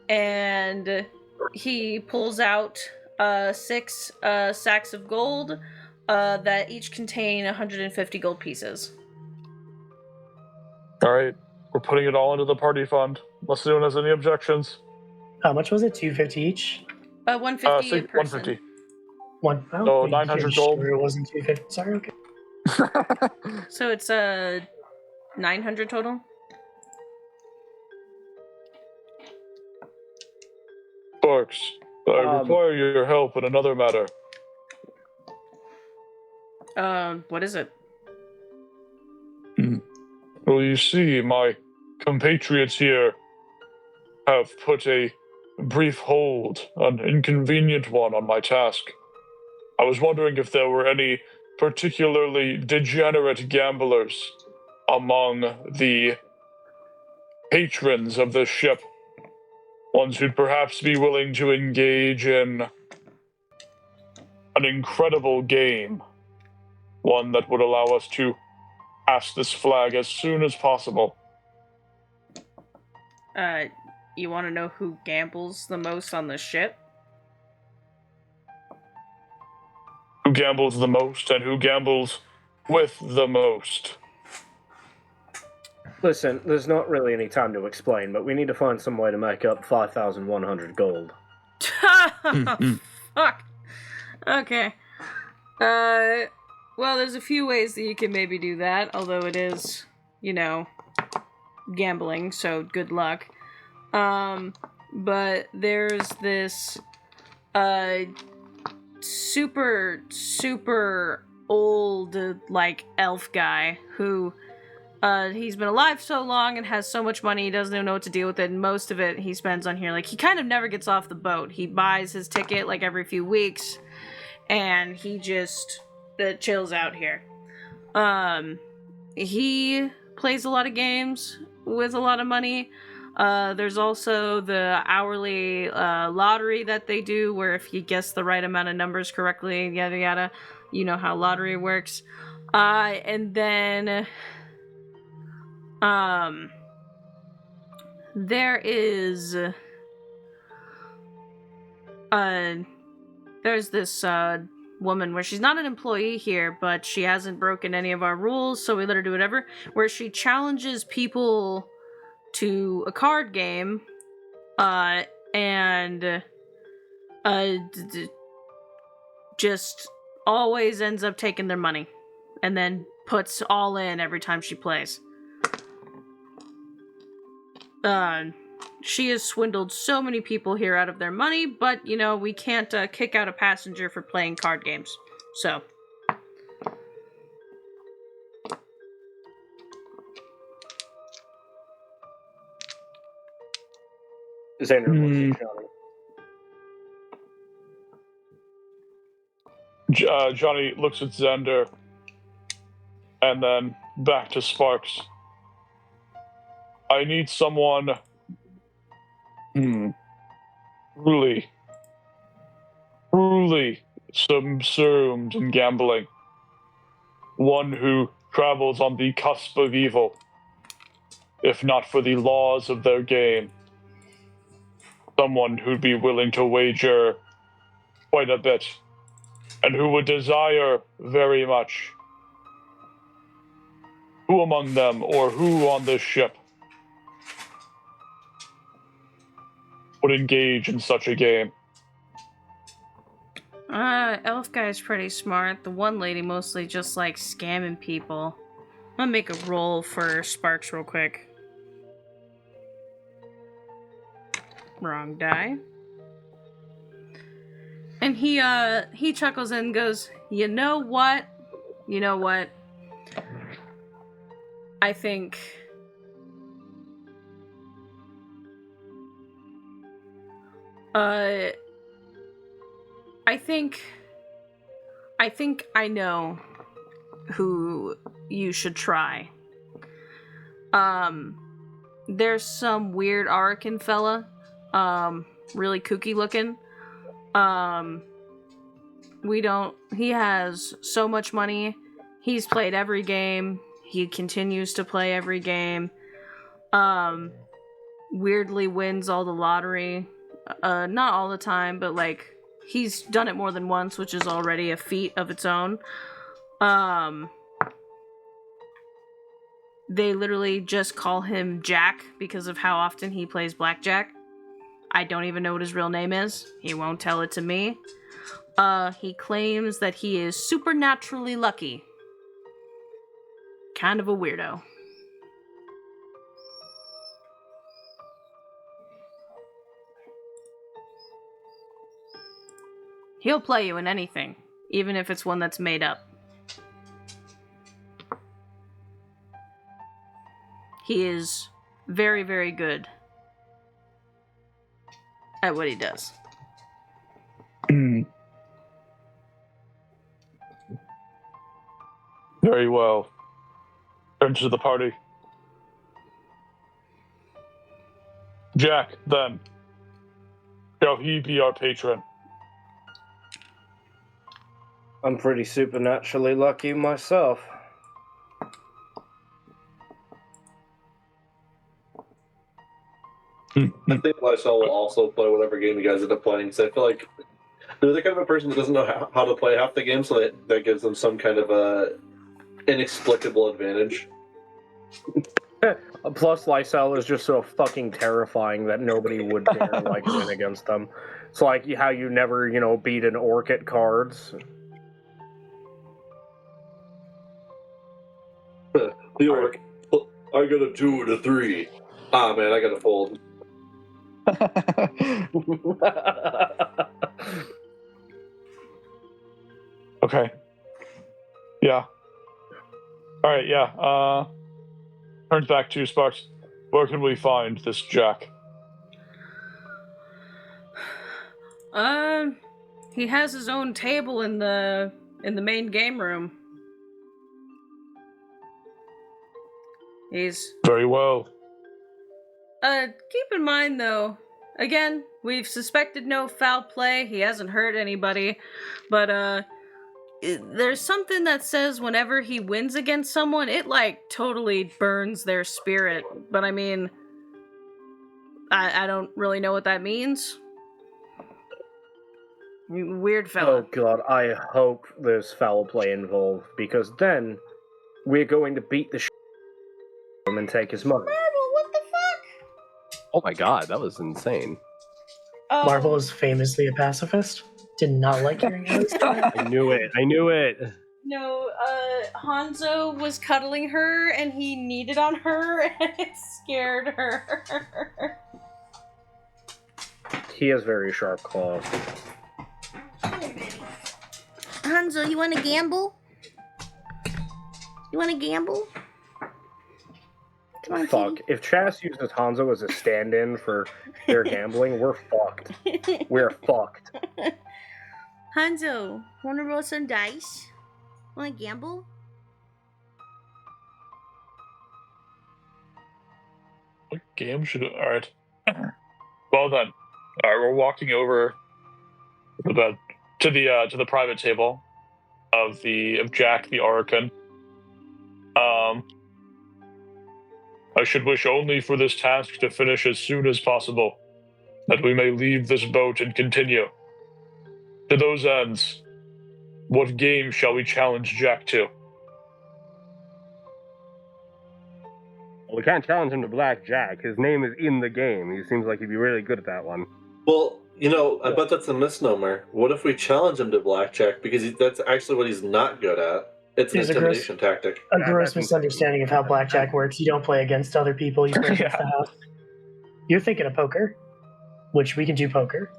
Speaker 1: and he pulls out, 6, sacks of gold, that each contain 150 gold pieces.
Speaker 2: Alright, we're putting it all into the party fund, unless anyone has any objections.
Speaker 4: How much was it? 250 each?
Speaker 1: 150 a person.
Speaker 2: 150.
Speaker 4: One.
Speaker 2: So 900 gold.
Speaker 4: Sure it wasn't 250. Sorry, okay.
Speaker 1: So it's 900 total?
Speaker 2: Sparks, I require your help in another matter.
Speaker 1: What is it?
Speaker 2: Well, you see, my compatriots here have put a brief hold, an inconvenient one, on my task. I was wondering if there were any particularly degenerate gamblers among the patrons of the ship, ones who'd perhaps be willing to engage in an incredible game, one that would allow us to pass this flag as soon as possible.
Speaker 1: You want to know who gambles the most on the ship?
Speaker 2: Who gambles the most and who gambles with the most?
Speaker 9: Listen, there's not really any time to explain, but we need to find some way to make up 5,100 gold.
Speaker 1: Fuck. Okay. Well, there's a few ways that you can maybe do that, although it is, gambling, so good luck. But there's this, super, super old, elf guy who, he's been alive so long and has so much money he doesn't even know what to do with it, and most of it he spends on here. He kind of never gets off the boat. He buys his ticket, every few weeks, and he just chills out here. He plays a lot of games with a lot of money. There's also the hourly lottery that they do, where if you guess the right amount of numbers correctly, yada yada, you know how lottery works. And then there is there's this woman where she's not an employee here, but she hasn't broken any of our rules, so we let her do whatever, where she challenges people to a card game, and just always ends up taking their money, and then puts all in every time she plays. She has swindled so many people here out of their money, but, we can't kick out a passenger for playing card games, so...
Speaker 2: Johnny looks at Xander, and then back to Sparks. I need someone truly subsumed in gambling. One who travels on the cusp of evil, if not for the laws of their game. Someone who'd be willing to wager quite a bit, and who would desire very much. Who among them, or who on this ship, would engage in such a game?
Speaker 1: Elf guy's pretty smart. The one lady mostly just like scamming people. I'm gonna make a roll for Sparks real quick. Wrong die. And he chuckles and goes, You know what? I think I know who you should try. There's some weird Arakan fella, really kooky looking. He has so much money. He's played every game. He continues to play every game. Weirdly wins all the lottery. Not all the time, but like he's done it more than once, which is already a feat of its own. They literally just call him Jack because of how often he plays blackjack. I don't even know what his real name is. He won't tell it to me. He claims that he is supernaturally lucky. Kind of a weirdo. He'll play you in anything, even if it's one that's made up. He is very, very good at what he does.
Speaker 2: Very well. Turn to the party. Jack, then. Shall he be our patron?
Speaker 9: I'm pretty supernaturally lucky myself.
Speaker 6: I think Lysel will also play whatever game you guys end up playing, so I feel like they're the kind of a person that doesn't know how to play half the game, so that gives them some kind of inexplicable advantage.
Speaker 9: Plus, Lysel is just so fucking terrifying that nobody would dare win against them. It's like how you never, beat an orc at cards.
Speaker 6: The orc, I got a 2 and a 3. Ah, man, I got to fold.
Speaker 2: Okay. Yeah. Alright, yeah. Turns back to Sparks. Where can we find this Jack?
Speaker 1: He has his own table in the main game room. He's...
Speaker 2: Very well.
Speaker 1: Keep in mind, though, again, we've suspected no foul play. He hasn't hurt anybody. But, there's something that says whenever he wins against someone, it, totally burns their spirit. But, I mean, I don't really know what that means. Weird fella.
Speaker 9: Oh, God, I hope there's foul play involved, because then we're going to beat the shit out of him and take his money.
Speaker 1: Marvel, what the fuck?
Speaker 5: Oh my god, that was insane.
Speaker 4: Marvel is famously a pacifist. Did not like hearing that.
Speaker 5: I knew it.
Speaker 1: No, Hanzo was cuddling her and he kneaded on her and it scared her.
Speaker 9: He has very sharp claws.
Speaker 8: Hanzo, you want to gamble? You want to gamble? Come on,
Speaker 9: Fuck. If Chas uses Hanzo as a stand-in for their gambling, we're fucked. We're fucked.
Speaker 8: Hanzo, wanna roll some dice? Wanna gamble?
Speaker 2: What game should it... Alright. Well then. Alright, we're walking over to the private table of Jack the Oracle. I should wish only for this task to finish as soon as possible, that we may leave this boat and continue. To those ends, what game shall we challenge Jack to?
Speaker 5: Well, we can't challenge him to blackjack. His name is in the game. He seems like he'd be really good at that one.
Speaker 6: Well, I bet that's a misnomer. What if we challenge him to blackjack because that's actually what he's not good at? It's an intimidation tactic.
Speaker 4: A gross misunderstanding of how blackjack works. You don't play against other people. You play against the house. You're thinking of poker, which we can do poker.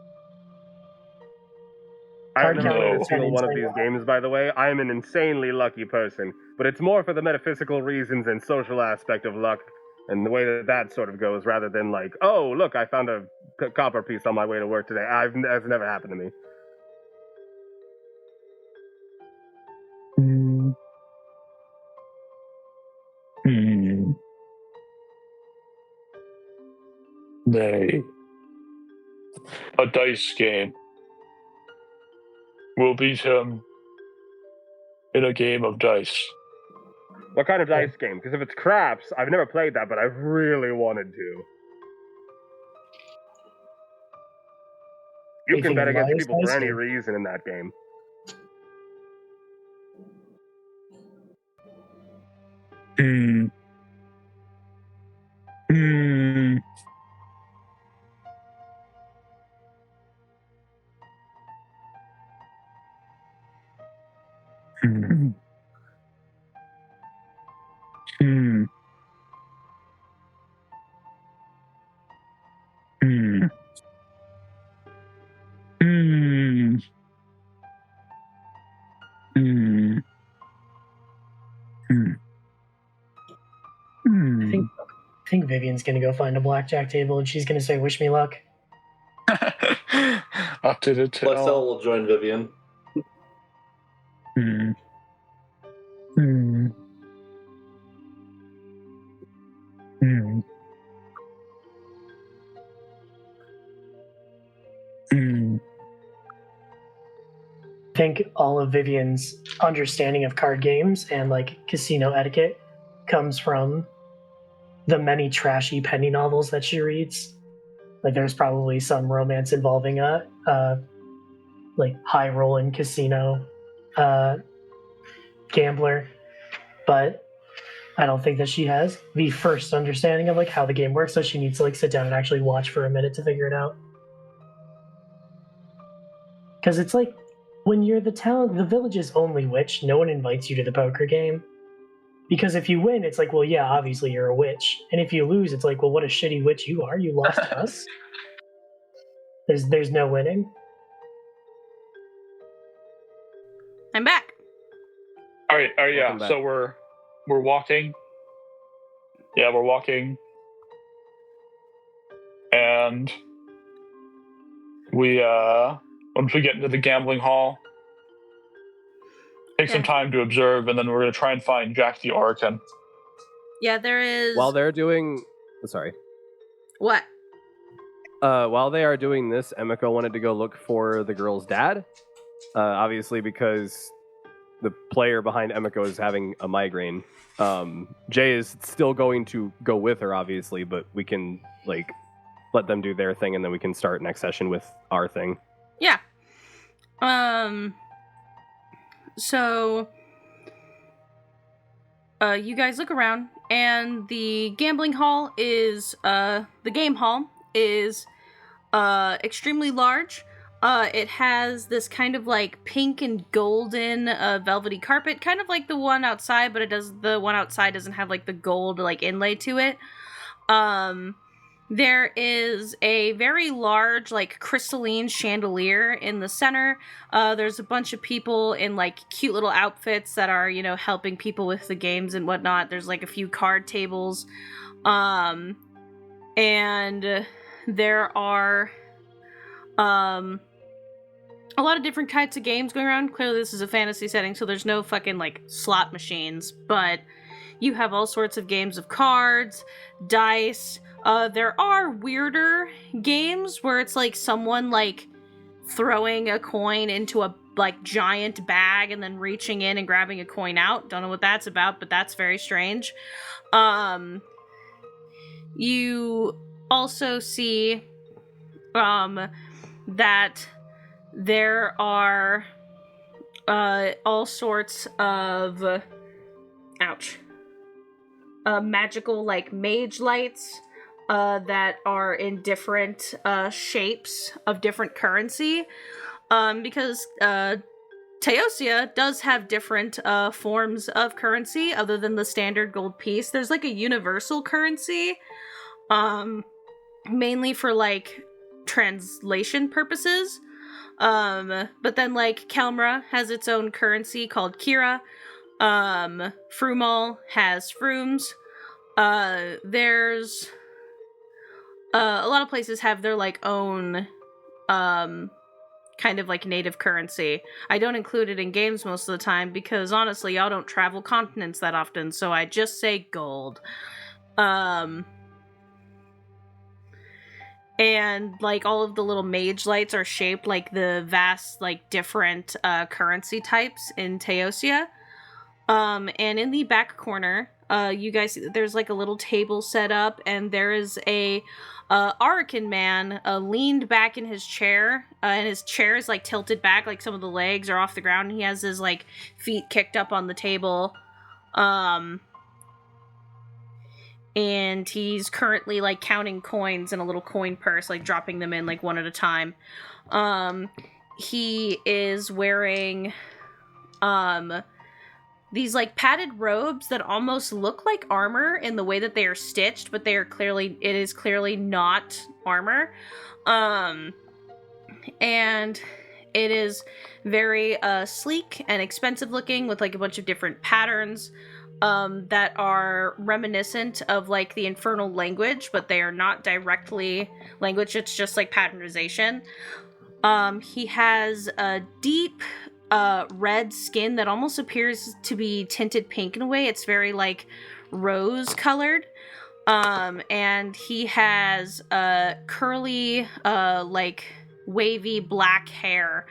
Speaker 5: I've never played a single one of these games, by the way. I am an insanely lucky person, but it's more for the metaphysical reasons and social aspect of luck and the way that sort of goes, rather than like, oh, look, I found a copper piece on my way to work today. That's never happened to me.
Speaker 2: Nay. A dice game. We'll beat him in a game of dice.
Speaker 5: What kind of dice game? Because if it's craps, I've never played that, but I really wanted to. You can bet against people for any reason in that game.
Speaker 4: I think Vivian's gonna go find a blackjack table and she's gonna say, "Wish me luck."
Speaker 2: Up to the tail.
Speaker 6: Lexel will join Vivian.
Speaker 4: I think all of Vivian's understanding of card games and like casino etiquette comes from the many trashy penny novels that she reads. Like there's probably some romance involving a like high rolling casino gambler, but I don't think that she has the first understanding of like how the game works, so she needs to like sit down and actually watch for a minute to figure it out. Because it's like when you're the village's only witch, no one invites you to the poker game. Because if you win, it's like, well, yeah, obviously you're a witch. And if you lose, it's like, well, what a shitty witch you are. You lost to us. There's no winning.
Speaker 1: I'm back.
Speaker 2: All right, yeah. So we're walking. Yeah, we're walking. And we once we get into the gambling hall, take some time to observe, and then we're going to try and find Jack the Oracle.
Speaker 1: Yeah, there is...
Speaker 5: While they're doing... Sorry.
Speaker 1: What?
Speaker 5: While they are doing this, Emiko wanted to go look for the girl's dad. Obviously, because the player behind Emiko is having a migraine. Jay is still going to go with her, obviously, but we can, like, let them do their thing, and then we can start next session with our thing.
Speaker 1: Yeah. So, you guys look around, and the gambling hall is, the game hall is, extremely large. It has this kind of like pink and golden, velvety carpet, kind of like the one outside, but the one outside doesn't have like the gold, like, inlay to it. There is a very large, like, crystalline chandelier in the center. There's a bunch of people in, like, cute little outfits that are, helping people with the games and whatnot. There's, like, a few card tables. And there are, a lot of different types of games going around. Clearly this is a fantasy setting, so there's no fucking, like, slot machines, but you have all sorts of games of cards, dice. There are weirder games where it's, like, someone, like, throwing a coin into a, like, giant bag and then reaching in and grabbing a coin out. Don't know what that's about, but that's very strange. You also see, that there are, all sorts of, magical, like, mage lights, that are in different, shapes of different currency, because, Teosia does have different, forms of currency other than the standard gold piece. There's, like, a universal currency, mainly for, like, translation purposes, but then, like, Kelmra has its own currency called Kira. Frumal has Frooms. There's a lot of places have their, like, own kind of, like, native currency. I don't include it in games most of the time because honestly y'all don't travel continents that often, so I just say gold. And, like, all of the little mage lights are shaped like the vast, like, different currency types in Teosia. And in the back corner, you guys see that there's, like, a little table set up, and there is a Arakan man leaned back in his chair, and his chair is, like, tilted back, like some of the legs are off the ground, and he has his, like, feet kicked up on the table. And he's currently, like, counting coins in a little coin purse, like, dropping them in, like, one at a time. He is wearing, these, like, padded robes that almost look like armor in the way that they are stitched, but it is clearly not armor. And it is very, sleek and expensive looking with, like, a bunch of different patterns, that are reminiscent of, like, the infernal language, but they are not directly language, it's just, like, patternization. He has a deep, red skin that almost appears to be tinted pink in a way. It's very, like, rose colored. And he has, curly, like, wavy black hair,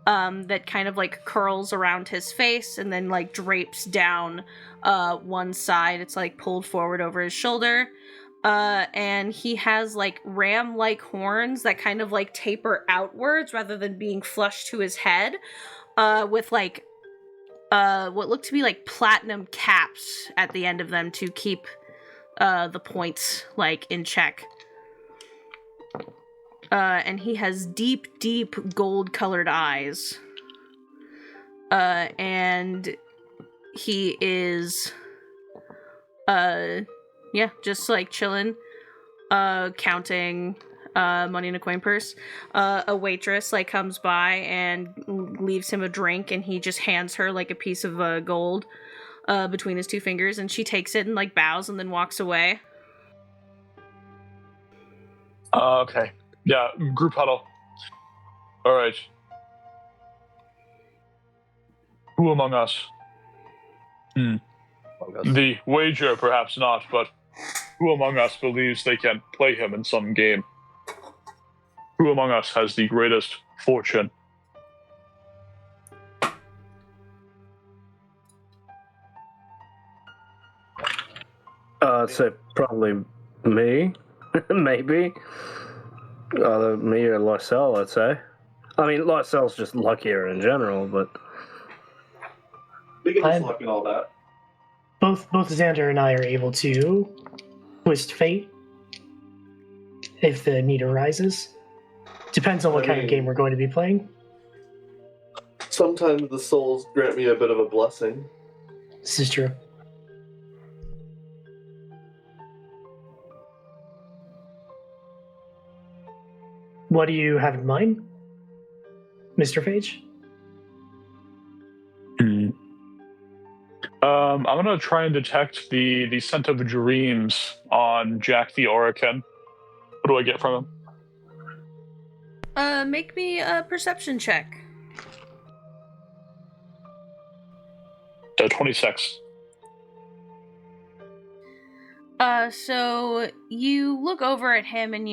Speaker 1: that kind of, like, curls around his face and then, like, drapes down, one side. It's, like, pulled forward over his shoulder. And he has, like, ram-like horns that kind of, like, taper outwards rather than being flush to his head, with, like, what look to be, like, platinum caps at the end of them to keep, the points, like, in check. And he has deep, deep gold-colored eyes. And he is, just, like, chilling, counting, money in a coin purse. A waitress, like, comes by and leaves him a drink, and he just hands her, like, a piece of, gold, between his two fingers, and she takes it and, like, bows and then walks away.
Speaker 2: Okay. Yeah, group huddle. All right. Who among us? The wager, perhaps not, but who among us believes they can play him in some game? Who among us has the greatest fortune?
Speaker 9: I'd say probably me. Maybe. Either me or Lysel, I'd say. I mean, Lysel's just luckier in general, but...
Speaker 6: We get his luck and all that.
Speaker 4: Both Xander and I are able to twist fate if the need arises. Depends on what kind of game we're going to be playing.
Speaker 6: Sometimes the souls grant me a bit of a blessing.
Speaker 4: This is true. What do you have in mind, Mr. Phage?
Speaker 2: I'm gonna try and detect the scent of dreams on Jack the Oracan. What do I get from him?
Speaker 1: Make me a perception check.
Speaker 2: 26.
Speaker 1: So you look over at him and,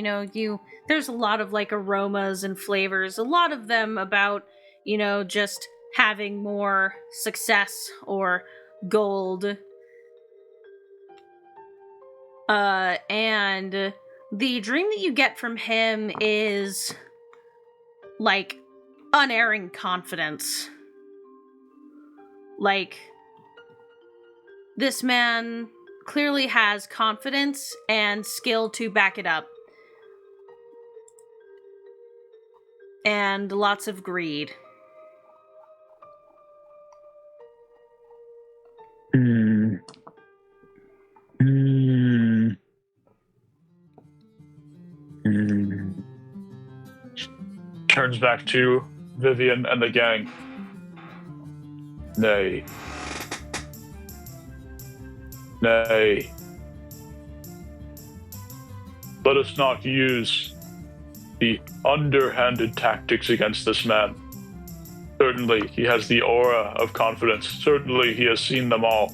Speaker 1: there's a lot of, aromas and flavors, a lot of them about, just having more success or gold. And the dream that you get from him is, unerring confidence. This man clearly has confidence and skill to back it up. And lots of greed.
Speaker 2: Turns back to Vivian and the gang. Nay. Nay. Let us not use the underhanded tactics against this man. Certainly, he has the aura of confidence. Certainly, he has seen them all.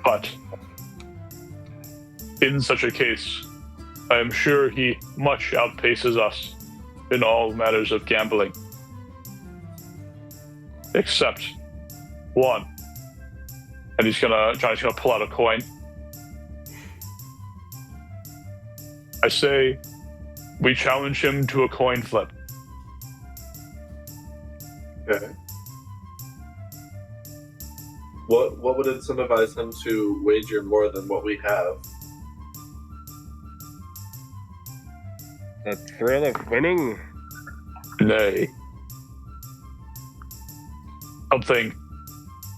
Speaker 2: But in such a case, I am sure he much outpaces us in all matters of gambling. Except one. And Johnny's gonna pull out a coin. I say we challenge him to a coin flip.
Speaker 6: Okay. What would incentivize him to wager more than what we have?
Speaker 5: The thrill of winning?
Speaker 2: Nay. Something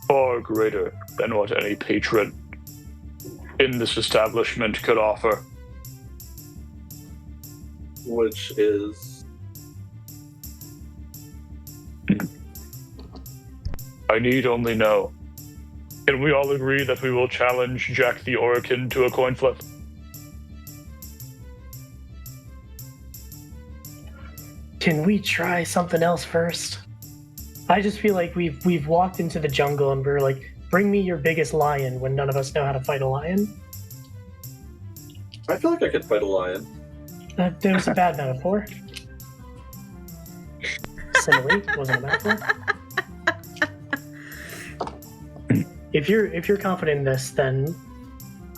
Speaker 2: far greater than what any patron in this establishment could offer.
Speaker 6: Which is?
Speaker 2: I need only know. Can we all agree that we will challenge Jack the Orakin to a coin flip?
Speaker 4: Can we try something else first? I just feel like we've walked into the jungle and we're like, bring me your biggest lion when none of us know how to fight a lion.
Speaker 6: I feel like I could fight a lion.
Speaker 4: That was a bad metaphor. Simile wasn't a metaphor. If you're confident in this, then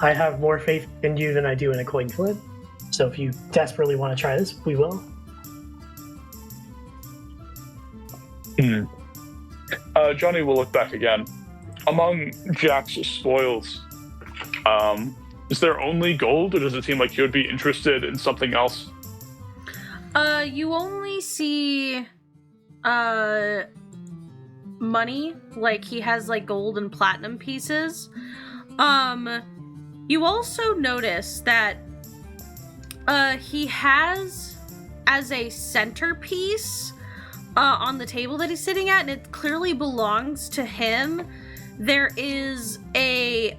Speaker 4: I have more faith in you than I do in a coin flip. So if you desperately want to try this, we will.
Speaker 2: Johnny will look back again. Among Jack's spoils, is there only gold, or does it seem like you would be interested in something else?
Speaker 1: You only see money. Like, he has gold and platinum pieces. You also notice that he has, as a centerpiece on the table that he's sitting at, and it clearly belongs to him, there is a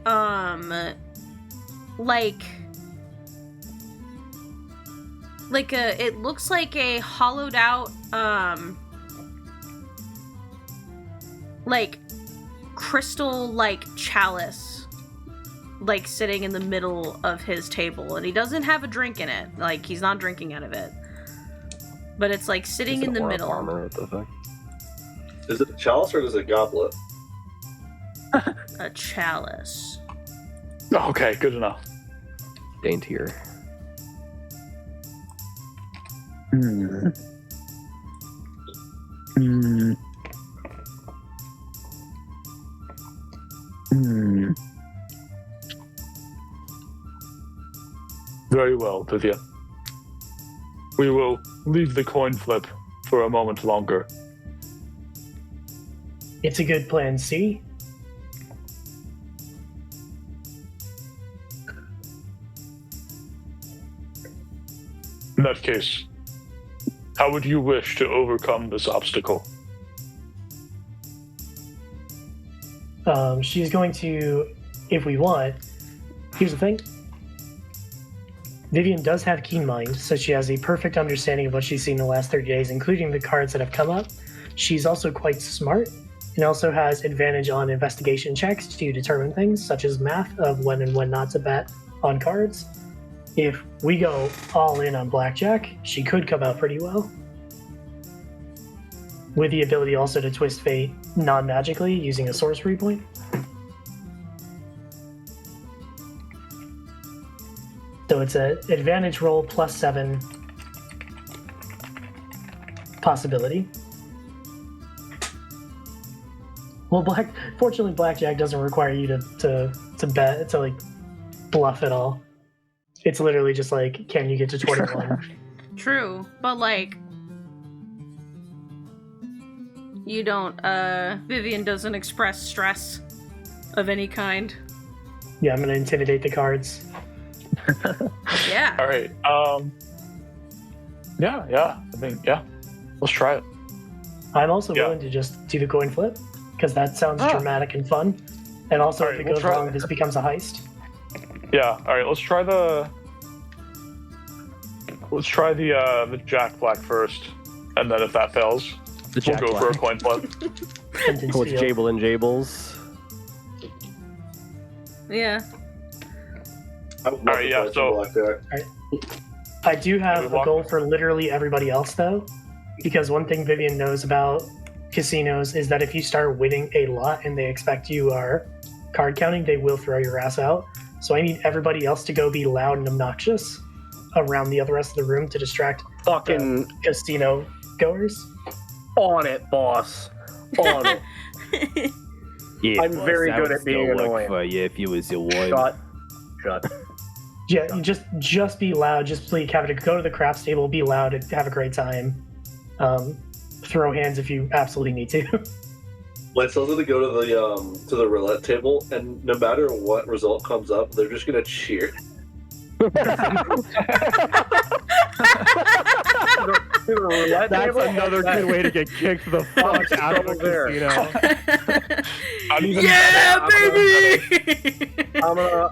Speaker 1: it looks like a hollowed out crystal chalice sitting in the middle of his table, and he doesn't have a drink in it. He's not drinking out of it, but it's sitting in the middle.
Speaker 5: What the fuck?
Speaker 6: Is it a chalice or is it a goblet?
Speaker 1: A chalice.
Speaker 2: Okay, good enough.
Speaker 5: Daintier.
Speaker 2: Very well, Vivian. We will leave the coin flip for a moment longer.
Speaker 4: It's a good plan, C.
Speaker 2: In that case, how would you wish to overcome this obstacle?
Speaker 4: She's going to, if we want, here's the thing. Vivian does have keen mind, so she has a perfect understanding of what she's seen in the last 30 days, including the cards that have come up. She's also quite smart and also has advantage on investigation checks to determine things, such as math of when and when not to bet on cards. If we go all in on blackjack, she could come out pretty well. With the ability also to twist fate non-magically using a sorcery point. So it's an advantage roll +7 possibility. Well, fortunately, blackjack doesn't require you to bet, to like bluff at all. It's literally just like, can you get to 21?
Speaker 1: True, but like, you don't, Vivian doesn't express stress of any kind.
Speaker 4: Yeah, I'm gonna intimidate the cards.
Speaker 1: Yeah.
Speaker 2: All right. Yeah. I think let's try it.
Speaker 4: I'm also willing to just do the coin flip because that sounds dramatic and fun. And also, if it goes wrong, this becomes a heist.
Speaker 2: Yeah. All right. Let's try the Jack Black first, and then if that fails, we'll go for a coin flip.
Speaker 5: What's Jable and Jables?
Speaker 1: Yeah.
Speaker 2: All right. Yeah. So.
Speaker 4: I do have a goal for literally everybody else, though, because one thing Vivian knows about casinos is that if you start winning a lot and they expect you are card counting, they will throw your ass out. So I need everybody else to go be loud and obnoxious around the other rest of the room to distract
Speaker 9: fucking
Speaker 4: casino goers.
Speaker 9: On it, boss. On it.
Speaker 5: Yeah,
Speaker 9: I'm very good at being annoying.
Speaker 5: For you if you was your wife.
Speaker 9: Shut.
Speaker 4: Yeah, you just be loud. Just please have it. Go to the craps table, be loud, and have a great time. Throw hands if you absolutely need to.
Speaker 6: My son's gonna go to the roulette table, and no matter what result comes up, they're just gonna cheer.
Speaker 5: That's another good way to get kicked the fuck out of the casino.
Speaker 1: Yeah, baby!
Speaker 9: I'm gonna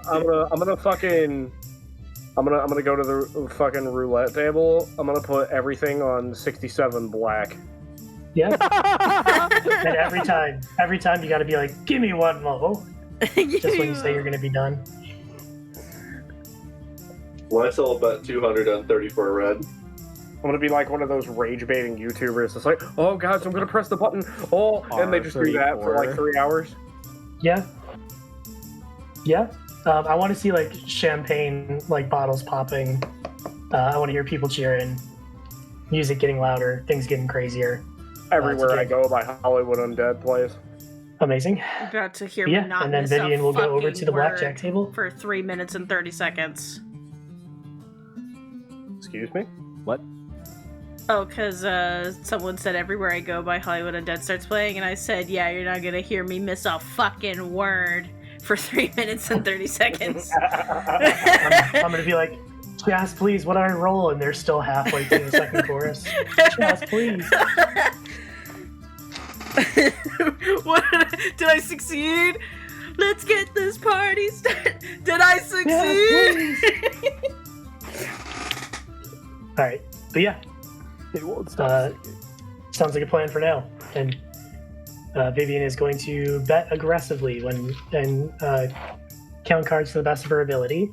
Speaker 9: go to the fucking roulette table. I'm gonna put everything on 67 black.
Speaker 4: Yeah. And every time you gotta be like, give me one more. Just when you say you're gonna be done.
Speaker 6: Well, I sell about 200 on 34 red.
Speaker 9: I'm gonna be like one of those rage baiting YouTubers. It's like, oh god, so I'm gonna press the button. Oh, and they just do that for like 3 hours.
Speaker 4: Yeah. Yeah. I want to see like champagne, like bottles popping. I want to hear people cheering, music getting louder, things getting crazier.
Speaker 9: Everywhere I go, my Hollywood Undead plays.
Speaker 4: Amazing.
Speaker 1: Got to hear
Speaker 4: and then Vivian will go over to the blackjack table
Speaker 1: for 3 minutes and 30 seconds.
Speaker 9: Excuse me?
Speaker 5: What?
Speaker 1: Oh, because someone said everywhere I go by Hollywood Undead starts playing, and I said, yeah, you're not gonna hear me miss a fucking word for 3 minutes and 30 seconds.
Speaker 4: I'm gonna be like, Jazz, please, what do I roll? And they're still halfway through the second chorus. Jazz, please.
Speaker 1: What did I succeed? Let's get this party started. Did I succeed?
Speaker 4: All right, but yeah,
Speaker 5: it won't stop.
Speaker 4: Sounds like a plan for now. And Vivian is going to bet aggressively and count cards to the best of her ability.